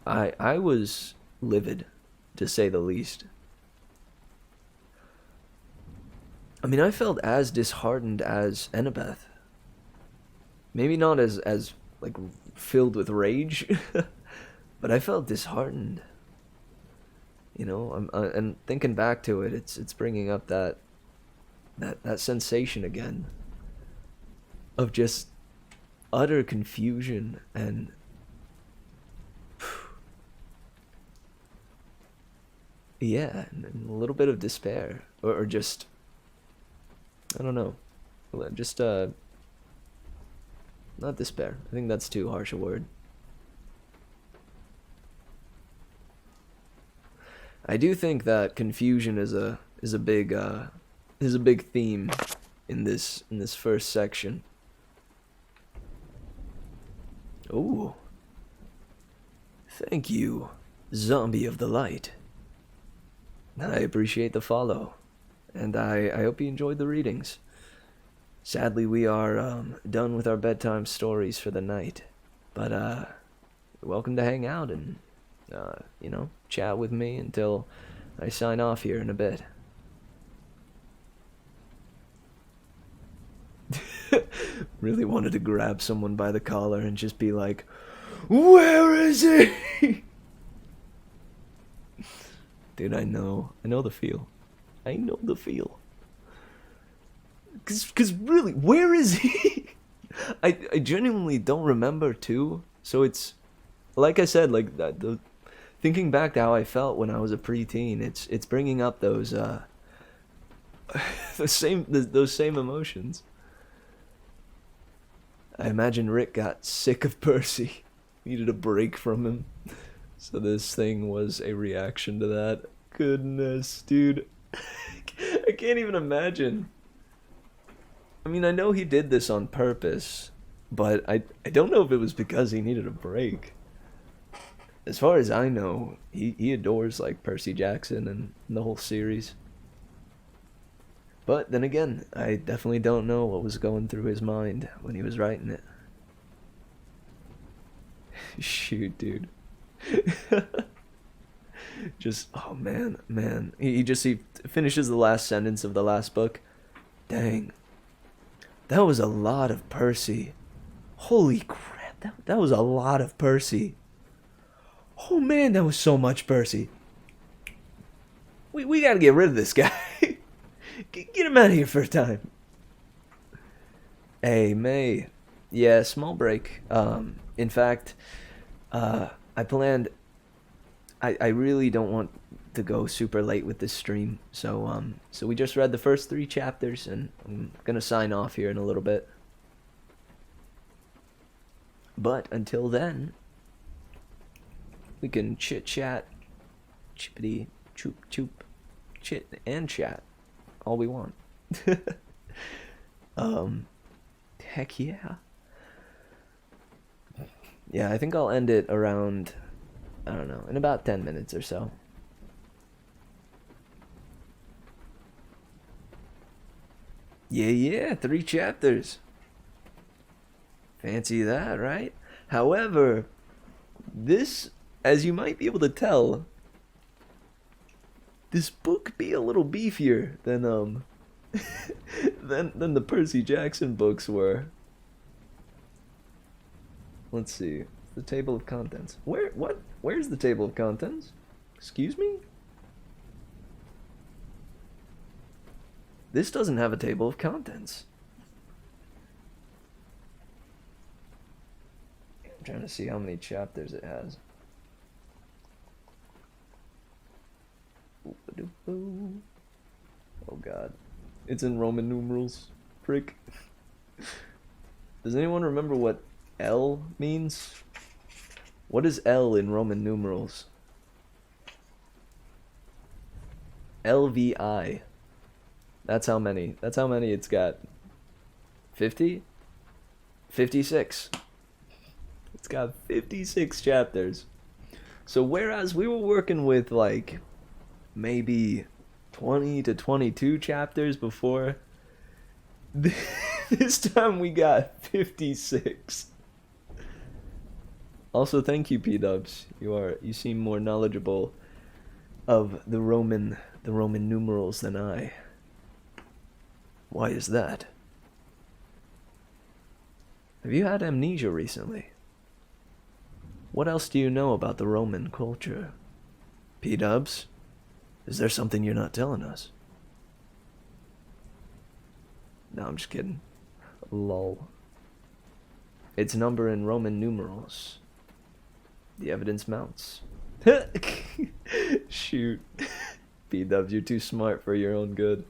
I was livid, to say the least. I mean, I felt as disheartened as Annabeth. Maybe not as like filled with rage, but I felt disheartened. You know, and thinking back to it, it's bringing up that sensation again of just utter confusion and yeah, and a little bit of despair, or just, I don't know, just not despair. I think that's too harsh a word. I do think that confusion is a big theme in this first section. Ooh. Thank you, Zombie of the Light. I appreciate the follow, and I hope you enjoyed the readings. Sadly, we are done with our bedtime stories for the night, but you're welcome to hang out and you know, chat with me until I sign off here in a bit. Really wanted to grab someone by the collar and just be like, "Where is he?" Dude, I know the feel. I know the feel. Cause really, where is he? I genuinely don't remember too. So it's, like I said, like the thinking back to how I felt when I was a preteen. It's bringing up those those same emotions. I imagine Rick got sick of Percy, needed a break from him. So this thing was a reaction to that. Goodness, dude. I can't even imagine. I mean, I know he did this on purpose, but I don't know if it was because he needed a break. As far as I know, he adores, like, Percy Jackson and the whole series. But then again, I definitely don't know what was going through his mind when he was writing it. Shoot, dude. Just, oh man. He finishes the last sentence of the last book. Dang. That was a lot of Percy. Holy crap, that was a lot of Percy. Oh man, that was so much Percy. We gotta get rid of this guy. Get him out of here for a time. Hey, May. Yeah, small break. In fact, I planned... I really don't want to go super late with this stream, so we just read the first 3 chapters, and I'm gonna sign off here in a little bit. But until then, we can chit chat, chippity choop choop, chit and chat, all we want. Heck yeah. Yeah, I think I'll end it around, I don't know, in about 10 minutes or so. Yeah, 3 chapters. Fancy that, right? However, this, as you might be able to tell, this book be a little beefier than than the Percy Jackson books were. Let's see. The table of contents. Where's the table of contents? Excuse me? This doesn't have a table of contents. I'm trying to see how many chapters it has. Oh god. It's in Roman numerals. Frick. Does anyone remember what L means? What is L in Roman numerals? LVI. That's how many it's got. 50? 56. It's got 56 chapters. So whereas we were working with like maybe 20 to 22 chapters before, this time we got 56. Also, thank you, P-Dubs. You seem more knowledgeable of the Roman numerals than I. Why is that? Have you had amnesia recently? What else do you know about the Roman culture? P-Dubs, is there something you're not telling us? No, I'm just kidding. Lol. Its number in Roman numerals. The evidence mounts. Shoot. P-Dubs, you're too smart for your own good.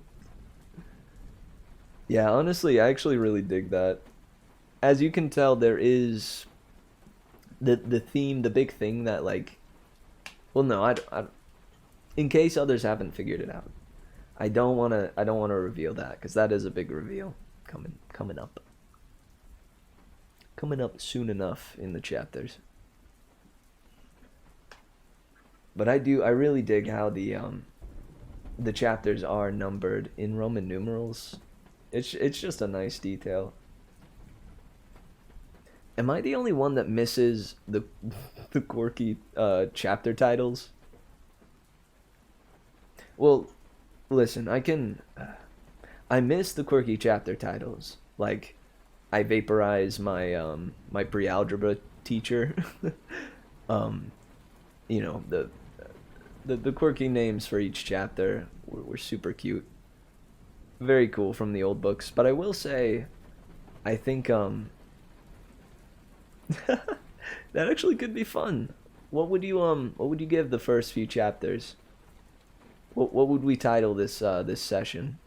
Yeah, honestly, I actually really dig that. As you can tell, there is the theme, the big thing that like, well, no, I in case others haven't figured it out, I don't want to reveal that, because that is a big reveal coming up soon enough in the chapters. But I really dig how the chapters are numbered in Roman numerals. It's just a nice detail. Am I the only one that misses the quirky chapter titles? Well, listen, I miss the quirky chapter titles. Like, I vaporize my my pre-algebra teacher. You know, the quirky names for each chapter were super cute. Very cool from the old books. But I will say, I think that actually could be fun. What would you give the first few chapters? What would we title this this session?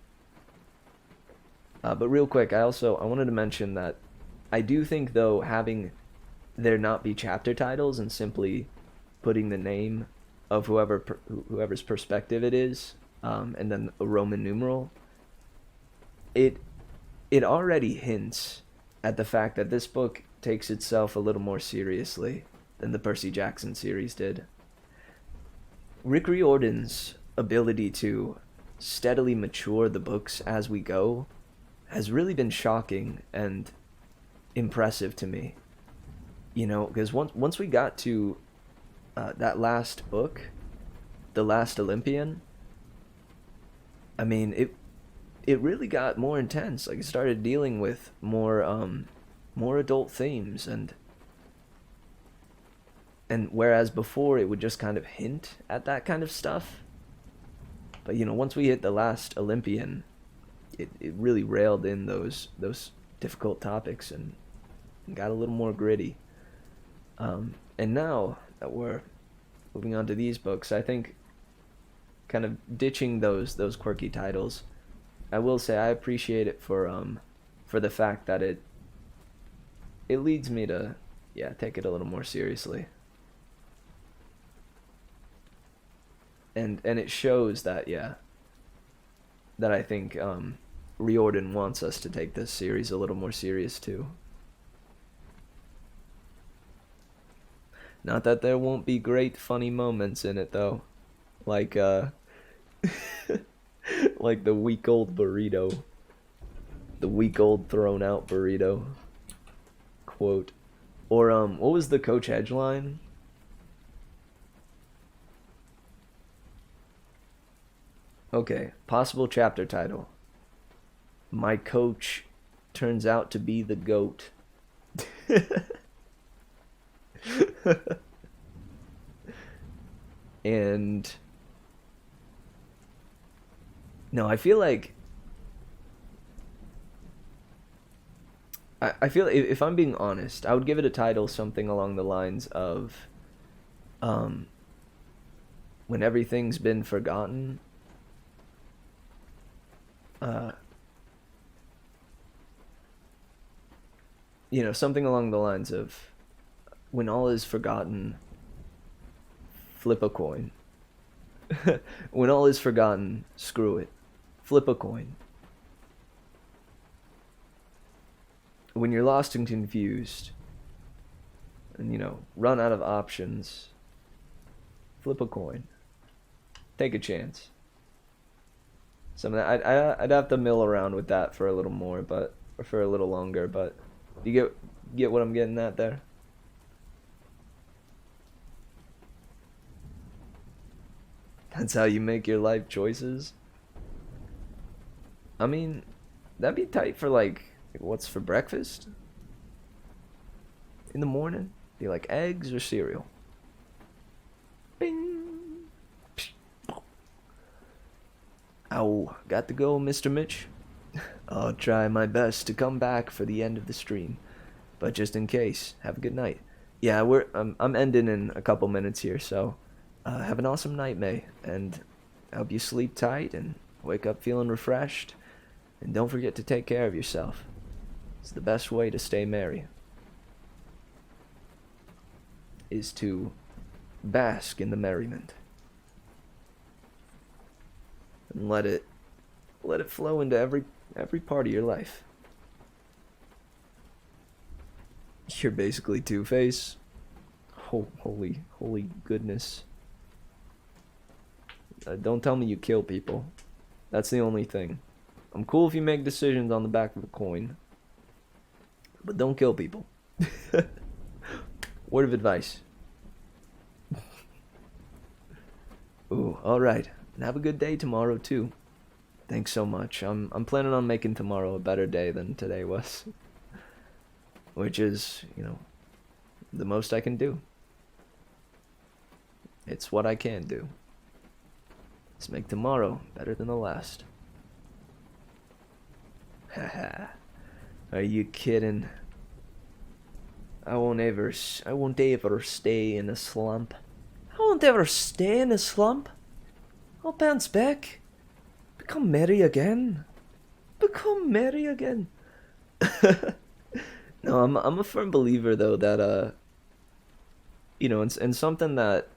But real quick, I wanted to mention that I do think, though, having there not be chapter titles and simply putting the name of whoever's perspective it is, and then a Roman numeral, it already hints at the fact that this book takes itself a little more seriously than the Percy Jackson series did. Rick Riordan's ability to steadily mature the books as we go has really been shocking and impressive to me. You know, because once we got to that last book, The Last Olympian, I mean, it really got more intense. Like, it started dealing with more adult themes, and whereas before it would just kind of hint at that kind of stuff, but you know, once we hit The Last Olympian, it really railed in those difficult topics and got a little more gritty. And now that we're moving on to these books, I think kind of ditching those quirky titles, I will say I appreciate it for the fact that it leads me to yeah, take it a little more seriously. And it shows that, yeah, that I think Riordan wants us to take this series a little more serious too. Not that there won't be great funny moments in it though. Like like the week old burrito. The week old thrown out burrito quote. Or what was the Coach Edge line? Okay, possible chapter title. My coach turns out to be the GOAT. And no, I feel like I feel if I'm being honest, I would give it a title something along the lines of when everything's been forgotten. You know, something along the lines of when all is forgotten, flip a coin. When all is forgotten, screw it. Flip a coin. When you're lost and confused, and, you know, run out of options, flip a coin. Take a chance. Some of that, I'd have to mill around with that for a little more, or for a little longer, but you get what I'm getting at there? That's how you make your life choices? I mean, that'd be tight for like what's for breakfast? In the morning? Be like eggs or cereal? Bing! Ow, got to go, Mr. Mitch. I'll try my best to come back for the end of the stream, but just in case, have a good night. Yeah, I'm ending in a couple minutes here, so have an awesome night, May, and I hope you sleep tight and wake up feeling refreshed, and don't forget to take care of yourself. It's the best way to stay merry, is to bask in the merriment and let it flow into every part of your life. You're basically Two-Face. Holy goodness. Don't tell me you kill people. That's the only thing. I'm cool if you make decisions on the back of a coin, but don't kill people. Word of advice. Ooh, alright. And have a good day tomorrow too. Thanks so much. I'm planning on making tomorrow a better day than today was. Which is, you know, the most I can do. It's what I can do. Let's make tomorrow better than the last. Haha. Are you kidding? I won't ever stay in a slump. I won't ever stay in a slump. I'll bounce back. Become merry again. Become merry again. No, I'm a firm believer though that you know, and something that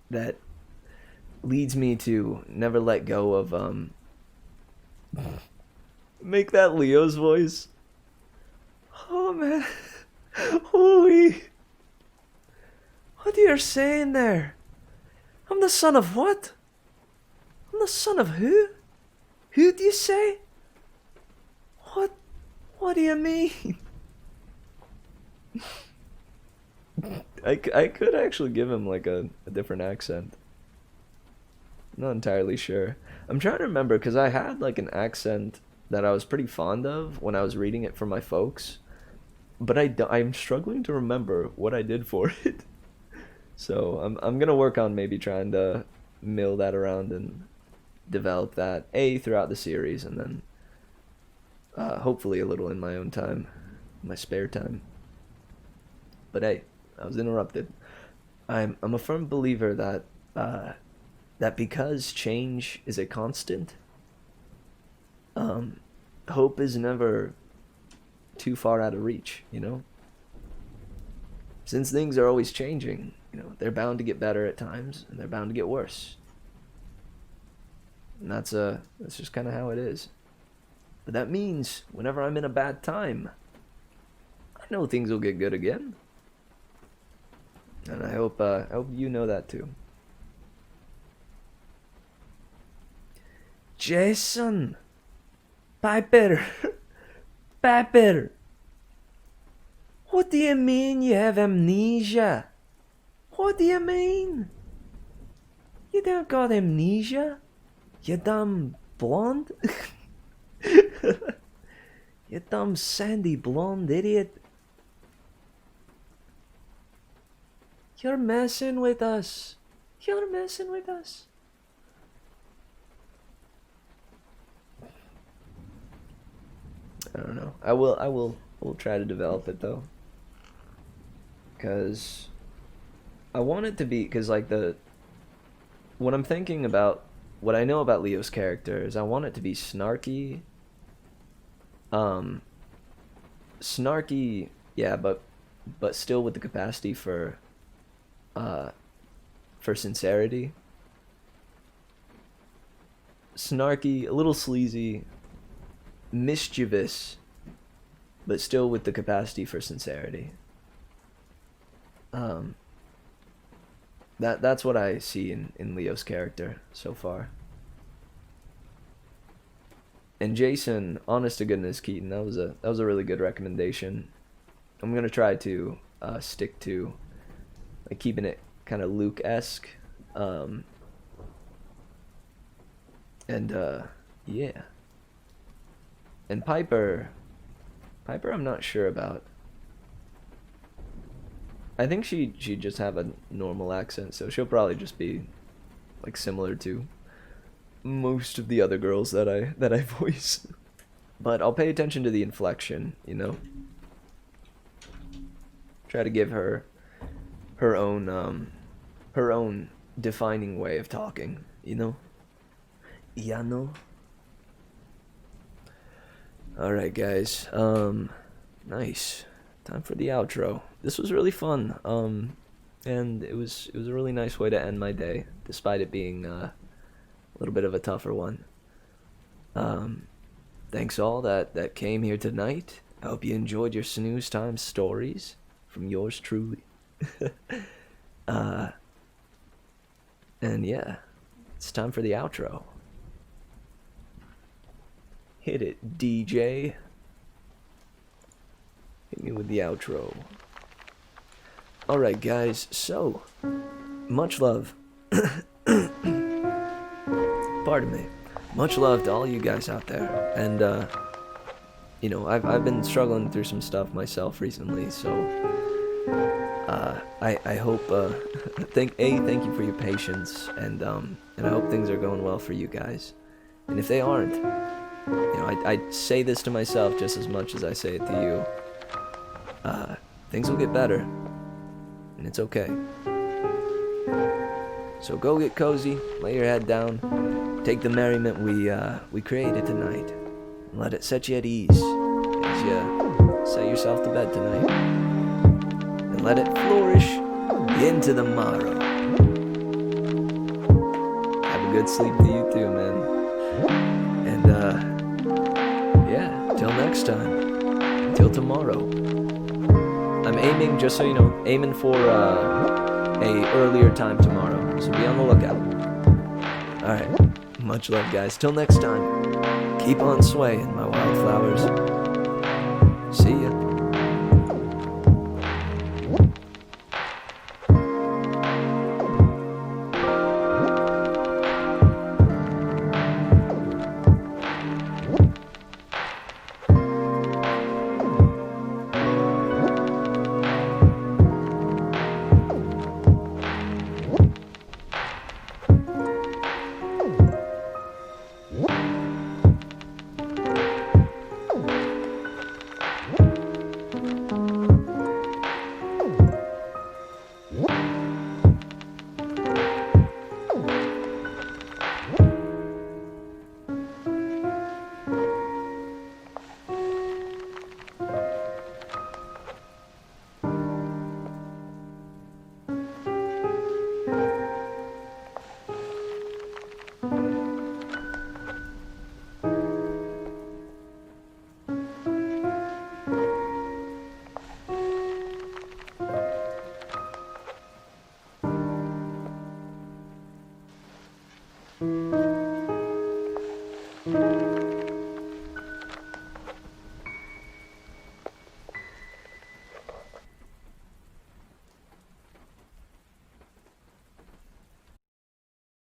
that leads me to never let go of make that Leo's voice. Oh man. Holy. What you're saying there? I'm the son of what? I'm the son of who? Who do you say? What do you mean? I could actually give him like a different accent. I'm not entirely sure. I'm trying to remember because I had like an accent that I was pretty fond of when I was reading it for my folks, but I'm struggling to remember what I did for it. So I'm gonna work on maybe trying to mill that around and develop that throughout the series, and then hopefully a little in my own time, my spare time. But hey, I was interrupted. I'm a firm believer that that because change is a constant, hope is never too far out of reach, you know? since things are always changing, they're bound to get better at times, and they're bound to get worse. And that's just kind of how it is. But that means whenever I'm in a bad time, I know things will get good again. And I hope you know that too. Jason! Piper! Piper! What do you mean you have amnesia? What do you mean? You don't got amnesia? You dumb blonde? You dumb sandy blonde idiot. You're messing with us. You're messing with us. I don't know. I will try to develop it though. Cause I want it to be, cause like what I'm thinking about, what I know about Leo's character is I want it to be snarky. Snarky, yeah, but still with the capacity for sincerity. Snarky, a little sleazy, mischievous, but still with the capacity for sincerity. That's what I see in Leo's character so far. And Jason, honest to goodness, Keaton, that was a really good recommendation. I'm gonna try to stick to like keeping it kind of Luke-esque. Yeah. And Piper, I'm not sure about. I think she'd just have a normal accent, so she'll probably just be like similar to most of the other girls that I voice. But I'll pay attention to the inflection, Try to give her own defining way of talking, Yeah, no. Alright guys, nice. Time for the outro. This was really fun, and it was a really nice way to end my day, despite it being a little bit of a tougher one. Thanks all that came here tonight. I hope you enjoyed your snooze time stories from yours truly. And yeah, it's time for the outro. Hit it, DJ. Hit me with the outro. Alright guys, so much love. Pardon me. Much love to all you guys out there. And I've been struggling through some stuff myself recently, so I hope thank you for your patience, and I hope things are going well for you guys. And if they aren't, I say this to myself just as much as I say it to you. Things will get better, and it's okay. So go get cozy, lay your head down, take the merriment we created tonight, and let it set you at ease as you set yourself to bed tonight, and let it flourish into the morrow. Have a good sleep to you too, man. And yeah, till next time, till tomorrow. I'm aiming, just so you know, aiming for a earlier time tomorrow, so be on the lookout. Alright, much love guys, till next time, keep on swaying my wildflowers. See ya.